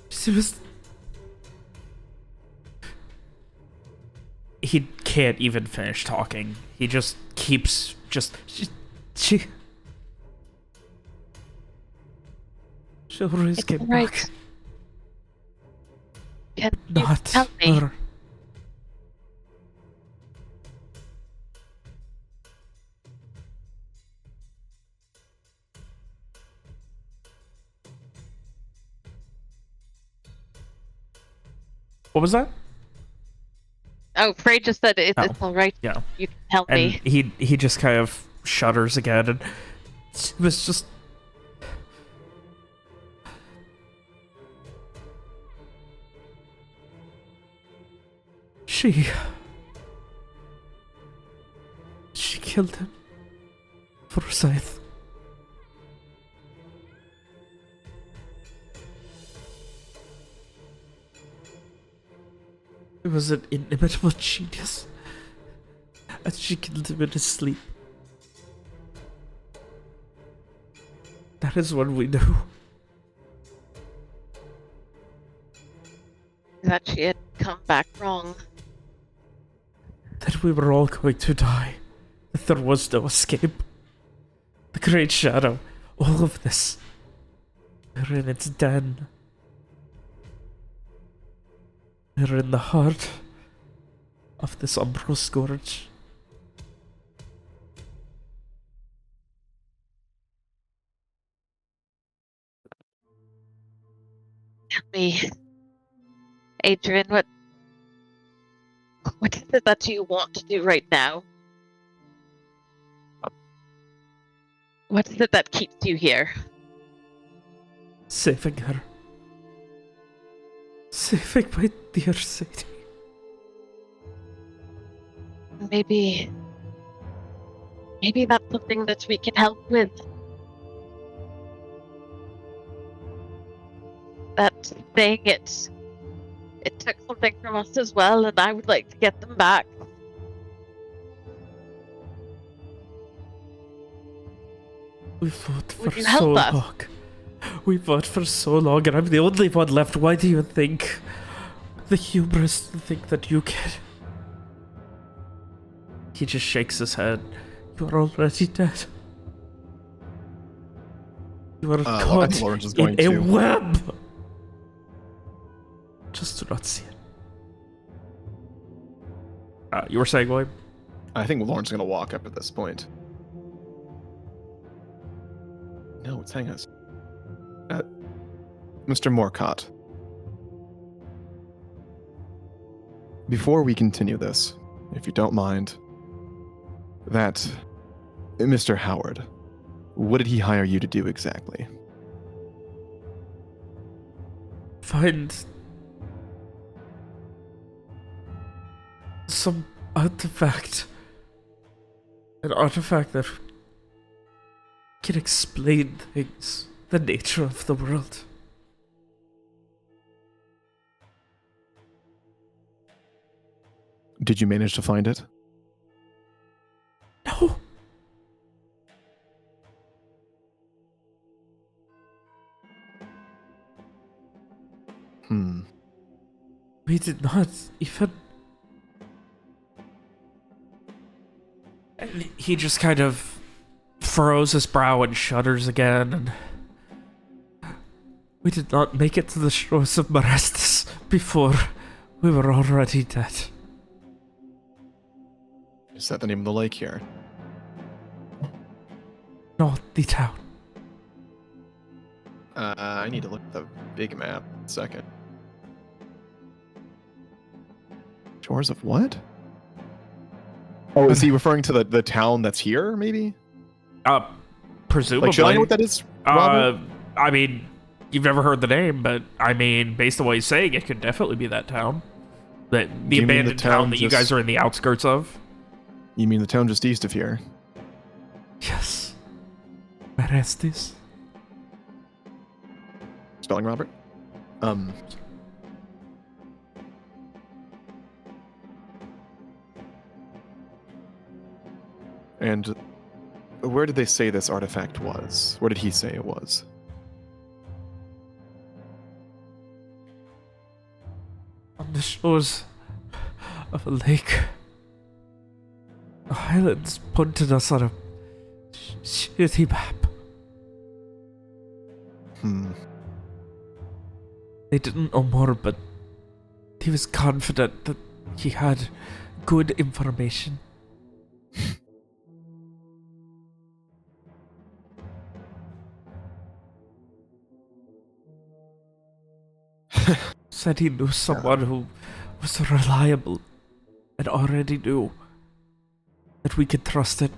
She was... He can't even finish talking. He just keeps she she'll always It's get right. back. Can you Not tell me? her. What was that? Oh, Frey just said it's Oh, all right. yeah. You can tell And me. he just kind of shudders again, and it was just... She killed him. Forsyth. He was an inimitable genius. And she killed him in his sleep. That is when we knew. that she had come back wrong. That we were all going to die. That there was no escape. The Great Shadow. All of this. We're in its den. We're in the heart of this Umbral Scourge. Tell me, Adrian, what is it that you want to do right now? What is it that keeps you here? Saving her. Saving my dear Sadie. Maybe that's something that we can help with. That thing, it took something from us as well, and I would like to get them back. We fought for Would you so help us? long. We fought for so long, and I'm the only one left. Why do you think the hubris to think that you can? He just shakes his head. You are already dead. You are I caught think Lawrence is in going a to. web. Just do not see it. You were saying, William? I think Lawrence is going to walk up at this point. No, it's hang us. Mr. Morcott. Before we continue this, if you don't mind, that Mr. Howard, what did he hire you to do exactly? Find some artifact. An artifact that can explain things, the nature of the world. Did you manage to find it? No. We did not even. And he just kind of furrows his brow and shudders again, and we did not make it to the shores of Marestus before we were already dead. Is that the name of the lake here? Not the town. I need to look at the big map. Second. Shores of what? Oh, is he referring to the town that's here, maybe? Presumably. Like, should I know what that is, Robert? I mean, you've never heard the name, but I mean, based on what he's saying, it could definitely be that town. The Do you mean the abandoned town town that you just- guys are in the outskirts of. You mean the town just east of here? Yes. Marestus. Spelling, Robert? And where did they say this artifact was? Where did he say it was? On the shores of a lake. The Highlands pointed us on a shitty map. They didn't know more, but he was confident that he had good information. Said he knew someone who was reliable and already knew that we could trust it.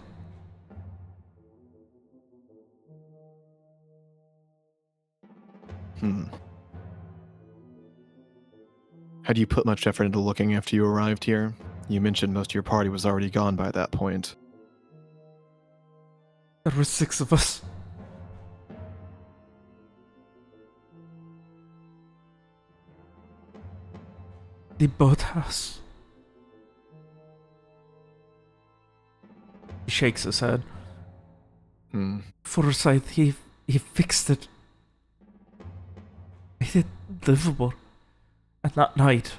Had you put much effort into looking after you arrived here? You mentioned most of your party was already gone by that point. There were 6 of us. The boathouse. He shakes his head. Forsyth, he fixed it. Made it livable. And that night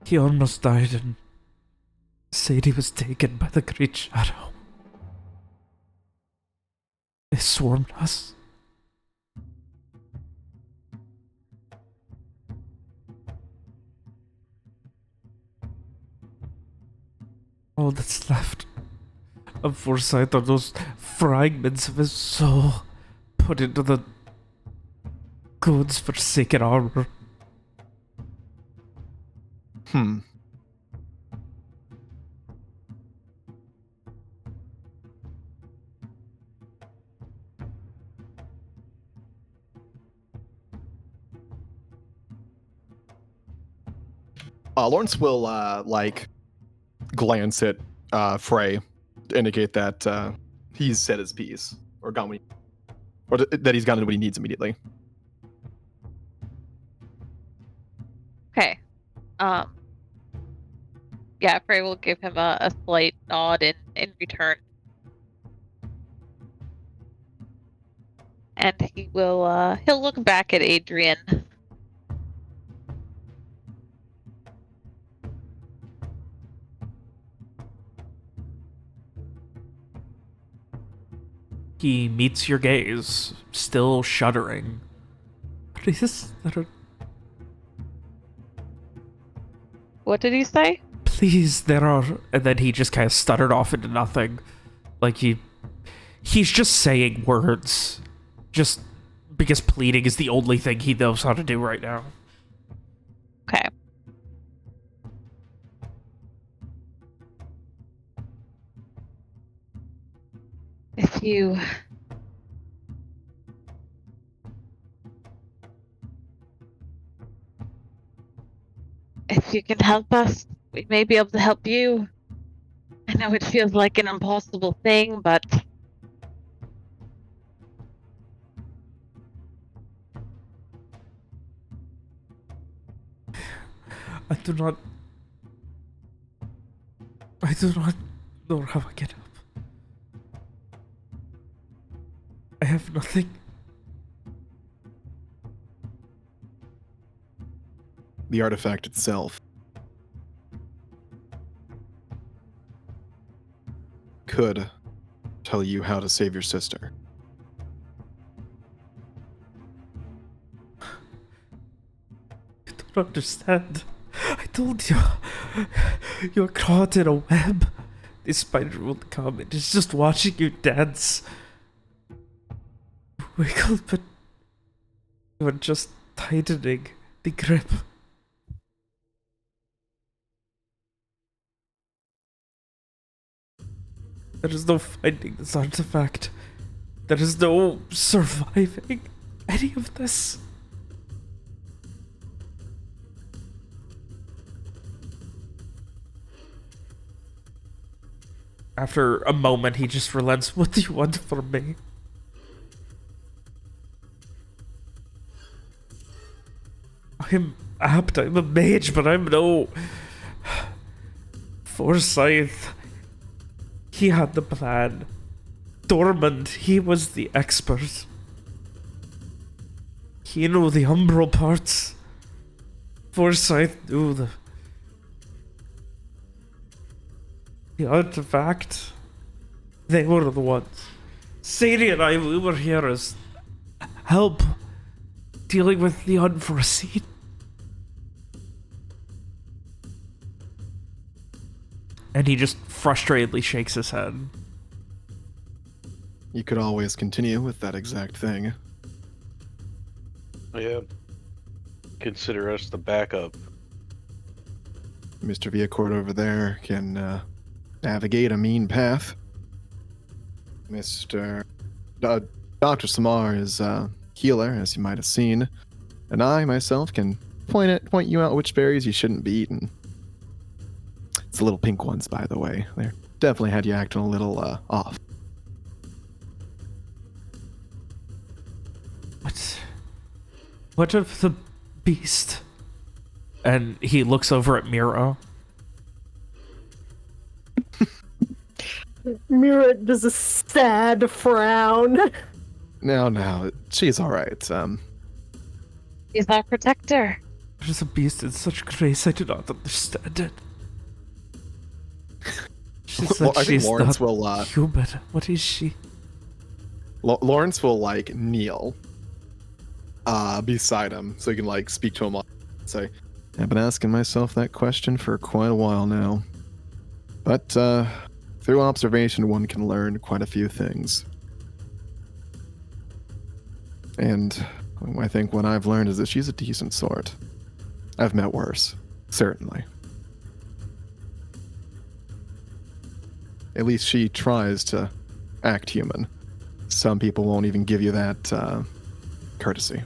he almost died, and Sadie was taken by the Great Shadow. They swarmed us. All that's left of Forsyth are those fragments of his soul put into the God's forsaken armor. Lawrence will glance at Frey to indicate that he's said his piece or gotten what that he's gotten what he needs immediately. Okay. Yeah, Frey will give him a slight nod in return. And he will he'll look back at Adrian. He meets your gaze, still shuddering. Please, What did he say? please, there are... And then he just kind of stuttered off into nothing. Like he's just saying words. Just because pleading is the only thing he knows how to do right now. Okay. If you can help us, we may be able to help you. I know it feels like an impossible thing, but I do not know how I get up. I have nothing. The artifact itself could tell you how to save your sister. You don't understand. I told you. You're caught in a web. This spider won't come. It is just watching you dance. Wiggle, but you're just tightening the grip. There is no finding this artifact. There is no surviving any of this. After a moment, he just relents. What do you want from me? I'm apt, I'm a mage, but I'm no... Forsyth. He had the plan. Dormant, he was the expert. He knew the umbral parts. Forsyth knew the artifact. They were the ones. Sadie and I, we were here as help dealing with the unforeseen. And he just frustratedly shakes his head. You could always continue with that exact thing. Yeah. Consider us the backup. Mr. Viacord over there can navigate a mean path. Dr. Samar is a healer, as you might have seen, and I myself can point you out which berries you shouldn't be eating. It's the little pink ones, by the way. They definitely had you acting a little off. What of the beast? And he looks over at Miro. Mira does a sad frown. No, she's all right. He's our protector. There's a beast in such grace, I do not understand it. She Well, said I think she's Lawrence not will human. What is she? Lawrence will like kneel beside him so he can like speak to him and say, I've been asking myself that question for quite a while now. But through observation, one can learn quite a few things. And I think what I've learned is that she's a decent sort. I've met worse, certainly. At least she tries to act human. Some people won't even give you that courtesy.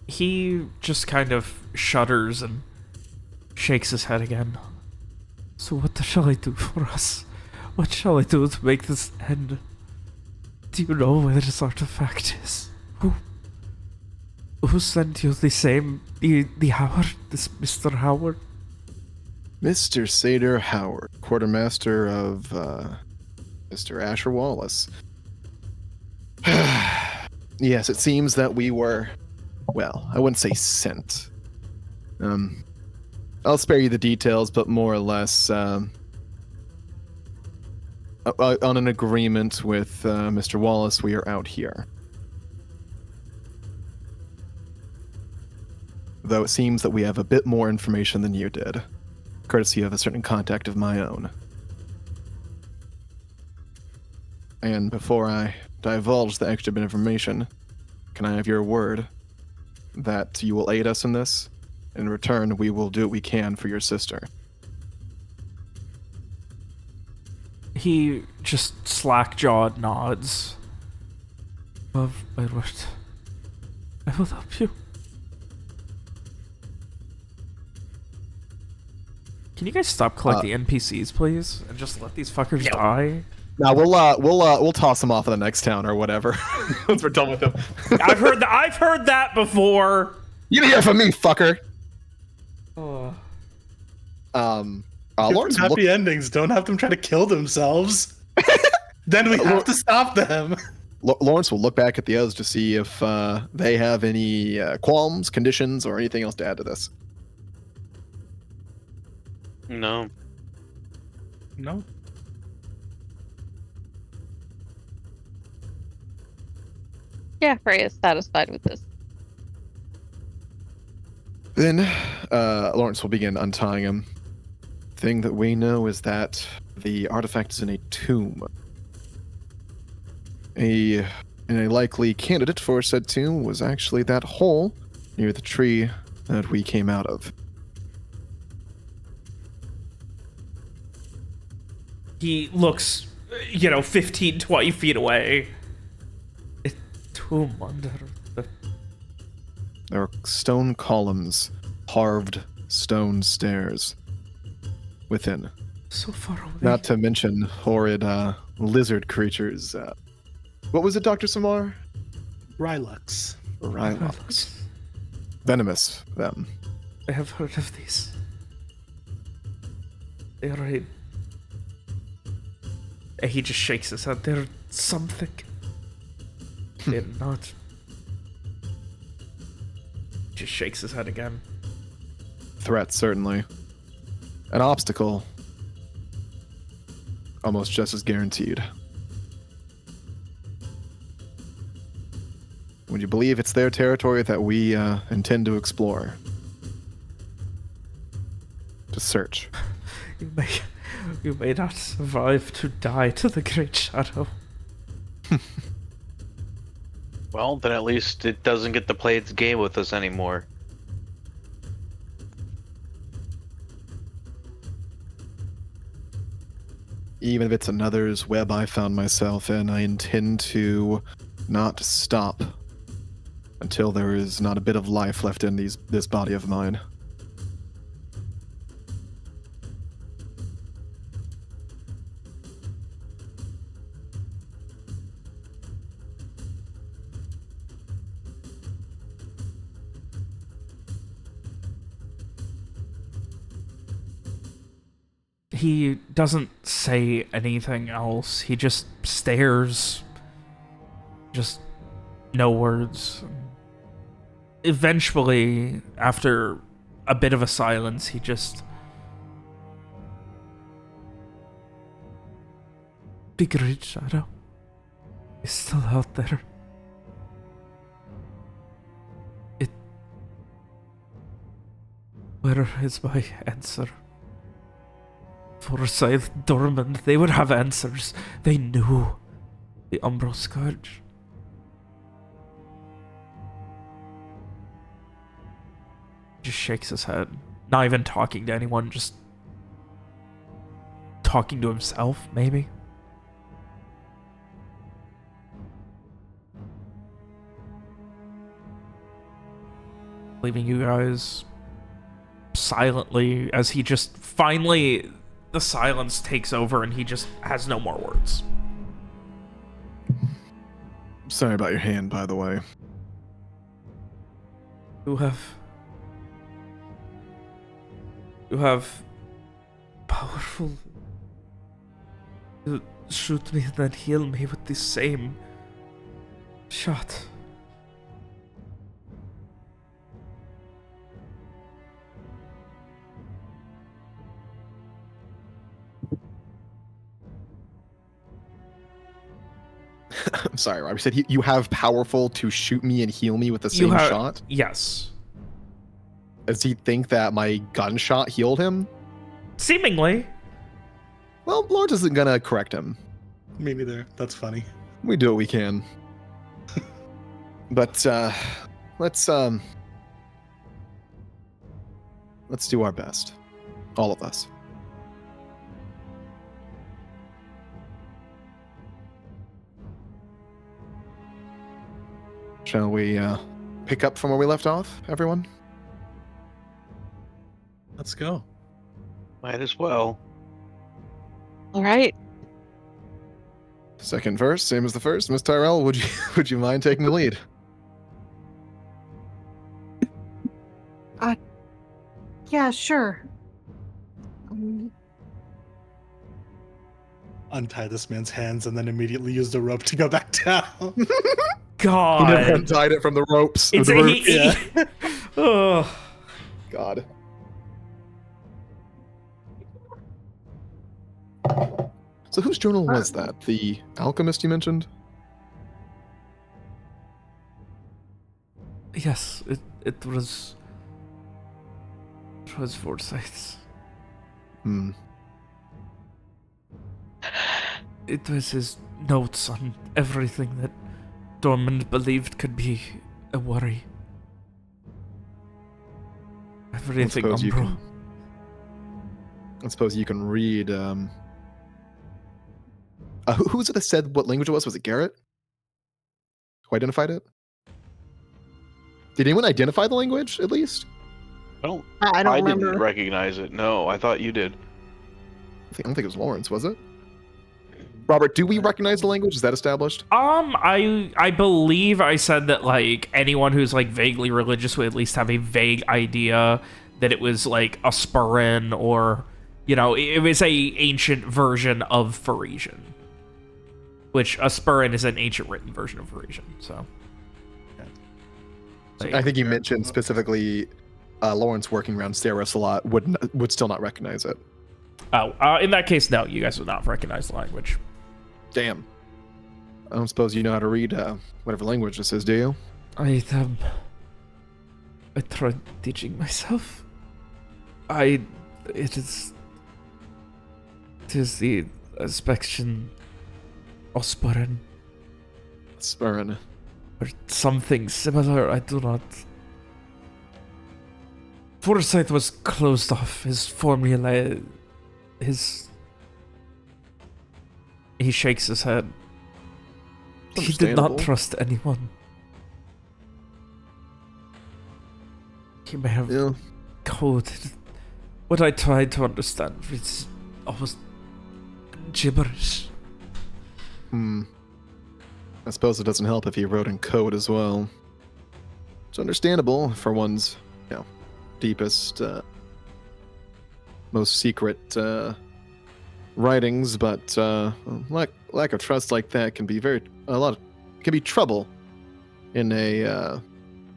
He just kind of shudders and shakes his head again. So what shall I do for us? What shall I do to make this end? Do you know where this artifact is? Who sent you the Howard? This Mr. Howard? Mr. Sader Howard, quartermaster of Mr. Asher Wallace. Yes, it seems that we were, well, I wouldn't say sent. I'll spare you the details, but more or less on an agreement with Mr. Wallace, we are out here. Though it seems that we have a bit more information than you did, courtesy of a certain contact of my own. And before I divulge the extra bit of information, can I have your word that you will aid us in this? In return, we will do what we can for your sister. He just slack-jawed nods. Of my word, I will help you. Can you guys stop collecting NPCs, please, and just let these fuckers die? "Now we'll toss him off of the next town or whatever once we're done with him." I've heard that before. You didn't hear from me, fucker. Oh. Give Lawrence them will happy endings. Don't have them try to kill themselves. Then we have to stop them. Lawrence will look back at the others to see if they have any qualms, conditions, or anything else to add to this. No. No. Yeah, Frey is satisfied with this. Then Lawrence will begin untying him. Thing that we know is that the artifact is in a tomb. And a likely candidate for said tomb was actually that hole near the tree that we came out of. He looks, 15, 20 feet away. A tomb under the... There are stone columns, carved stone stairs within. So far away. Not to mention horrid lizard creatures. What was it, Dr. Samar? Rylux. Rhylox. Venomous, them. I have heard of these. They are a... He just shakes his head. They're something. They're not. Just shakes his head again. Threat, certainly. An obstacle. Almost just as guaranteed. Would you believe it's their territory that we intend to explore? To search. You may not survive to die to the Great Shadow. Well, then at least it doesn't get to play its game with us anymore. Even if it's another's web I found myself in, I intend to not stop until there is not a bit of life left in this body of mine. He doesn't say anything else. He just stares. Just no words. Eventually, after a bit of a silence, he just... The Great Shadow is still out there. Where is my answer? Forsyth, Dormant, they would have answers. They knew the Umbral Scourge. Just shakes his head. Not even talking to anyone, just talking to himself, maybe. Leaving you guys silently as he just finally, the silence takes over and he just has no more words. Sorry about your hand, by the way. You have powerful... You shoot me and then heal me with the same shot. I'm sorry, Rob. You said you have powerful to shoot me and heal me with the same shot? Yes. Does he think that my gunshot healed him? Seemingly. Well, Lawrence isn't gonna correct him. Me neither. That's funny. We do what we can. But let's do our best. All of us. Shall we pick up from where we left off, everyone? Let's go. Might as well. All right. Second verse, same as the first. Miss Tyrell, would you mind taking the lead? Yeah, sure. Untie this man's hands and then immediately use the rope to go back down. God. He never untied it from the ropes. It's the a, roots. Oh. God. So whose journal was that? The alchemist you mentioned? Yes, it was Forsyth's. Hmm. It was his notes on everything that Dormant believed could be a worry. Everything Umbral. I suppose you can read. Who was it that said what language it was? Was it Garrett? Who identified it? Did anyone identify the language at least? I don't I remember. didn't recognize it. No, I thought you did. I don't think it was Lawrence, was it? Robert, do we recognize the language? Is that established? I believe I said that, like, anyone who's, like, vaguely religious would at least have a vague idea that it was, like, a Spurren or, you know, it was a ancient version of Pharesian. Which, a Spurren is an ancient written version of Pharesian, so. Like, I think you mentioned specifically Lawrence working around Saris a lot would still not recognize it. oh, in that case, no, you guys would not recognize the language. Damn. I don't suppose you know how to read whatever language this is, do you? I tried teaching myself. It is the inspection Osparen Spurren. or something similar. I do not. Forsyth was closed off. His formula, He shakes his head. He did not Understandable. trust anyone. He may have Yeah. coded what I tried to understand. It's almost gibberish. I suppose it doesn't help if he wrote in code as well. It's understandable for one's, deepest, most secret writings, but lack of trust like that can be can be trouble in a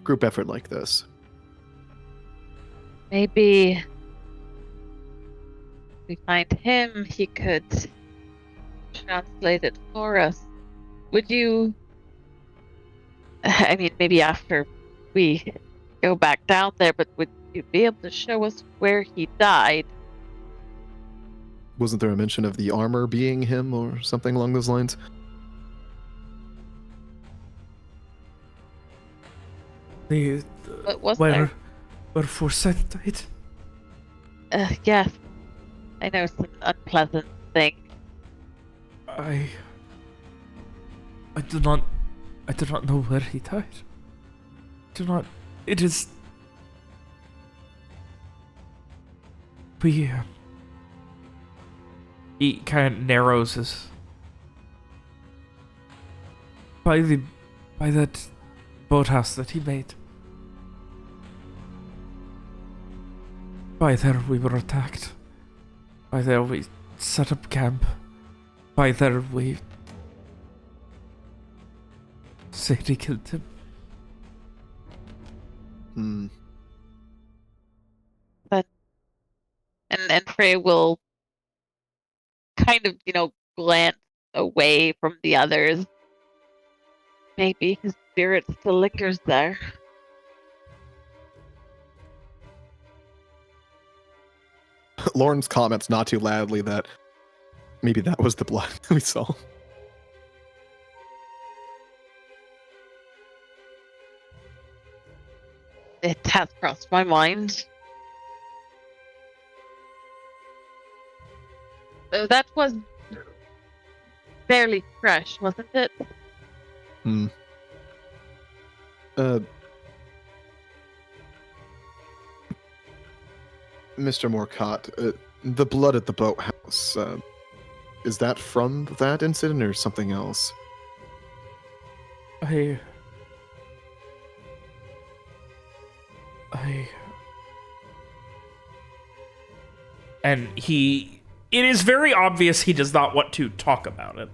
group effort like this. Maybe we find him, he could translate it for us. Would you... I mean, maybe after we go back down there, but would you be able to show us where he died? Wasn't there a mention of the armor being him or something along those lines? What was there? Where Forsyth died? Yes. I know it's an unpleasant thing. I do not know where he died. It is... He kind of narrows his... By that boathouse that he made. By there we were attacked. By there we set up camp. By there we... Sadie killed him. Hmm. And Frey will kind of, glance away from the others. Maybe his spirit still lingers there. Lauren's comments not too loudly that maybe that was the blood we saw. It has crossed my mind. So that was fairly fresh, wasn't it? Hmm. Mr. Morcott, the blood at the boathouse, is that from that incident or something else? And it is very obvious he does not want to talk about it.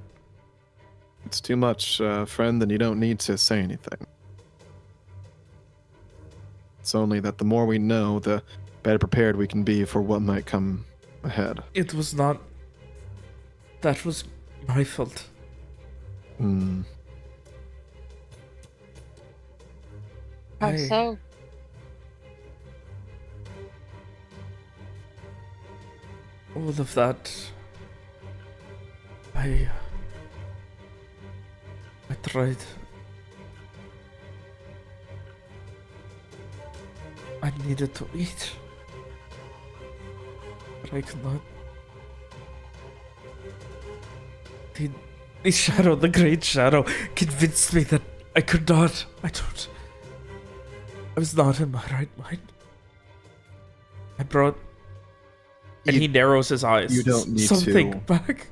It's too much, friend, then you don't need to say anything. It's only that the more we know, the better prepared we can be for what might come ahead. It was not... That was my fault. Hmm. How so? All of that... I tried... I needed to eat. But I could not. The shadow, the great shadow, convinced me that I could not. I was not in my right mind. I brought... And he narrows his eyes. You don't need something to. Back.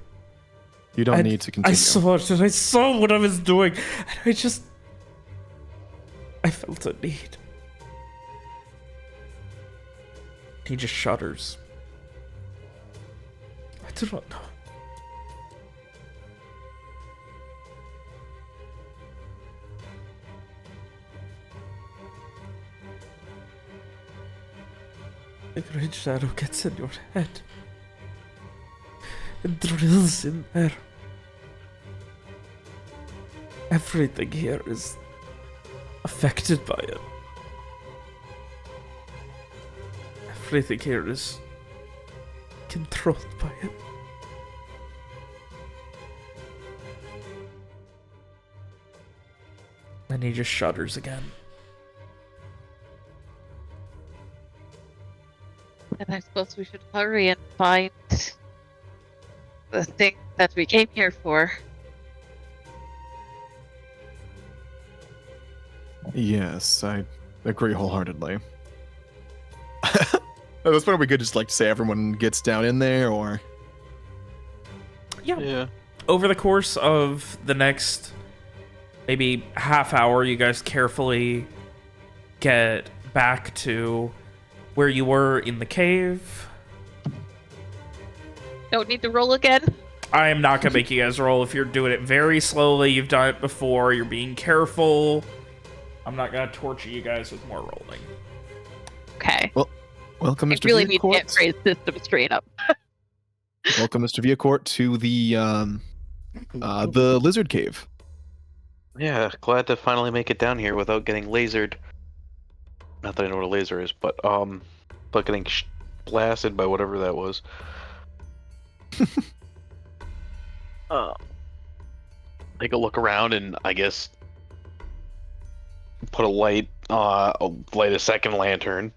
You don't need to continue. I saw it, and I saw what I was doing, and I felt a need. He just shudders. I do not know. The great shadow gets in your head. It drills in there. Everything here is affected by it. Everything here is controlled by it. And he just shudders again. And I suppose we should hurry and find the thing that we came here for. Yes, I agree wholeheartedly. At this point, we could just say everyone gets down in there, or... Yeah. Over the course of the next maybe half hour, you guys carefully get back to where you were in the cave. Don't need to roll again. I am not gonna make you guys roll if you're doing it very slowly. You've done it before. You're being careful. I'm not gonna torture you guys with more rolling. Okay. Welcome, I Mr. really need to Viacourt. get Frey's system straight up. Welcome, Mr. Viacourt, to the lizard cave. Yeah, glad to finally make it down here without getting lasered. Not that I know what a laser is, but getting blasted by whatever that was. Take a look around and I guess put a light a second lantern.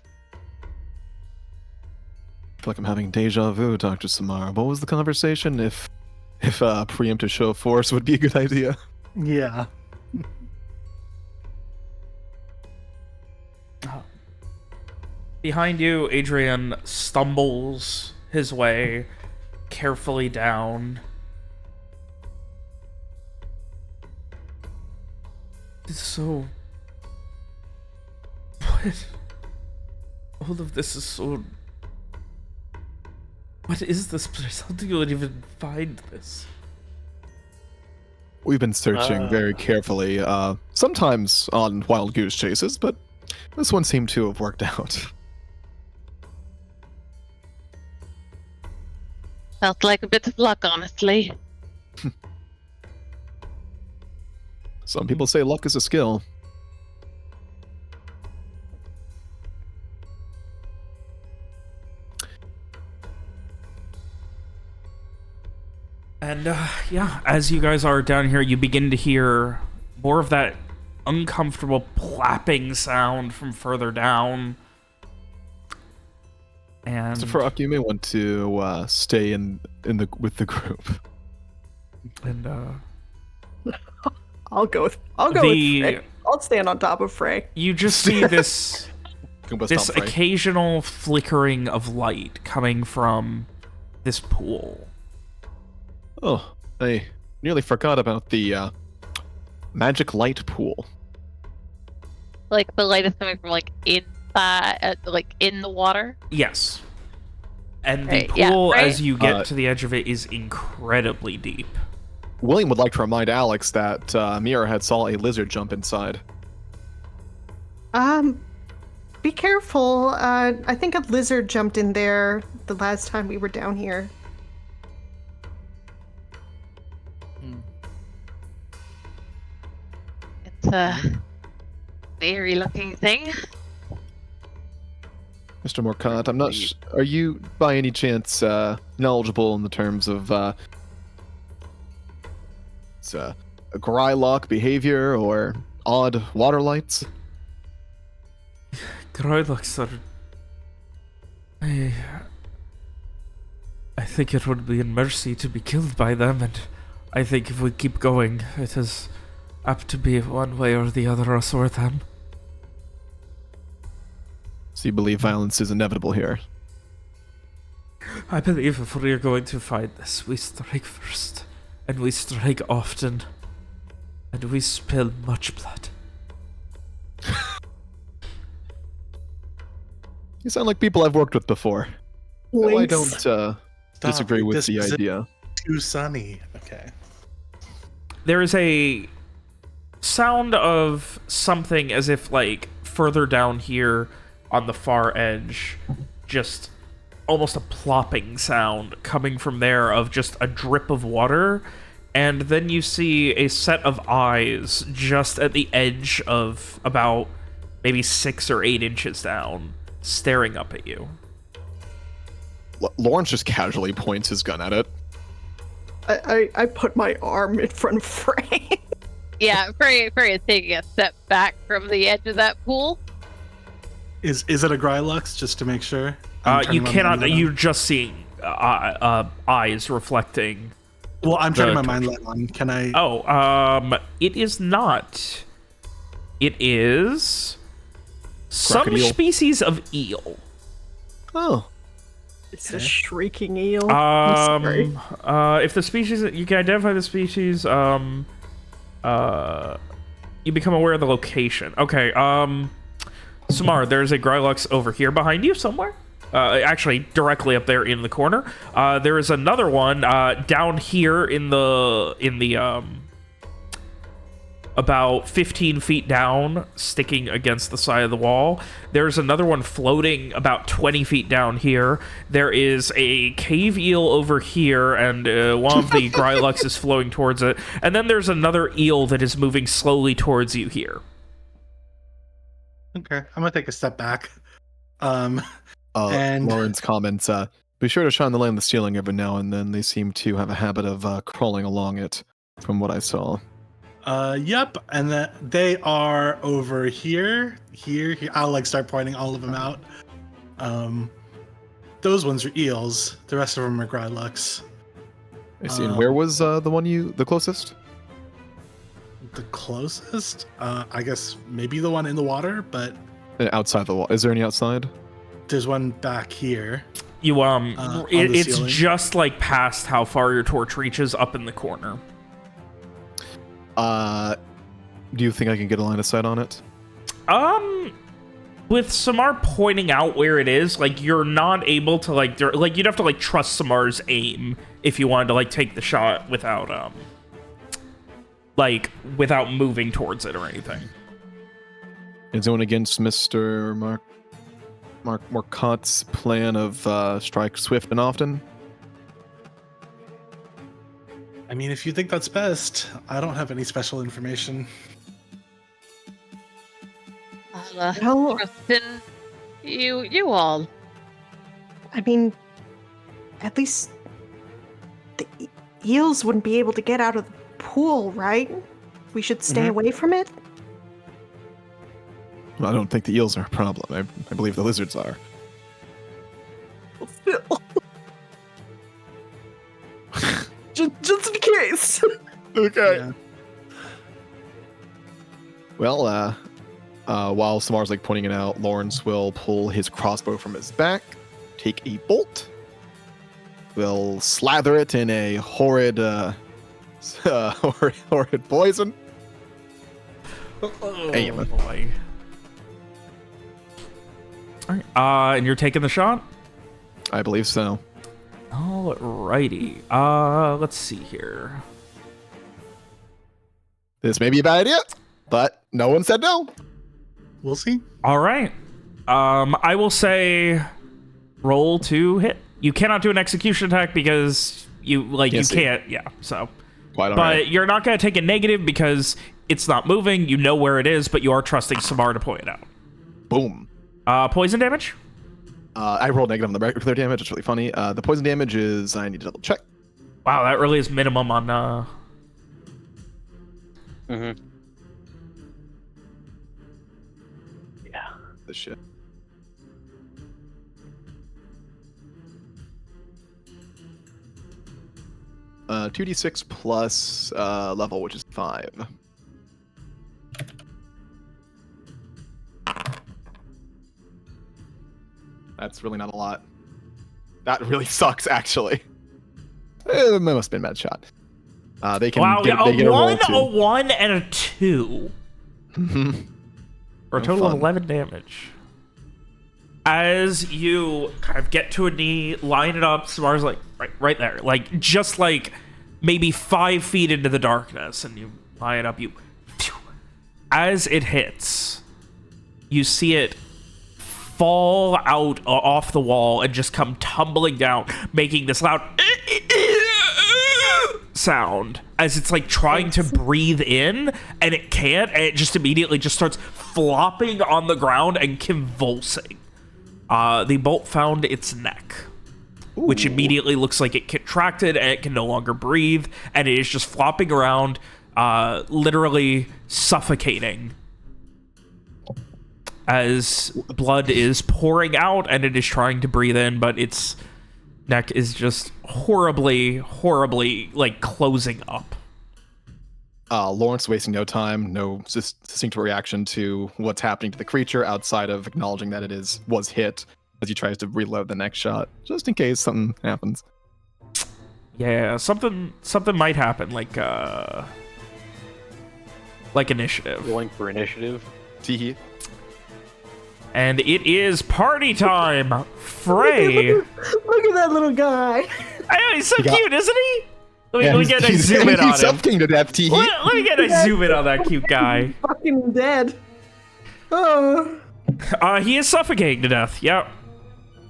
I feel like I'm having deja vu, Dr. Samara. What was the conversation? If a preemptive show of force would be a good idea. Yeah. Behind you, Adrian stumbles his way carefully down. It's so... What? All of this is so... What is this place? How do you even find this? We've been searching very carefully, sometimes on wild goose chases, but this one seemed to have worked out. Felt like a bit of luck, honestly. Some people say luck is a skill. And, yeah, as you guys are down here, you begin to hear more of that uncomfortable plapping sound from further down. And So Farak, you may want to stay with the group. And I'll go with Frey. I'll stand on top of Frey. you just see this This occasional flickering of light coming from this pool. Oh, I nearly forgot about the magic light pool. Like the light is coming from like inside, like in the water. Yes. And the Right, yeah, pool, right. as you get to the edge of it, is incredibly deep. William would like to remind Alex that Mira had saw a lizard jump inside. Be careful. I think a lizard jumped in there the last time we were down here. It's a eerie looking thing. Mr. Morcott, I'm not are you, by any chance, knowledgeable in the terms of a Grylock behavior or odd water lights? Grylocks are... I think it would be in mercy to be killed by them, and I think if we keep going, it is apt to be one way or the other, us or them. So you believe violence is inevitable here? I believe if we are going to fight this, we strike first, and we strike often, and we spill much blood. You sound like people I've worked with before. No, I don't disagree with the idea. Too sunny. Okay. There is a sound of something as if, like, further down here on the far edge, just almost a plopping sound coming from there of just a drip of water, and then you see a set of eyes just at the edge of about maybe 6 or 8 inches down, staring up at you. Lawrence just casually points his gun at it. I put my arm in front of Frey. Yeah, Frey is taking a step back from the edge of that pool. Is it a Grylux, just to make sure? You cannot. You're just seeing eyes reflecting. Well, I'm turning my mind light on. Can I? Oh, it is not. It is some Crocodile. species of eel. Oh. It's a shrieking eel. I'm sorry. If the species, you can identify the species. You become aware of the location. Okay. Samar, there's a Grylux over here behind you somewhere. actually directly up there in the corner. There is another one down here in the about 15 feet down, sticking against the side of the wall. There's another one floating about 20 feet down here. There is a cave eel over here, and one of the Grylux is flowing towards it. And then there's another eel that is moving slowly towards you here. Okay, I'm gonna take a step back. And Lauren's comments, be sure to shine the light on the ceiling every now and then. They seem to have a habit of crawling along it, from what I saw. Yep, and they are over here. I'll like start pointing all of them out. Those ones are eels. The rest of them are Grylux. I see. And where was the one the closest? The closest? I guess maybe the one in the water, but Outside the wall. Is there any outside? there's one back here. You it's ceiling. just like past how far your torch reaches, up in the corner. Do you think I can get a line of sight on it? With Samar pointing out where it is, like, you're not able to you'd have to like trust Samar's aim if you wanted to like take the shot without without moving towards it or anything. Is anyone against Mr. Mark Morcott's plan of strike swift and often? I mean, if you think that's best, I don't have any special information. Well, Trust in you all. I mean, at least the eels wouldn't be able to get out of the pool, right? We should stay away from it? Well, I don't think the eels are a problem. I believe the lizards are. just in case. Okay. Yeah. Well, while Samar's like pointing it out, Lawrence will pull his crossbow from his back, take a bolt, will slather it in a horrid poison. Aim. Boy. All right, and you're taking the shot? I believe so. Alrighty. Let's see here. This may be a bad idea, but no one said no. We'll see. All right. I will say roll to hit. You cannot do an execution attack because you can't. Yeah. So, Quite all but right. you're not going to take a negative because it's not moving. You know where it is, but you are trusting Samar to point it out. Boom. Poison damage. I rolled negative on the regular damage. It's really funny. The poison damage is, I need to double check. Wow, that really is minimum on. Mm-hmm. This shit. Uh, 2d6 plus level, which is 5. That's really not a lot. That really sucks, actually. It must have been a bad shot. They can Wow, get, yeah, they get a a roll 1, too. a 1, and a 2. For a No total of fun. 11 damage. As you kind of get to a knee, line it up, Samar's like, right there. Like, just like maybe 5 feet into the darkness, and you line it up, as it hits, you see it fall out off the wall and just come tumbling down, making this loud sound as it's like trying to breathe in, and it can't, and it just immediately just starts flopping on the ground and convulsing. The bolt found its neck, which immediately looks like it contracted and it can no longer breathe, and it is just flopping around, literally suffocating as blood is pouring out and it is trying to breathe in, but its neck is just horribly like closing up. Lawrence wasting no time, no succinct reaction to what's happening to the creature outside of acknowledging that it was hit as he tries to reload the next shot, just in case something happens. Yeah, something might happen, like initiative. Rolling for initiative. Teehee. And it is party time. Frey. Look at that little guy. I know, he's so He got- cute, isn't he? Let Yeah, me get a zoom in on he's him. suffocating to death. Let me get a zoom in on that cute guy. Fucking dead. Oh. He is suffocating to death. Yep.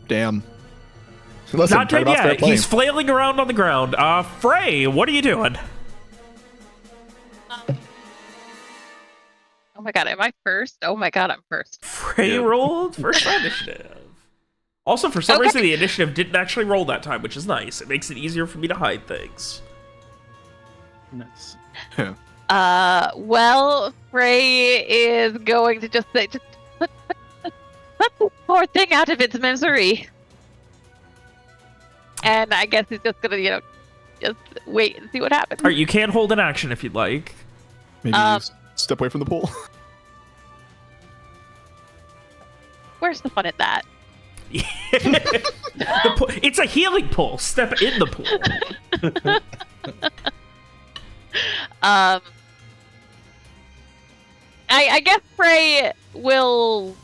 Damn. Listen, Not dead right off, fair yet. play. He's flailing around on the ground. Frey, what are you doing? Oh my god, am I first? Oh my god, I'm first. Frey rolled first initiative. Also, for some reason, the initiative didn't actually roll that time, which is nice. It makes it easier for me to hide things. Nice. Well, Frey is going to just say, just let this poor thing out of its misery. And I guess he's just gonna, just wait and see what happens. All right, you can hold an action if you'd like. Maybe step away from the pool. Where's the fun in that? It's a healing pool. Step in the pool. I guess Frey will.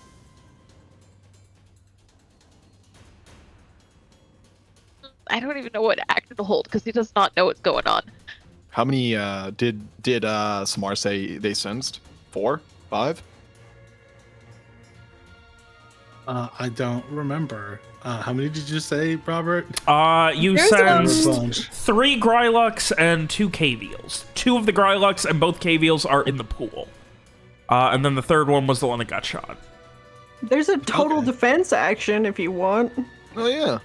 I don't even know what action to hold because he does not know what's going on. How many did Samar say they sensed? 4? 5? I don't remember. How many did you say, Robert? You There's a sensed bunch. 3 Grylux and 2 Cavials. 2 of the Grylux and both Cavials are in the pool. And then the third one was the one that got shot. There's a total defense action if you want. Oh yeah.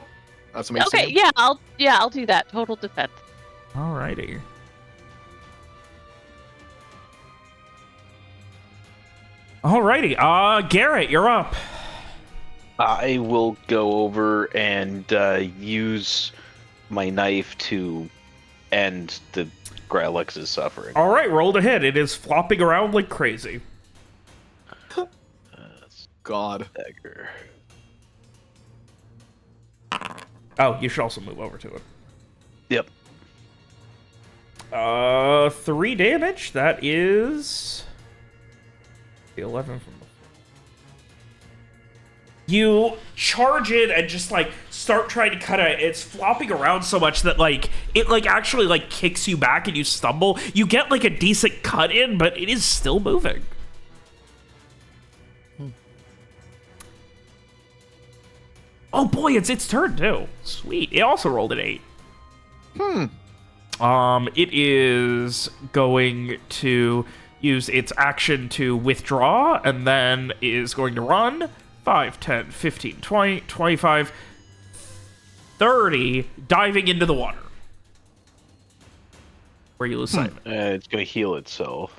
That's amazing. Okay, yeah, I'll do that. Total defense. Alrighty. Alrighty. Garrett, you're up. I will go over and use my knife to end the Grylux's suffering. All right, roll to hit. It is flopping around like crazy. God. Dagger. Oh, you should also move over to it. Yep. 3 damage. That is the 11 from before. You charge it and just like start trying to cut it. It's flopping around so much that like it like actually like kicks you back and you stumble. You get like a decent cut in, but it is still moving. Oh boy, it's its turn too. Sweet. It also rolled an 8. It is going to use its action to withdraw, and then is going to run 5, 10, 15, 20, 25, 30, diving into the water. Where you lose sight. It's going to heal itself.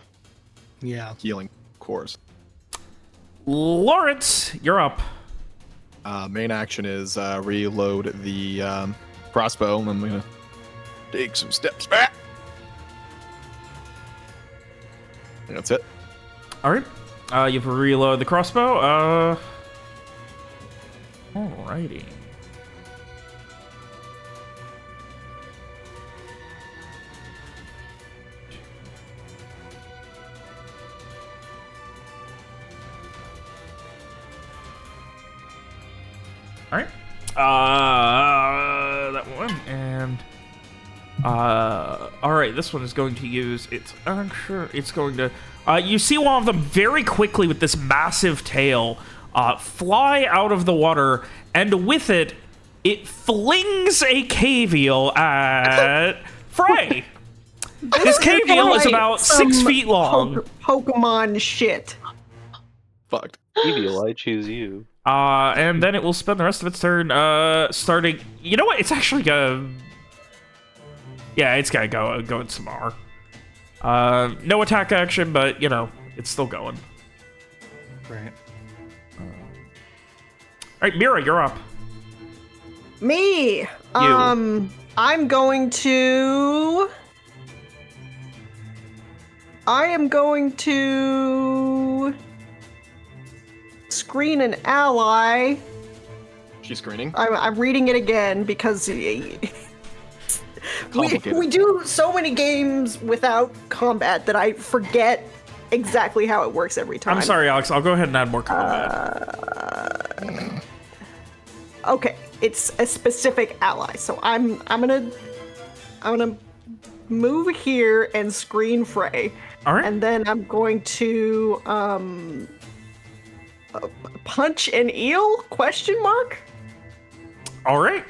Yeah. Healing, of course. Lawrence, you're up. Main action is reload the crossbow, and I'm gonna take some steps back. And that's it. All right. You have to reload the crossbow. Alrighty. All right. That one and all right. This one is going to use its action. It's going to. You see one of them very quickly with this massive tail fly out of the water, and with it, it flings a cavial at Frey. This cavial is about 6 feet long. Pokemon shit. Fucked. Evil, I choose you. And then it will spend the rest of its turn, starting. You know what? It's actually gonna. Yeah, it's gonna go in Samar. No attack action, but you know it's still going. Right. All right, Mira, you're up. Me. I'm going to. I am going to screen an ally. She's screening. I'm reading it again because Complicated. we do so many games without combat that I forget exactly how it works every time. I'm sorry, Alex. I'll go ahead and add more combat. Okay, it's a specific ally, so I'm gonna move here and screen Frey, All right. and then I'm going to punch an eel? Question mark? All right.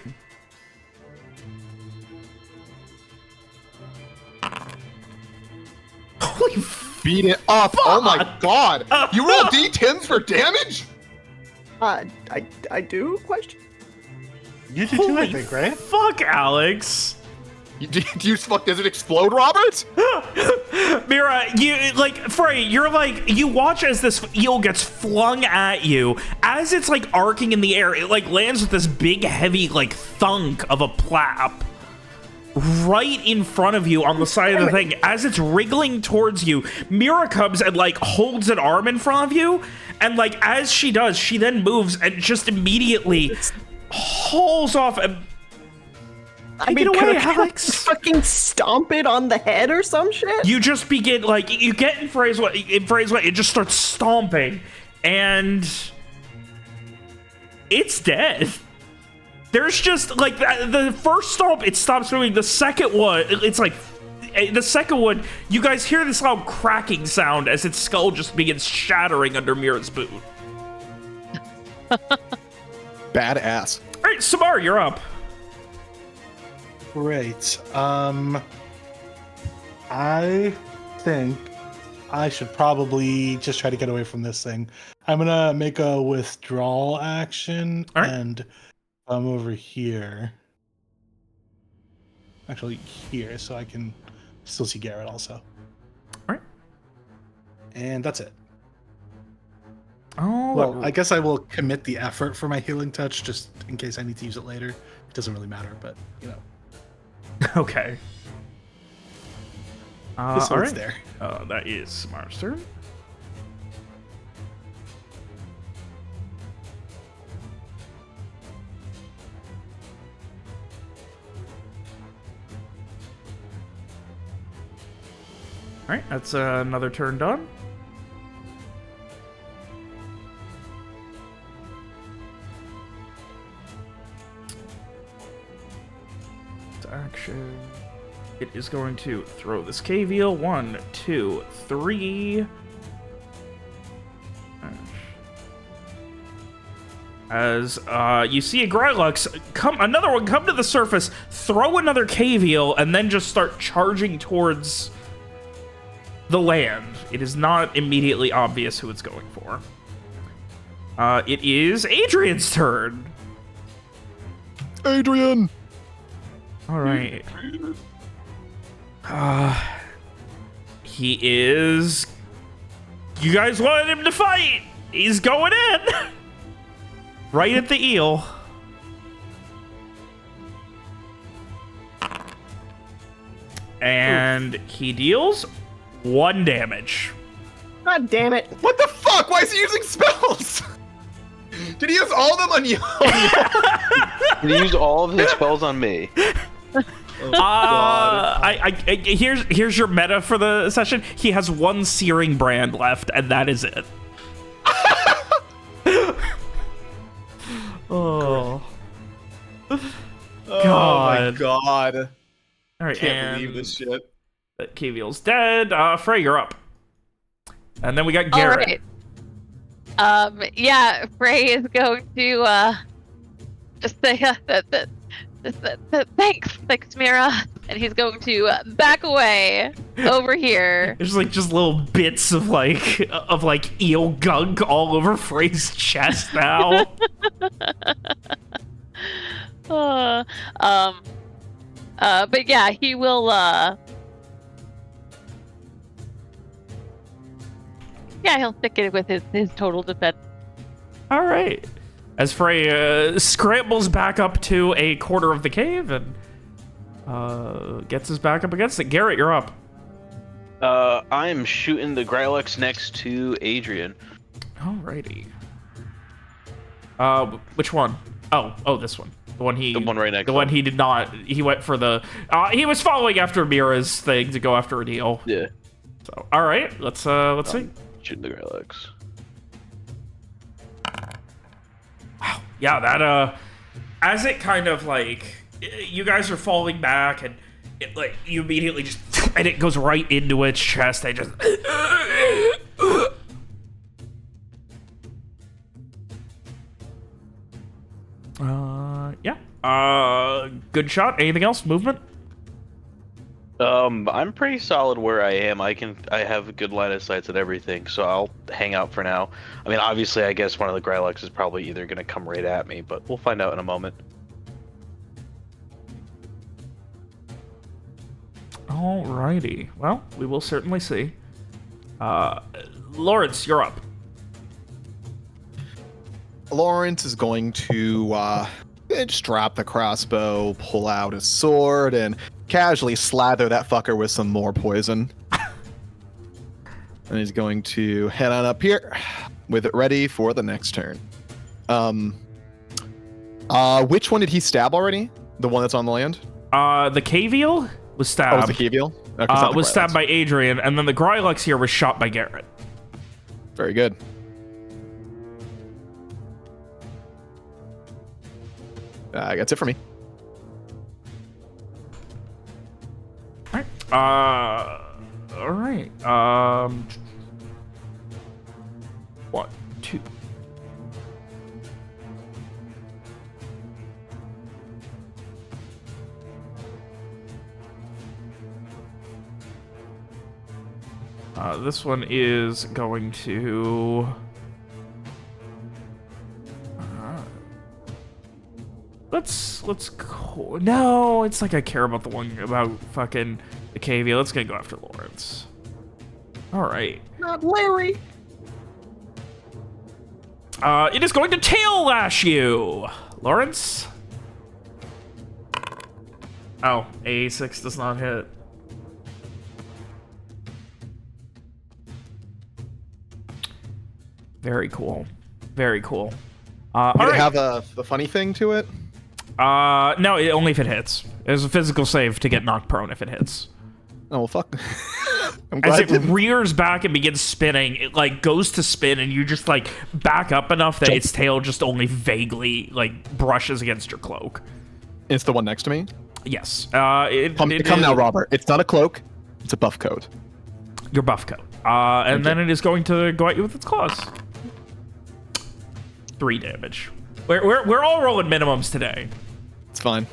Holy Beat it up. Oh my god. You roll D10s for damage? I do? Question? You do too, I Holy think, right? fuck, Alex. Does it explode, Robert? Mira, Frey, you watch as this eel gets flung at you. As it's, like, arcing in the air, it, like, lands with this big, heavy, like, thunk of a plap right in front of you on the side of the thing. As it's wriggling towards you, Mira comes and, like, holds an arm in front of you, and, like, as she does, she then moves and just immediately hauls off and... I mean, away, could I Alex. fucking stomp it on the head or some shit? You just begin, like, you get in Frey's way, it just starts stomping, and it's dead. There's just, like, the first stomp, it stops moving. The second one, it's like, you guys hear this loud cracking sound as its skull just begins shattering under Mira's boot. Badass. All right, Samar, you're up. Great. I think I should probably just try to get away from this thing. I'm gonna make a withdrawal action All right. and come over here. Actually, here, so I can still see Garrett also. All right. And that's it. Oh, Well, I guess I will commit the effort for my healing touch just in case I need to use it later. It doesn't really matter, but you know, okay. this All one's right. there. That is Samar's turn. All right, that's another turn done. Action. It is going to throw this cave eel. 1, 2, 3. As you see a Grylux another one come to the surface, throw another cave eel, and then just start charging towards the land. It is not immediately obvious who it's going for. It is Adrian's turn. Adrian! All right. He is... You guys wanted him to fight! He's going in! Right at the eel. And he deals 1 damage. God damn it. What the fuck? Why is he using spells? Did he use all of them on you? Did he use all of his spells on me? Here's your meta for the session. He has 1 searing brand left, and that is it. Oh. God. Oh my god. All right, Can't believe this shit. That Caviel's dead. Frey, you're up. And then we got Garrett. All right. Yeah, Frey is going to just say thanks, Mira, and he's going to back away over here. There's like just little bits of like eel gunk all over Frey's chest now. But yeah, he will. Yeah, he'll stick it with his total defense. All right. As Frey scrambles back up to a corner of the cave and gets his back up against it. Garrett, you're up. I'm shooting the Grylux next to Adrian. Alrighty. Which one? Oh, this one. The one right next. The one he did not. He went for the. He was following after Mira's thing to go after a deal. Yeah. So, all right, let's see. Shooting the Greylex. Yeah, that as it kind of like you guys are falling back and it like you immediately just and it goes right into its chest. I just yeah. Good shot. Anything else? Movement? I'm pretty solid where I am. I have a good line of sights at everything, so I'll hang out for now. I mean, obviously, I guess one of the Greylex is probably either going to come right at me, but we'll find out in a moment. Alrighty. Well, we will certainly see. Lawrence, you're up. Lawrence is going to just drop the crossbow, pull out his sword, and casually slather that fucker with some more poison. And he's going to head on up here with it ready for the next turn. Which one did he stab already? The one that's on the land? The Cavial was stabbed. Oh, it was the Cavial? Okay, it's not the was stabbed Greylex. by Adrian, and then the Greylex here was shot by Garrett. Very good. That's it for me. All right. 1, 2. This one is going to. No, it's like I care about the one about fucking the KV. Let's go after Lawrence. All right. Not Larry. It is going to tail lash you, Lawrence. Oh, A6 does not hit. Very cool. Very cool. Did All it right. have a funny thing to it? No, only if it hits. There's a physical save to get knocked prone if it hits. Oh, well, fuck. I'm As glad it it didn't. rears back and begins spinning, it like goes to spin, and you just like back up enough that its tail just only vaguely like brushes against your cloak. It's the one next to me. Yes. Come it now, is Robert. It's not a cloak. It's a buff coat. your buff coat. And then it is going to go at you with its claws. 3 damage. We're all rolling minimums today. It's fine.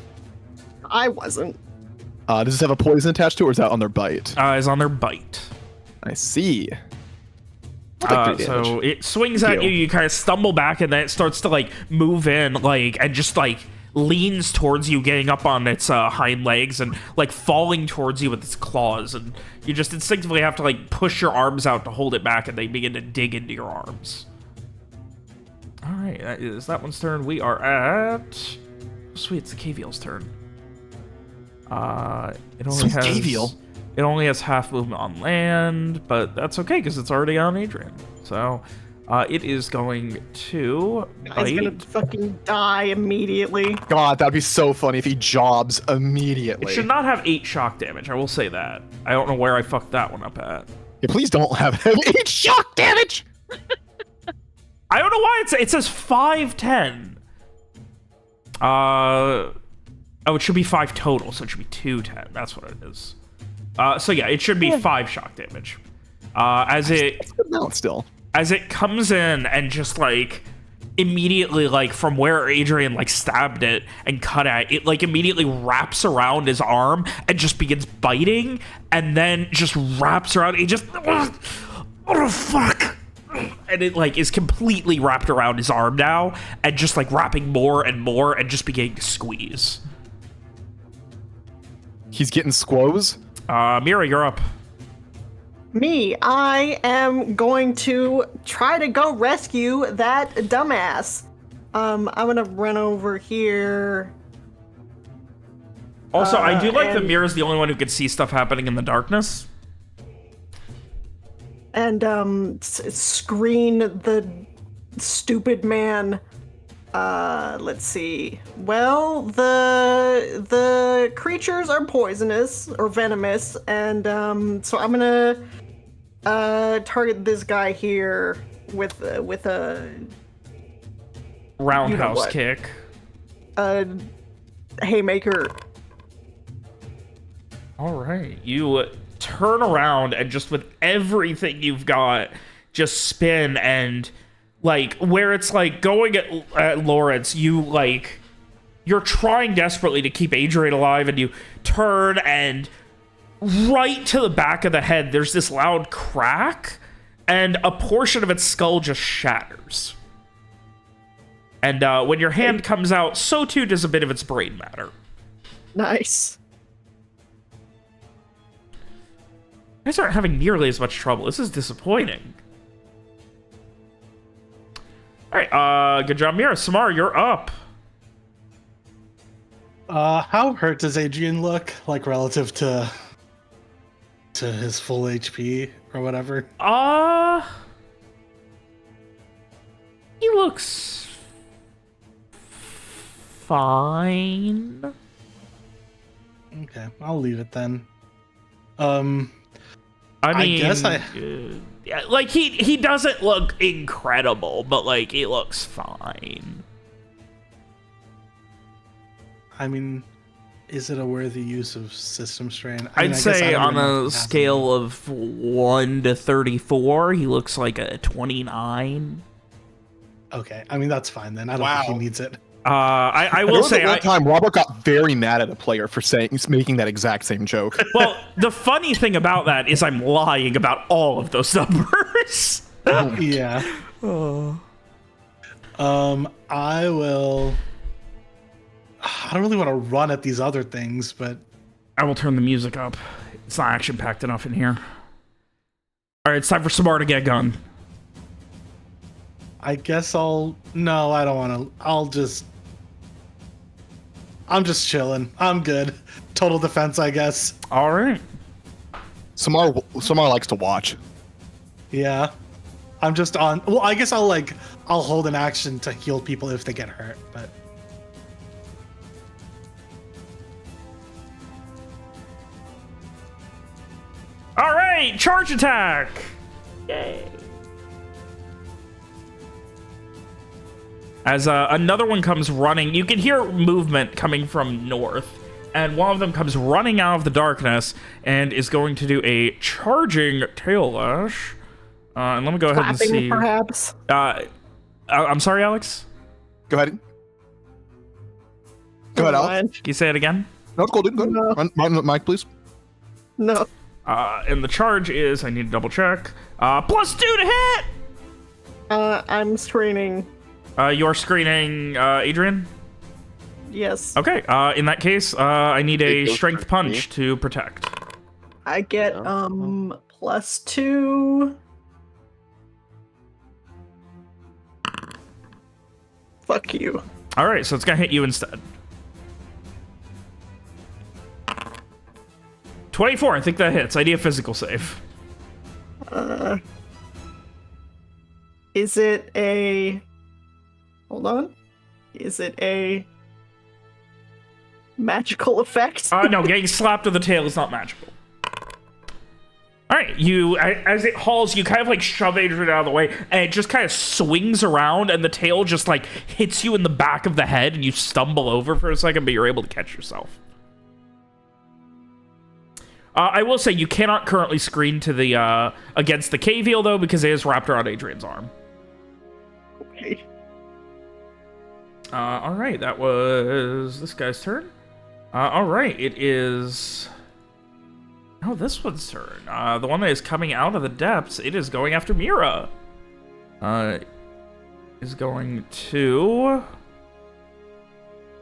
I wasn't. Does this have a poison attached to it, or is that on their bite? Is on their bite. I see. I'll take 3 damage. So it swings at you. You kind of stumble back, and then it starts to like move in, like and just like leans towards you, getting up on its hind legs and like falling towards you with its claws. And you just instinctively have to like push your arms out to hold it back, and they begin to dig into your arms. All right, that is that one's turn. We are at. Sweet, it's the Cavial's turn. It only has Cavial. It only has half movement on land, but that's okay because it's already on Adrian. So it is going to He's bite. gonna fucking die immediately. God, that'd be so funny if he jobs immediately. It should not have 8 shock damage. I will say that. I don't know where I fucked that one up at. Yeah, please don't have 8 shock damage. I don't know why it says 510. Oh, it should be 5 total, so it should be 210. That's what it is. So yeah, it should be 5 shock damage. As it No, still. as it comes in and just like immediately like from where Adrian like stabbed it and cut at it, like immediately wraps around his arm and just begins biting, and then just wraps around. He just what the fuck. And it like is completely wrapped around his arm now, and just like wrapping more and more, and just beginning to squeeze. He's getting squoze. Mira, you're up. Me, I am going to try to go rescue that dumbass. I'm gonna run over here. Also, I do like that and- Mira's the only one who can see stuff happening in the darkness. And screen the stupid man. Let's see. Well, the creatures are poisonous or venomous, and so I'm gonna target this guy here with a Roundhouse what. kick. haymaker. All right, you turn around and just with everything you've got, just spin and like where it's like going at Lawrence, you're trying desperately to keep Adrian alive, and you turn and right to the back of the head, there's this loud crack, and a portion of its skull just shatters. And when your hand comes out, so too does a bit of its brain matter. Nice. You guys aren't having nearly as much trouble. This is disappointing. All right, good job, Mira. Samar, you're up. How hurt does Adrian look, like relative to his full HP or whatever? He looks fine. Okay, I'll leave it then. I mean, guess yeah, like he doesn't look incredible, but like he looks fine. I mean, is it a worthy use of system strain? I'd say on a scale of 1 to 34, he looks like a 29. Okay, I mean that's fine then. I don't think he needs it. I will say, one time Robert got very mad at a player for making that exact same joke. Well, the funny thing about that is I'm lying about all of those numbers. Yeah. I will. I don't really want to run at these other things, but I will turn the music up. It's not action-packed enough in here. All right, it's time for Samar to get a gun. I guess I'll. No, I don't want to. I'm just chilling. I'm good. Total defense, I guess. All right. Samar likes to watch. Yeah. I'm just on. Well, I guess I'll hold an action to heal people if they get hurt, but. All right, charge attack. Yay. As another one comes running, you can hear movement coming from north, and one of them comes running out of the darkness and is going to do a charging tail lash. And let me go ahead and Clapping, see. perhaps. I'm sorry, Alex. Go ahead. Go ahead, Alex. Can you say it again? No, it's cool, dude. Go ahead. No. Mike, please. No. And the charge is, I need to double check, +2 to hit! I'm screening. You're screening, Adrian? Yes. Okay, in that case, I need a Go strength for punch me. to protect. I get +2. Fuck you. Alright, so it's gonna hit you instead. 24, I think that hits. I need a physical save. Is it a... Hold on. Is it a magical effect? No, getting slapped with the tail is not magical. Alright, as it hauls, you kind of like shove Adrian out of the way, and it just kind of swings around, and the tail just like hits you in the back of the head, and you stumble over for a second, but you're able to catch yourself. I will say you cannot currently screen to the against the K-Veal, though, because it is wrapped around Adrian's arm. Okay. Alright, that was this guy's turn. Alright, it is... Oh, this one's turn. The one that is coming out of the depths, it is going after Mira. Is going to...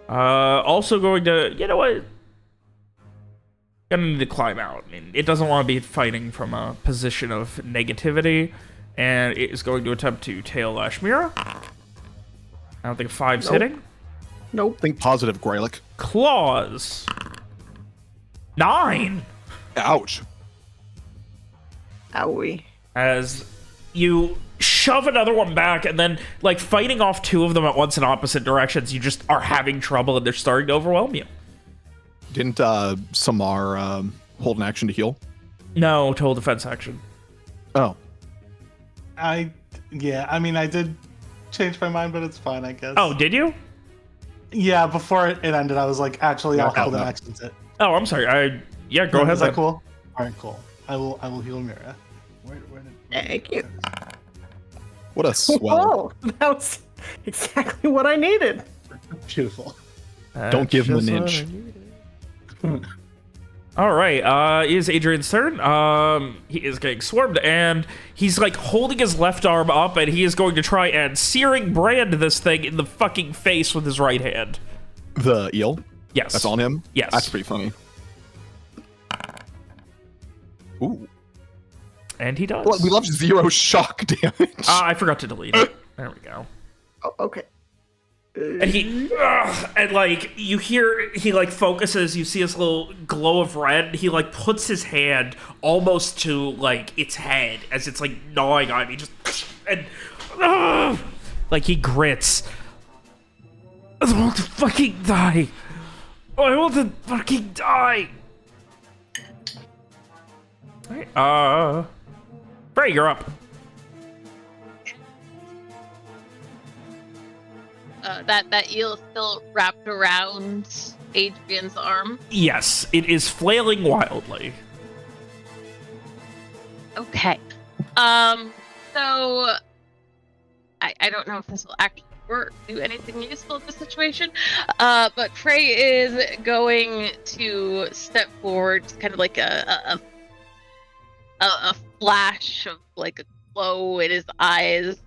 also going to... You know what? Gonna need to climb out. I mean, it doesn't want to be fighting from a position of negativity, and it is going to attempt to tail lash Mira. I don't think 5's Nope. hitting. Nope. Think positive, Greylick. Claws. 9. Ouch. Owie. As you shove another one back, and then, like, fighting off 2 of them at once in opposite directions, you just are having trouble, and they're starting to overwhelm you. Didn't Samar hold an action to heal? No, total defense action. Oh, Yeah, I mean, I did change my mind, but it's fine, I guess. Oh, did you? Yeah, before it ended, I was like, actually, I'll heal the next visit. Oh, I'm sorry. Yeah, go ahead. Is that then. cool? All right, cool. I will heal Mira. Thank you. what a swell! Oh, that was exactly what I needed. Beautiful. Don't give him an Just inch. what I needed. All right, is Adrian's turn. He is getting swarmed, and he's like holding his left arm up, and he is going to try and searing brand this thing in the fucking face with his right hand. The eel. Yes. That's on him. Yes. That's pretty funny. Ooh. And he does. Well, we love 0 shock damage. I forgot to delete it. There we go. Oh, okay. And he, and like, you hear, he like focuses, you see this little glow of red, he like puts his hand almost to like its head as it's like gnawing on him. He just, and, like he grits. I want to fucking die. I want to fucking die. Alright, Frey, you're up. That eel is still wrapped around Adrian's arm. Yes, it is flailing wildly. Okay. So I don't know if this will actually work, do anything useful in this situation. But Frey is going to step forward, kind of like a flash of like a glow in his eyes.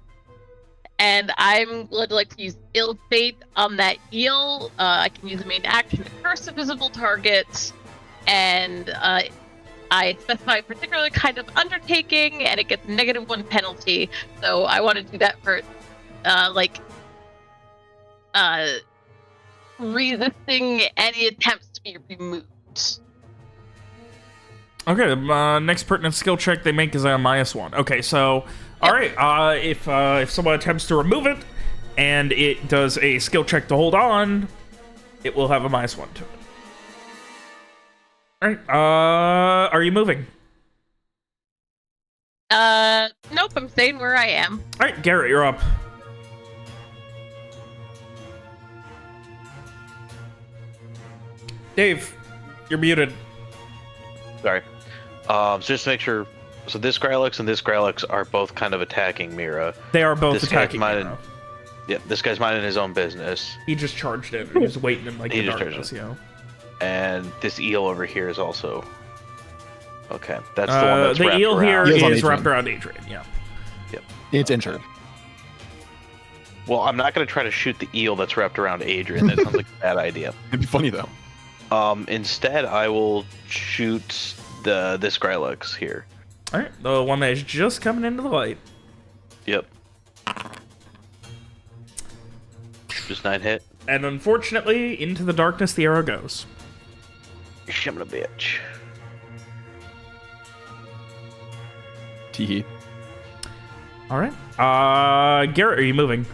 And I'm going to like to use Ill Fate on that eel. I can use a main action to curse a visible target, and I specify a particular kind of undertaking, and it gets -1 penalty. So I want to do that for resisting any attempts to be removed. Okay, the next pertinent skill check they make is a -1. Okay, so all right, if someone attempts to remove it and it does a skill check to hold on, it will have a -1 to it. All right, are you moving? Nope, I'm staying where I am. All right, Garrett, you're up. Dave, you're muted. Sorry. So just to make sure. So this Grylix and this Grylix are both kind of attacking Mira. They are both This guy's attacking minding- Mira. Yep, this guy's minding his own business. He just charged in. He was waiting in like He the just darkness, charged you know. And this eel over here is also. Okay, that's the one that's The wrapped eel around. here Eel's on is Adrian. wrapped around Adrian. Yeah. It's injured. Well, I'm not going to try to shoot the eel that's wrapped around Adrian. That sounds like a bad idea. It'd be funny though. Instead, I will shoot this Grylix here. All right, the one that is just coming into the light. Yep. Just 9 hit. And unfortunately, into the darkness the arrow goes. Shimmin' a bitch. Teehee. All right. Garrett, are you moving?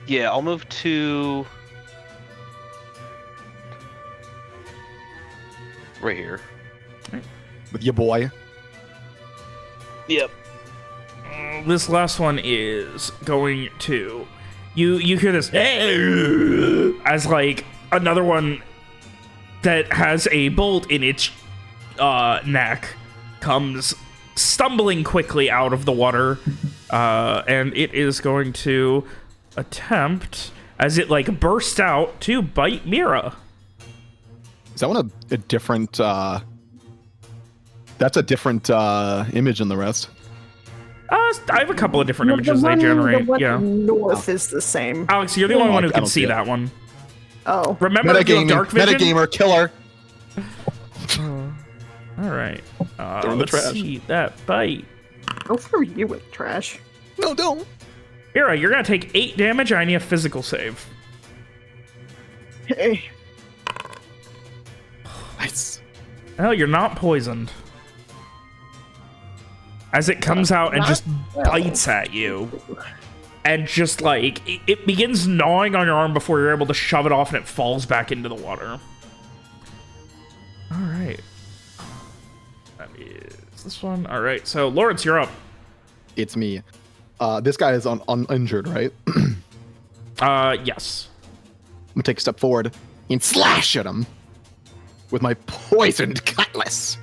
Yeah, I'll move to right here. With your boy. Yep. This last one is going to... You hear this as like another one that has a bolt in its neck comes stumbling quickly out of the water, and it is going to attempt as it like bursts out to bite Mira. Is that one a different? That's a different image than the rest. I have a couple of different images they The generate. one Yeah, north is the same. Alex, you're the only one who I can don't see see it. that one. Oh, Remember if you have Metagaming, dark vision? metagamer, killer. All right. Throw in the Let's trash. see that bite. go for you with trash. No, don't. Mira, you're gonna take 8 damage. I need a physical save. Hey, Nice. Oh, you're not poisoned. As it comes out and just bites at you. And just like, it begins gnawing on your arm before you're able to shove it off and it falls back into the water. right. That is this one. All right. So Lawrence, you're up. It's me. This guy is uninjured, right? Yes. I'm gonna take a step forward and slash at him with my poisoned cutlass.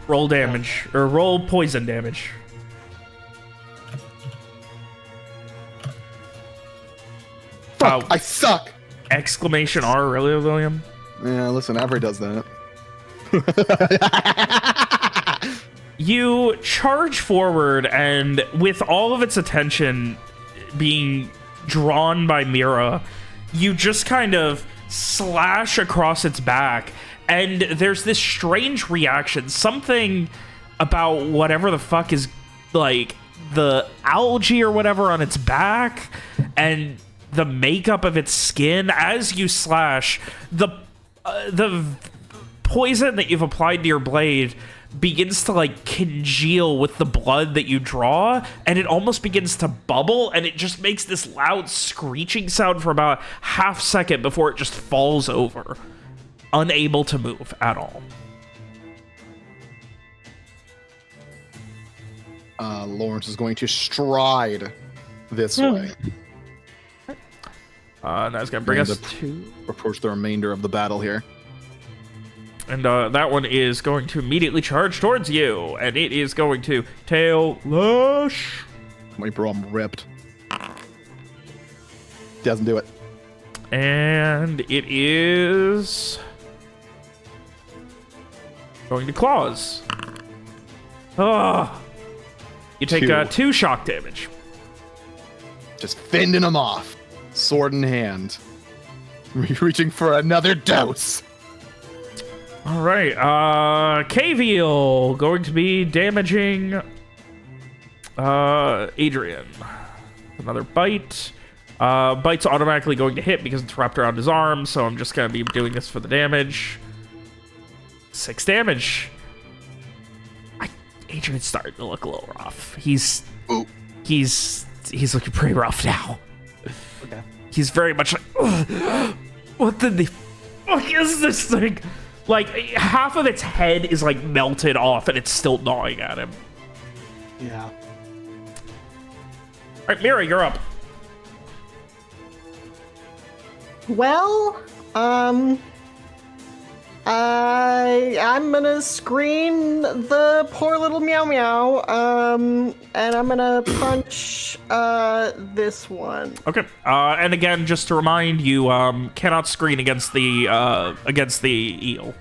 Roll damage or roll poison damage. Fuck, I suck. Exclamation R, really, William? Yeah, listen, Avery does that. You charge forward, and with all of its attention being drawn by Mira, you just kind of slash across its back, and there's this strange reaction. Something about whatever the fuck is, like, the algae or whatever on its back, and the makeup of its skin, as you slash, the poison that you've applied to your blade begins to like congeal with the blood that you draw, and it almost begins to bubble, and it just makes this loud screeching sound for about half second before it just falls over, unable to move at all. Lawrence is going to stride this way. That's gonna bring us And to, approach the remainder of the battle here. and that one is going to immediately charge towards you, and it is going to tail lash. Wait, bro, I'm ripped. Doesn't do it. And it is going to claws. You take 2 shock damage. Just fending him off. Sword in hand. Reaching for another dose. All right, Caviel going to be damaging Adrian. Another bite. Bite's automatically going to hit because it's wrapped around his arm, so I'm just going to be doing this for the damage. 6 damage. Adrian's starting to look a little rough. He's looking pretty rough now. Okay. He's very much like, ugh, what the fuck is this thing? Like, half of its head is like melted off and it's still gnawing at him. Yeah. All right, Mira, you're up. Well, I'm gonna screen the poor little meow meow, and I'm gonna punch this one. Okay. And again, just to remind you, cannot screen against the eel.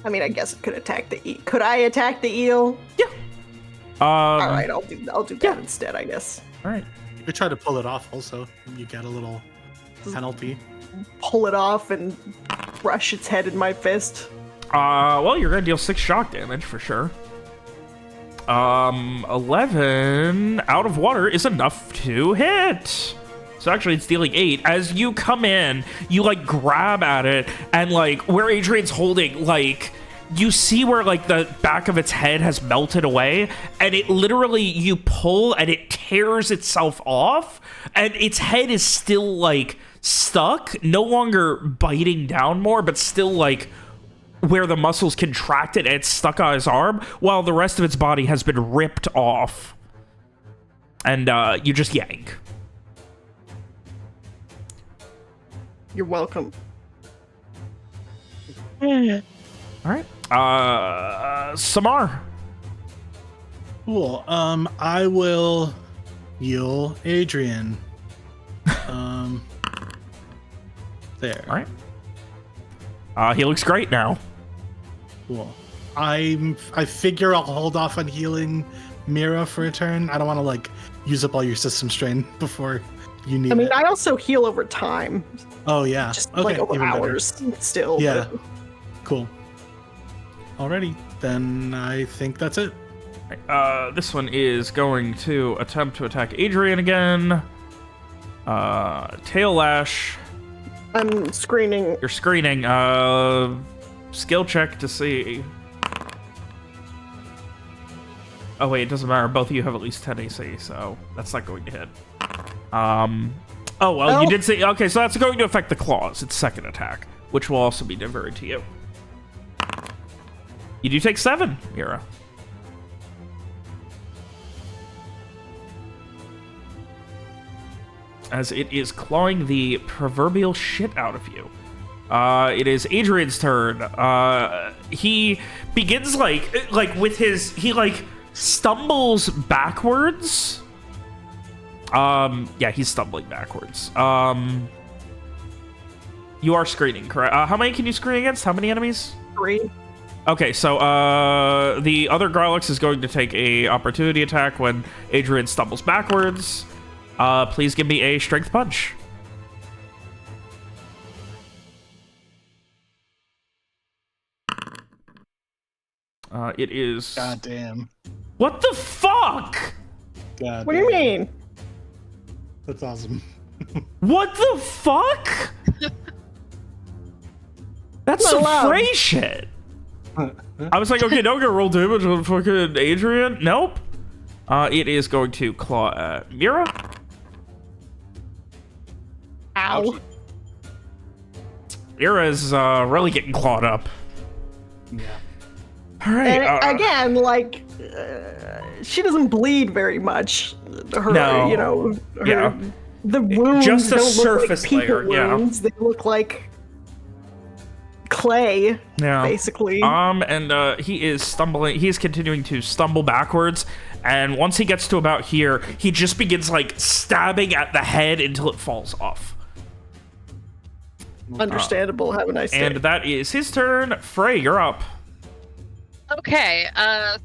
I mean, I guess it could attack the eel. Could I attack the eel? Yeah. All right, I'll do that yeah. instead, I guess. All right. You could try to pull it off also. You get a little penalty. Pull it off and crush its head in my fist. Well, you're gonna deal 6 shock damage for sure. 11 out of water is enough to hit. So actually, it's dealing 8. As you come in, you like grab at it, and like where Adrian's holding, like you see where like the back of its head has melted away, and it literally, you pull and it tears itself off, and its head is still like stuck, no longer biting down more, but still like where the muscles contracted and it's stuck on his arm, while the rest of its body has been ripped off. And you just yank. You're welcome. All right. Samar. Cool. I will heal Adrian. There. All right. He looks great now. Cool. I figure I'll hold off on healing Mira for a turn. I don't want to like use up all your system strain before you need I mean, it. I also heal over time, Oh yeah. just Okay. like over even better. hours still. Yeah. but- Cool. Alrighty. Then I think that's it. This one is going to attempt to attack Adrian again. Tail lash. I'm screening. You're screening. Skill check to see. Oh wait, it doesn't matter. Both of you have at least 10 AC, so that's not going to hit. Oh, well, Oh. you did say... Okay, so that's going to affect the claws. Its second attack, which will also be diverted to you. You do take 7, Mira. As it is clawing the proverbial shit out of you. It is Adrian's turn. He begins like with his... He like stumbles backwards. Yeah, he's stumbling backwards. You are screening, correct? How many can you screen against? How many enemies? 3. Okay, so the other Growlix is going to take a opportunity attack when Adrian stumbles backwards. Please give me a strength punch. It is... God damn. What the fuck? God What do you mean? That's awesome. What the fuck? That's Not some allowed. Frey shit. I was like, okay, don't get roll damage on fucking Adrian. Nope. It is going to claw at Mira. Ow. Mira is really getting clawed up. Yeah. All right. And again, like, she doesn't bleed very much. Her, No. you know, her, Yeah. the wounds Just a don't surface look like people layer, yeah. wounds. They look like clay, Yeah. basically. And he is stumbling. He is continuing to stumble backwards. And once he gets to about here, he just begins like stabbing at the head until it falls off. Understandable. Have a nice day. And that is his turn. Frey, you're up. Okay,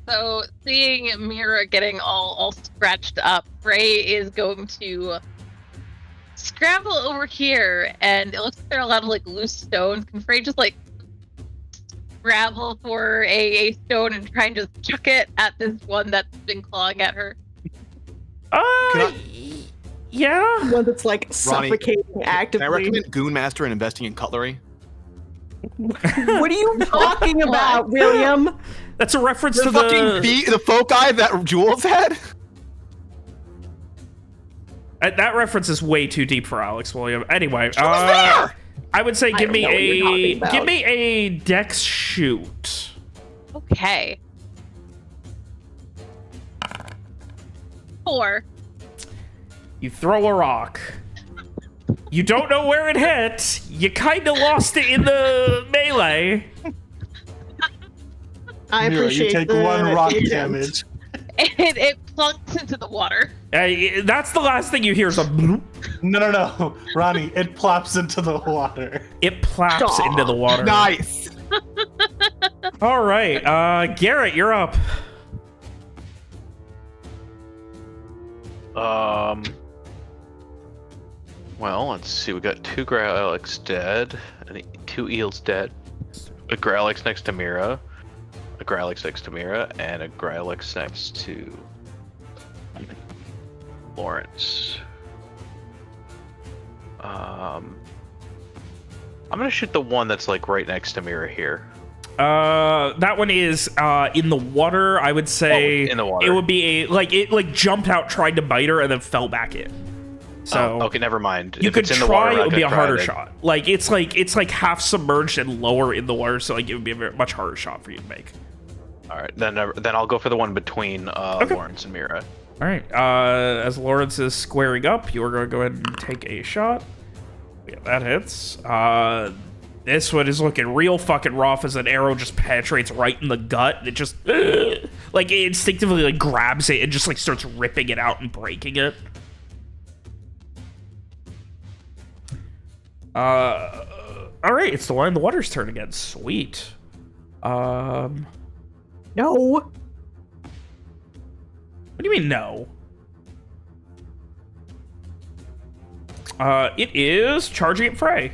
so seeing Mira getting all scratched up, Frey is going to scramble over here, and it looks like there are a lot of like loose stones. Can Frey just like scramble for a stone and try and just chuck it at this one that's been clawing at her? Yeah. One that's like suffocating actively. Can I recommend Goon Master and investing in cutlery? What are you talking about, William? That's a reference to The fucking the folk eye that Jules had? that reference is way too deep for Alex William. Anyway, there! I would say I don't know what you're talking about. give me a dex shoot. Okay. 4. You throw a rock. You don't know where it hit. You kind of lost it in the melee. I Mira, appreciate you take the 1 rock attempt. damage. It plunks into the water. That's the last thing you hear is a bloop. No. Ronnie, it plops into the water. It plaps Aw. into the water. Nice. All right, Garrett, you're up. Well, let's see. We got 2 Growlix dead, and 2 eels dead. A Growlix next to Mira, a Growlix next to Mira, and a Growlix next to Lawrence. I'm gonna shoot the one that's like right next to Mira here. That one is in the water. I would say in the water. it would be it jumped out, tried to bite her, and then fell back in. So okay, never mind. you If could it's in the try. water, I'm It not would be a gonna try harder to- shot. Like it's like half submerged and lower in the water, so like it would be a much harder shot for you to make. All right, then I'll go for the one between Lawrence and Mira. All right. As Lawrence is squaring up, you are going to go ahead and take a shot. Yeah, that hits. This one is looking real fucking rough as an arrow just penetrates right in the gut. And it just like it instinctively like grabs it and just like starts ripping it out and breaking it. All right, it's the one in the water's turn again. Sweet. No. What do you mean no? It is charging at Frey.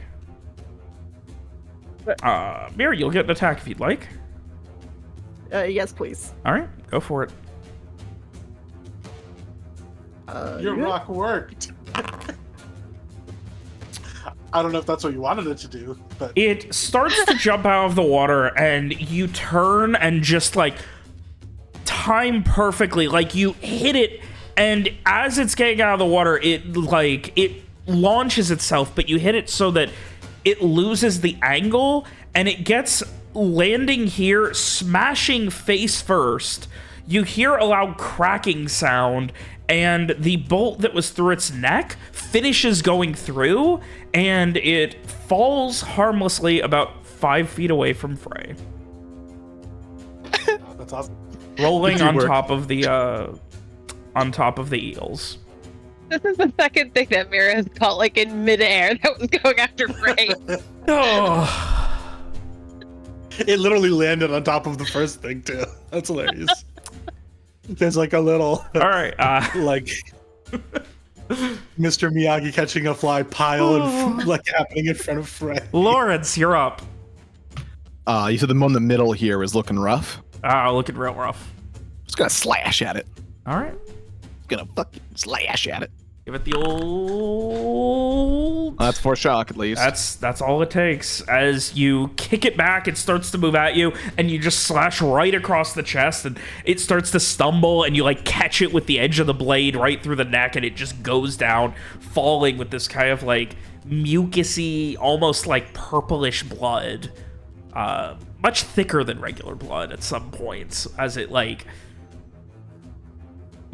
Mira, you'll get an attack if you'd like. Yes, please. All right, go for it. Your rock worked. I don't know if that's what you wanted it to do, but It starts to jump out of the water, and you turn and just like time perfectly. Like you hit it, and as it's getting out of the water, it launches itself, but you hit it so that it loses the angle, and it gets landing here, smashing face first. You hear a loud cracking sound, and the bolt that was through its neck finishes going through, and it falls harmlessly about 5 feet away from Frey, That's awesome. rolling Good on work. top of the eels. This is the second thing that Mira has caught like in midair that was going after Frey. Oh, It literally landed on top of the first thing too. That's hilarious. There's like a little all right. like Mr. Miyagi catching a fly pile and like happening in front of Frey. Lawrence, you're up. You said the one in the middle here is looking rough. Looking real rough. Just gonna slash at it. All right. Gonna fucking slash at it. Give it the old... That's for shock, at least. That's all it takes. As you kick it back, it starts to move at you, and you just slash right across the chest, and it starts to stumble, and you like catch it with the edge of the blade right through the neck, and it just goes down, falling with this kind of like mucusy, almost like purplish blood. Much thicker than regular blood at some points, as it like...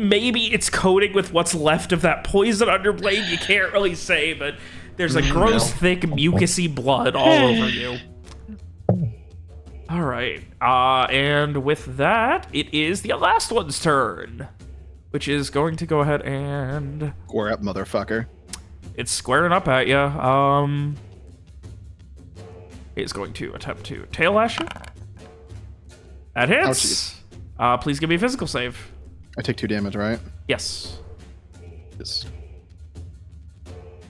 Maybe it's coating with what's left of that poison on your blade. You can't really say, but there's a gross, thick, mucusy blood all over you. All right. And with that, it is the last one's turn, which is going to go ahead and... Square up, motherfucker. It's squaring up at you. It's going to attempt to tail lash you. That hits. Please give me a physical save. I take 2 damage, right? Yes. Yes.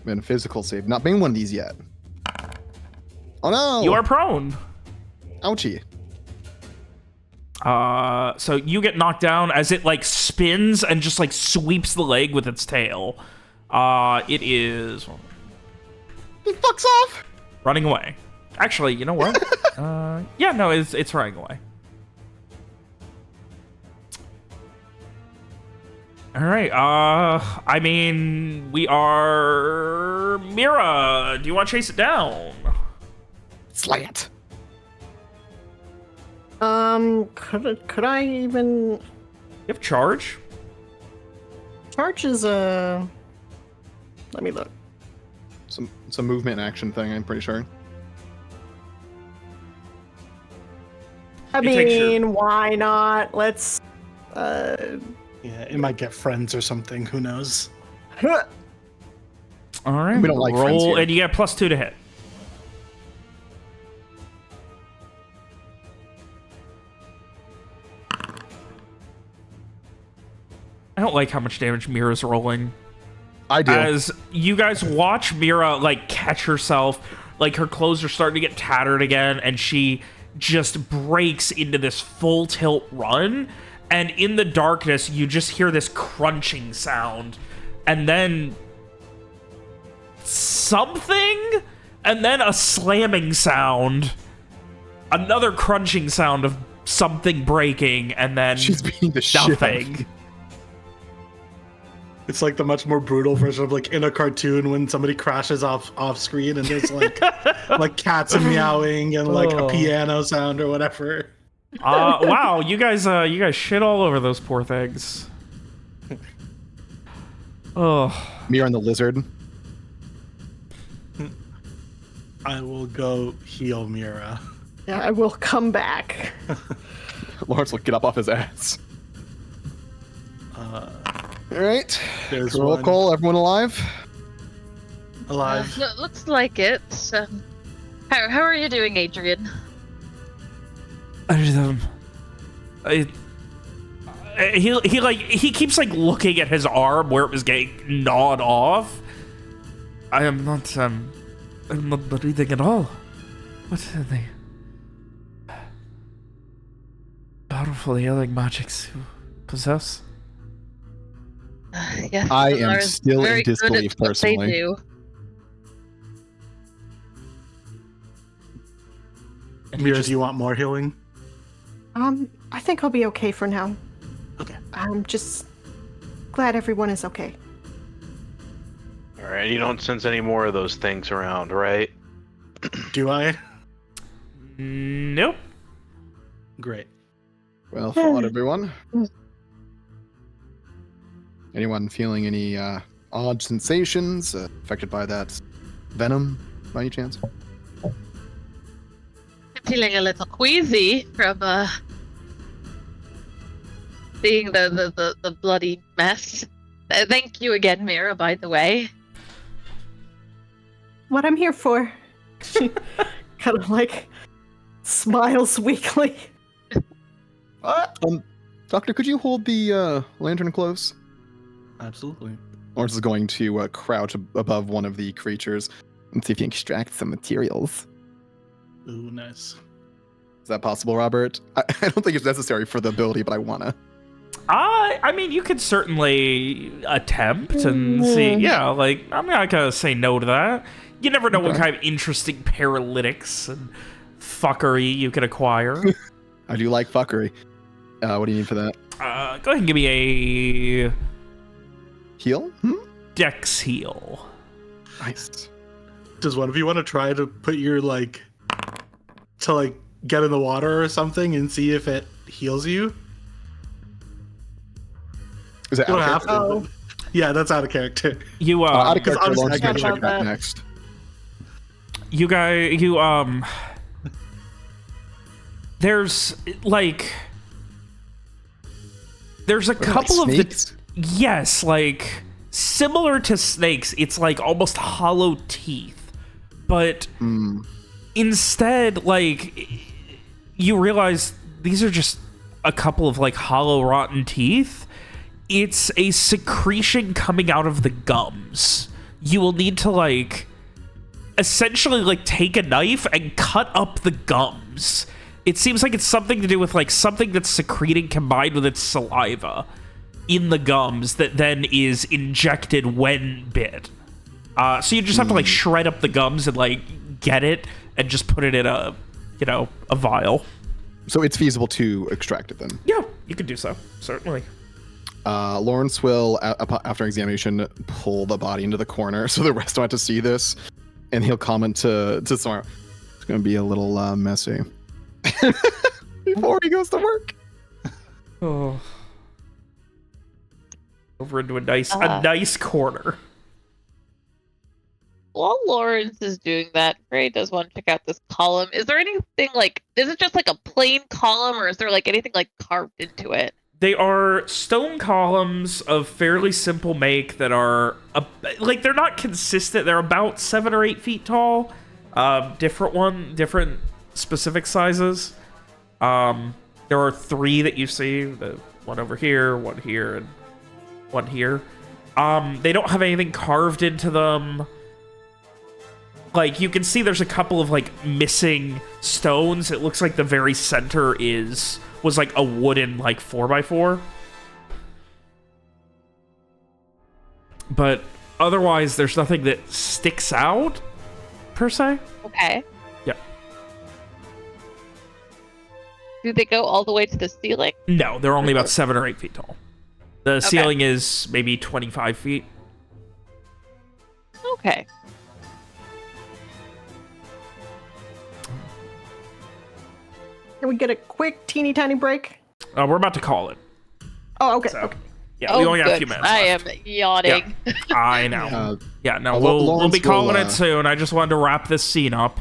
Been a physical save. Not been one of these yet. Oh no! You are prone. Ouchie. So you get knocked down as it like spins and just like sweeps the leg with its tail. It is He fucks off! running away. Actually, you know what? Yeah, no, it's running away. All right. I mean, we are Mira. Do you want to chase it down? Slant. Could I even... You have charge. Charge is a... Let me look. Some movement and action thing, I'm pretty sure. I It takes your- mean, why not? Let's... Yeah, it might get friends or something. Who knows? All right. We don't like friends roll, here. and you get +2 to hit. I don't like how much damage Mira's rolling. I do. As you guys watch Mira like catch herself, like her clothes are starting to get tattered again, and she just breaks into this full tilt run. And in the darkness, you just hear this crunching sound, and then something, and then a slamming sound, another crunching sound of something breaking, and then She's beating the shit out of nothing. me. It's like the much more brutal version of like in a cartoon when somebody crashes off screen and there's like like cats and meowing and like a Oh. piano sound or whatever. Wow, you guys shit all over those poor things. Oh, Mira and the lizard. I will go heal Mira. Yeah, I will come back. Lawrence will get up off his ass. All right. There's Roll one call. Everyone alive? alive. No, looks like it. How are you doing, Adrian? he keeps like looking at his arm where it was getting gnawed off. I'm not breathing at all. What are they? Powerful healing magics you possess? Yes, I they am are still in very good at disbelief, what they personally. do. Mira, do you want more healing? I think I'll be okay for now. Okay. I'm just glad everyone is okay. All All right, you don't sense any more of those things around, right? Do I? Nope. Great. Well thought, everyone. Anyone feeling any odd sensations affected by that venom, by any chance? I'm feeling a little queasy from seeing the bloody mess. Thank you again, Mira, by the way. What I'm here for. She kind of like smiles weakly. Doctor, could you hold the lantern close? Absolutely. Lawrence is going to crouch above one of the creatures and see if he can extract some materials. Ooh, nice. Is that possible, Robert? I don't think it's necessary for the ability, but I wanna. I mean, you could certainly attempt and see. Yeah, like, I'm not gonna say no to that. You never know what kind of interesting paralytics and fuckery you could acquire. I do like fuckery. What do you need for that? Go ahead and give me a Heal? dex heal. Nice. Does one of you want to try to put your get in the water or something and see if it heals you? Is that You don't out have of to. Oh. but- Yeah, that's out of character. You out of character? honestly, Lawrence I is gonna forgot check that about that. next. you guys, there's a couple of snakes? yes, like similar to snakes. It's like almost hollow teeth, but instead, like, you realize these are just a couple of like hollow, rotten teeth. It's a secretion coming out of the gums. You will need to like essentially like take a knife and cut up the gums. It seems like it's something to do with like something that's secreting combined with its saliva in the gums that then is injected when bit. So you just have to like shred up the gums and like get it and just put it in a vial. So it's feasible to extract it then. Yeah, you could do so, certainly. Lawrence will, after examination, pull the body into the corner so the rest don't have to see this, and he'll comment to Samara, it's going to be a little messy before he goes to work. Oh. Over into a nice corner. While Lawrence is doing that, Frey does want to check out this column. Is there anything like, is it just like a plain column, or is there like anything like carved into it? They are stone columns of fairly simple make that are, like, they're not consistent. They're about 7 or 8 feet tall. Different specific sizes. There are 3 that you see. The one over here, one here, and one here. They don't have anything carved into them. Like, you can see there's a couple of, like, missing stones. It looks like the very center was like a wooden, like, 4x4. But otherwise, there's nothing that sticks out, per se. Okay. Yeah. Do they go all the way to the ceiling? No, they're only about 7 or 8 feet tall. The ceiling is maybe 25 feet. Okay. Can we get a quick teeny tiny break? We're about to call it. Oh, okay. So, Okay. yeah, we only have a few good. minutes I left. am yawning. I know. Yeah, no, we'll Lawrence be calling will, it soon. I just wanted to wrap this scene up.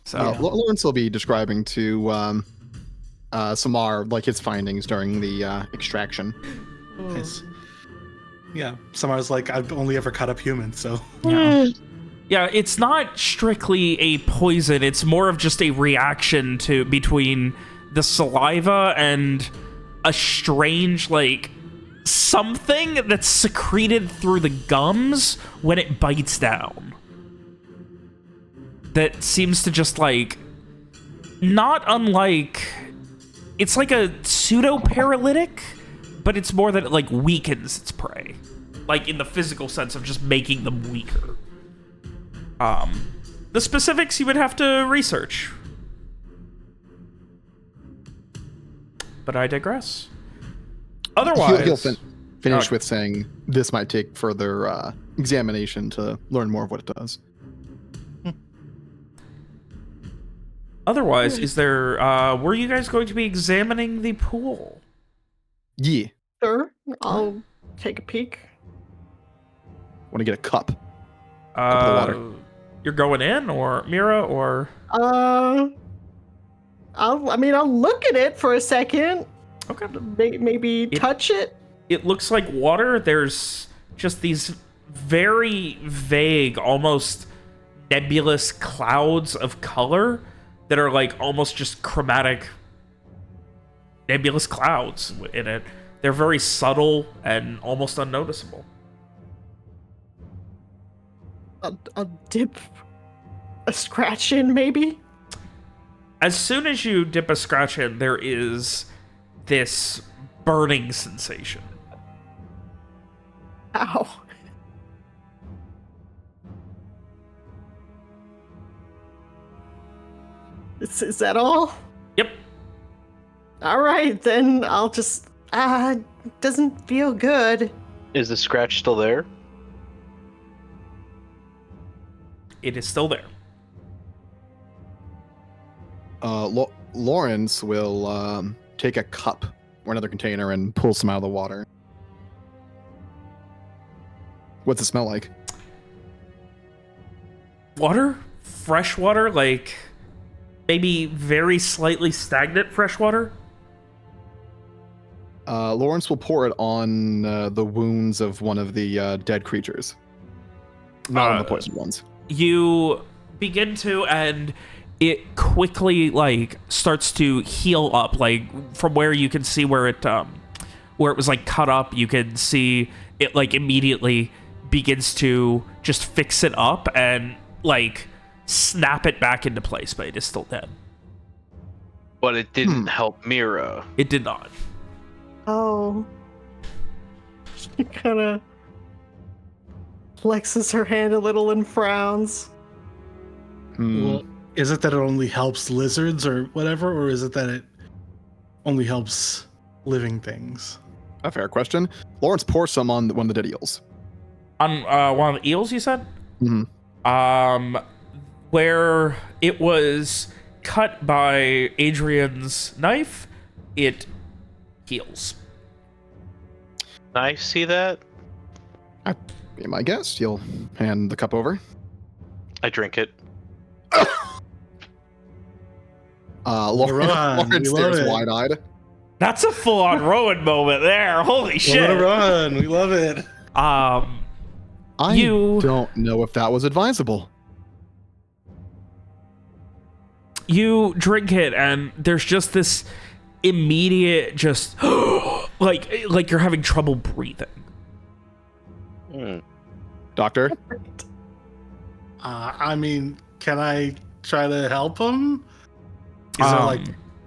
So, Lawrence will be describing to Samar like his findings during the extraction. Nice. Yeah, Samara's like, I've only ever cut up humans, so. yeah, it's not strictly a poison. It's more of just a reaction between the saliva and a strange, like, something that's secreted through the gums when it bites down. That seems to just, like, not unlike... It's like a pseudo-paralytic, but it's more that it, like, weakens its prey. Like, in the physical sense of just making them weaker. The specifics you would have to research. But I digress. Otherwise... finish Okay. with saying this might take further examination to learn more of what it does. Otherwise, is there, were you guys going to be examining the pool? Yeah. Sure, I'll take a peek. Want to get a cup. Cup of water. You're going in, or Mira, or... I'll look at it for a second. Okay. Maybe touch it. It looks like water. There's just these very vague, almost nebulous clouds of color that are like almost just chromatic nebulous clouds in it. They're very subtle and almost unnoticeable. I'll dip a scratch in, maybe. As soon as you dip a scratch in, there is this burning sensation. Ow. Is that all? Yep. All right, then I'll just. Doesn't feel good. Is the scratch still there? It is still there. Lawrence will take a cup or another container and pull some out of the water. What's it smell like? Water? Fresh water? Like, maybe very slightly stagnant fresh water? Lawrence will pour it on the wounds of one of the dead creatures. Not on the poisoned ones. You begin to, and it quickly, like, starts to heal up. Like, from where you can see where it was, like, cut up, you can see it, like, immediately begins to just fix it up and, like, snap it back into place, but it is still dead. But it didn't help Mira. It did not. Oh. She kind of flexes her hand a little and frowns. Well, is it that it only helps lizards or whatever, or is it that it only helps living things? A fair question. Lawrence pours some on one of the dead eels. On one of the eels, you said? Mm-hmm. Where it was cut by Adrian's knife, it heals. Can I see that? Be my guest. You'll hand the cup over. I drink it. Lawrence we love stares it. wide-eyed. That's a full-on Rowan moment there. Holy shit. Run! We love it. I You- don't know if that was advisable. You drink it, and there's just this immediate, just like you're having trouble breathing. Doctor? I mean, can I try to help him? Is there like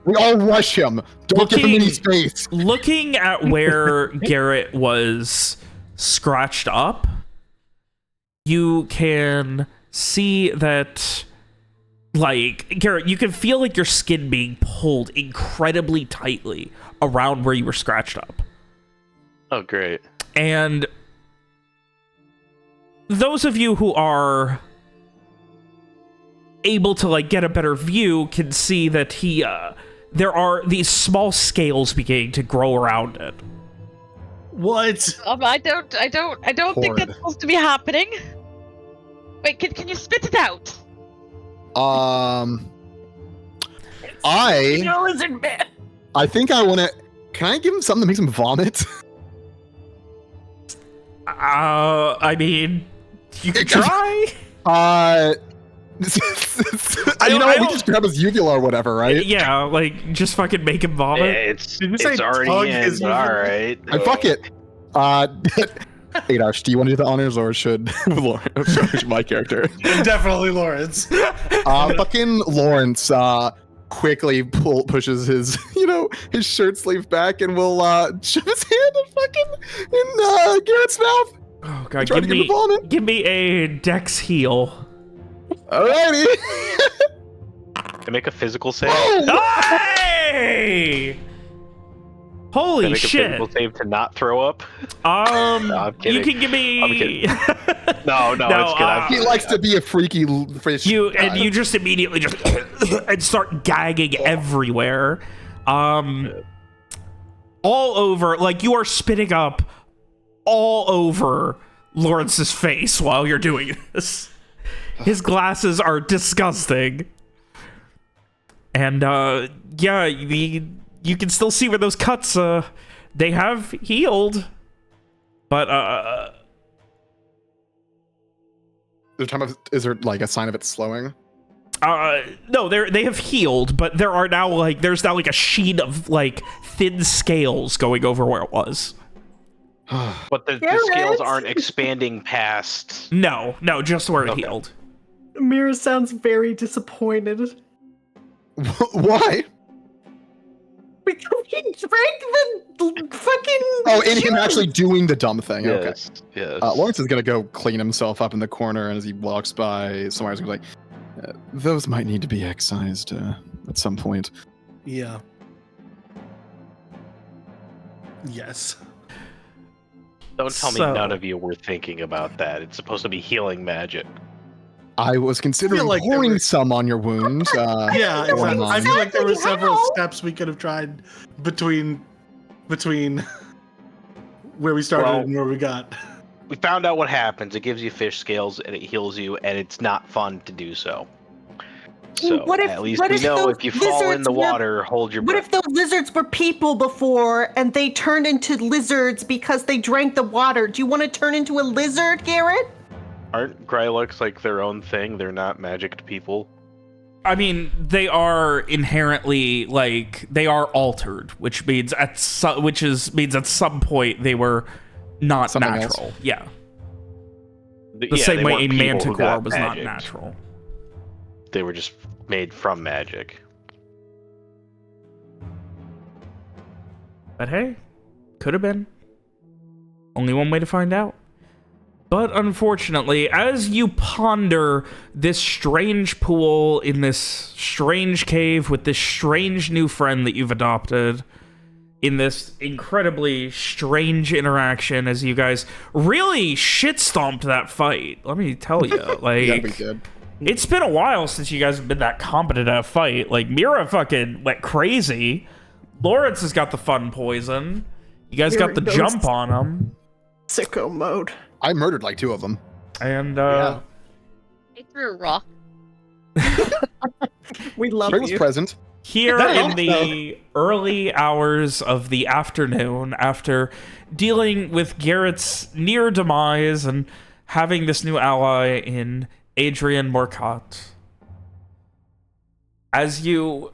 We all rush him. Don't give him any Looking- space. Looking at where Garrett was scratched up, you can see that, like, Garrett, you can feel like your skin being pulled incredibly tightly around where you were scratched up. Oh, great. And those of you who are able to, like, get a better view can see that there are these small scales beginning to grow around it. what? I don't think Horrid. that's supposed to be happening. Wait, can you spit it out? Lizard man. I think I want to. Can I give him something that makes him vomit? I mean, you could try. You know what? We just grab his uvula or whatever, right? Yeah, like, just fucking make him vomit. It's Did you say already tug in, his but all uvula? right. I fuck it. Adash, do you want to do the honors or should my character? Definitely Lawrence. Fucking Lawrence quickly pushes his his shirt sleeve back and will shove his hand in Garrett's mouth. Oh god, Try to give him vomit. give me a dex heal. Alrighty. Can I make a physical save? Oh! Hey! Holy Make a shit! physical save to not throw up. I'm You kidding. can give me. No, No, it's good. He likes to be a freaky fish. You just immediately just and start gagging everywhere, all over. Like you are spitting up all over Lawrence's face while you're doing this. His glasses are disgusting, and yeah, you can still see where those cuts they have healed, but Is there like a sign of it slowing? no, they have healed, but there's now like a sheet of like thin scales going over where it was. But the scales aren't expanding past. No, just where it healed. Mira sounds very disappointed. Why? Because he drank the fucking. Oh, and him juice. actually doing the dumb thing. Okay. Yes. Lawrence is gonna go clean himself up in the corner, and as he walks by, Samar's gonna be like, "Those might need to be excised at some point." Yeah. Yes. Don't tell me So- none of you were thinking about that. It's supposed to be healing magic. I was considering like there pouring were- some on your wound. Yeah, or exactly. I mine. feel like there were several How? steps we could have tried between where we started Well- and where we got. We found out what happens. It gives you fish scales and it heals you, and it's not fun to do so. So What if- at least what we if know those if you fall in lizards the were- water, hold your What breath. if those lizards were people before and they turned into lizards because they drank the water? Do you want to turn into a lizard, Garrett? Aren't Grylarks like their own thing? They're not magicked people. I mean, they are inherently like they are altered, which means at some point they were not Something natural. else. Yeah, the Yeah, same they way a weren't people who manticore got was not magicked. natural. They were just made from magic. But hey, could have been. Only one way to find out. But unfortunately, as you ponder this strange pool in this strange cave with this strange new friend that you've adopted, in this incredibly strange interaction as you guys really shit-stomped that fight, let me tell you, like... Yeah, we did. It's been a while since you guys have been that competent at a fight. Like, Mira fucking went crazy. Lawrence has got the fun poison. You guys got the Mira goes- jump on him. Sicko mode. I murdered like 2 of them. And, Yeah. I threw a rock. We love Trey was you. present. here That in helps, the early hours of the afternoon, after dealing with Garrett's near demise and having this new ally in Adrian Morcott, as you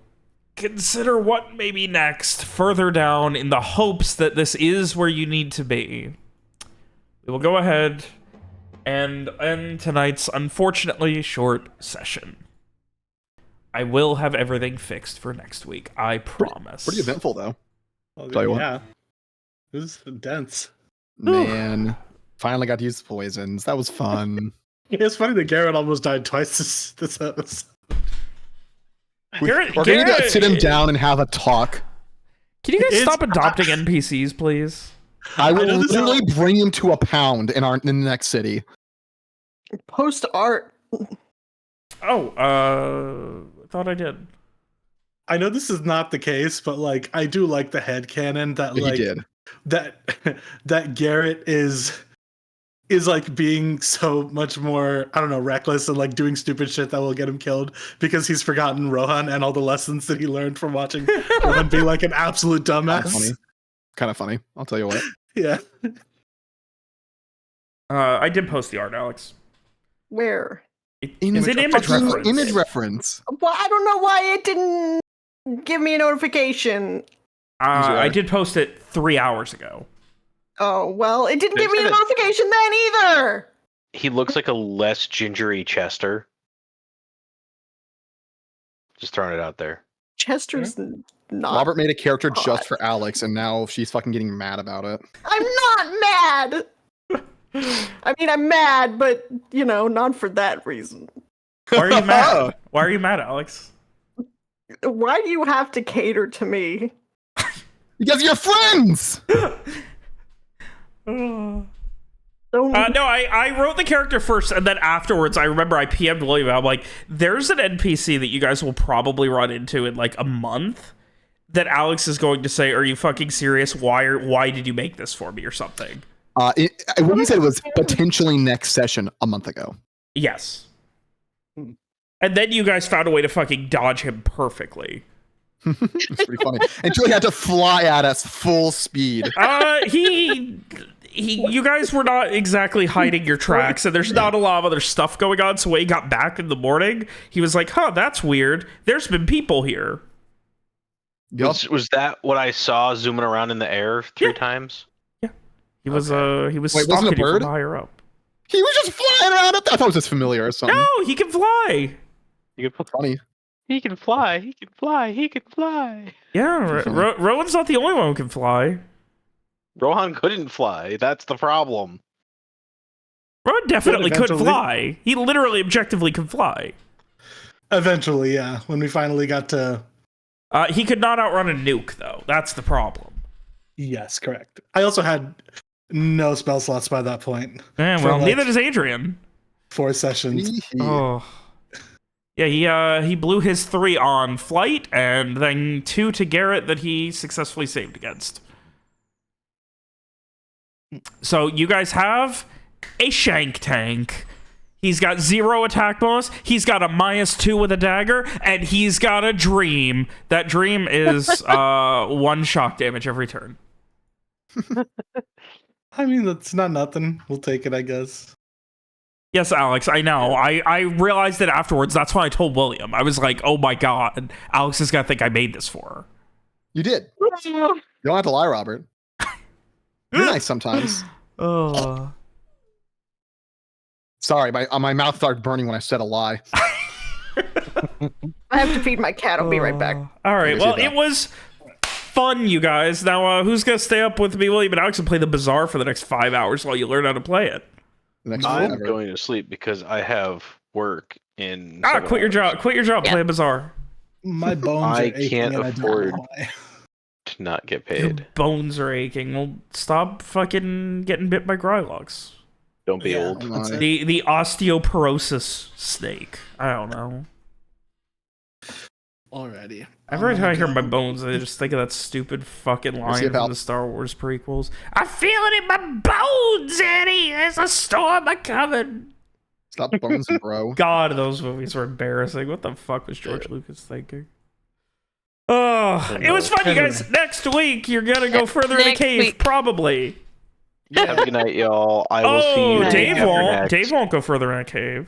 consider what may be next further down in the hopes that this is where you need to be, we will go ahead and end tonight's unfortunately short session. I will have everything fixed for next week. I promise. Pretty eventful though. Well, Tell you what. yeah. It was dense. Man, finally got to use the poisons. That was fun. It's funny that Garrett almost died twice this episode. Garrett, We're going to Garrett- sit him down and have a talk. Can you guys It's- stop adopting NPCs, please? I will know this- literally bring him to a pound in the next city. Post art. Oh, I thought I did. I know this is not the case, but like I do like the headcanon that He like did. that Garrett is like being so much more, I don't know, reckless and like doing stupid shit that will get him killed because he's forgotten Rohan and all the lessons that he learned from watching Rohan be like an absolute dumbass. Funny. Kind of funny. I'll tell you what. Yeah. I did post the art, Alex. Where? It's an image Fucking reference. Image reference. Well, I don't know why it didn't give me a notification. I did post it 3 hours ago. Oh, well, it didn't give me a There's a- notification then either. He looks like a less gingery Chester. Just throwing it out there. Chester's not. Robert made a character God. just for Alex, and now she's fucking getting mad about it. I'm not mad. I mean, I'm mad, but, you know, not for that reason. Why are you mad? Why are you mad, Alex? Why do you have to cater to me? Because you're friends. So No, I wrote the character first, and then afterwards, I remember I PM'd William. I'm like, there's an NPC that you guys will probably run into in like a month that Alex is going to say, "Are you fucking serious? Why did you make this for me or something?" What you said was potentially next session a month ago. Yes. And then you guys found a way to fucking dodge him perfectly. It's pretty funny. Until he had to fly at us full speed. You guys were not exactly hiding your tracks, and there's not a lot of other stuff going on. So when he got back in the morning, he was like, "Huh, that's weird. There's been people here." Was that what I saw zooming around in the air three times? He was Wait, wasn't stalking it a you bird? from higher up. He was just flying around up there. I thought it was just familiar or something. No, he can fly. You can, Funny. he can fly. He can fly. He can fly. Yeah, Rowan's not the only one who can fly. Rohan couldn't fly. That's the problem. Rowan definitely could eventually. fly. He literally objectively could fly. Eventually, yeah. When we finally got to He could not outrun a nuke, though. That's the problem. yes, correct. I also had no spell slots by that point. Yeah, For, well, like, neither does Adrian. 4 sessions. Oh. Yeah, he blew his 3 on flight, and then 2 to Garrett that he successfully saved against. So you guys have a Shank Tank. He's got 0 attack bonus. He's got a -2 with a dagger, and he's got a dream. That dream is 1 shock damage every turn. I mean, that's not nothing. We'll take it, I guess. Yes, Alex, I know. I realized it afterwards. That's why I told William. I was like, oh my god, Alex is gonna think I made this for her. You did. You don't have to lie, Robert. You're nice sometimes. Oh. Sorry, my mouth started burning when I said a lie. I have to feed my cat. I'll be right back. All right. Appreciate Well, that. it was fun, you guys. Now, who's gonna stay up with me, William and Alex, and play the Bazaar for the next 5 hours while you learn how to play it? The next I'm forever. going to sleep because I have work in. Ah, 7 quit your hours job. Quit your job. Yeah. Play a Bazaar. My bones I are aching can't and I don't afford- know why. to not get Your paid. bones are aching. Well, stop fucking getting bit by Grylox. Don't be Yeah. old. That's it. The osteoporosis snake. I don't know. Alrighty. Every time I hear my bones, I just think of that stupid fucking line see a from pal. the Star Wars prequels. I feel it in my bones, Eddie. There's a storm coming. Stop bonesing, bro. God, those movies were embarrassing. What the fuck was George Lucas thinking? Oh, it was fun, you guys. Next week, you're gonna go further in the Next cave, week. probably. Have a good night, y'all. I will see Oh, you. Dave after won't. next. Dave won't go further in a cave.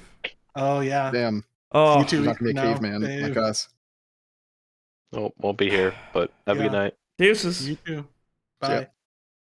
Oh yeah. Damn. Oh, You too. He's not gonna be a No, caveman Dave. like us. Nope, won't be here. But have a good Yeah. night. deuces. You too. See ya. Bye.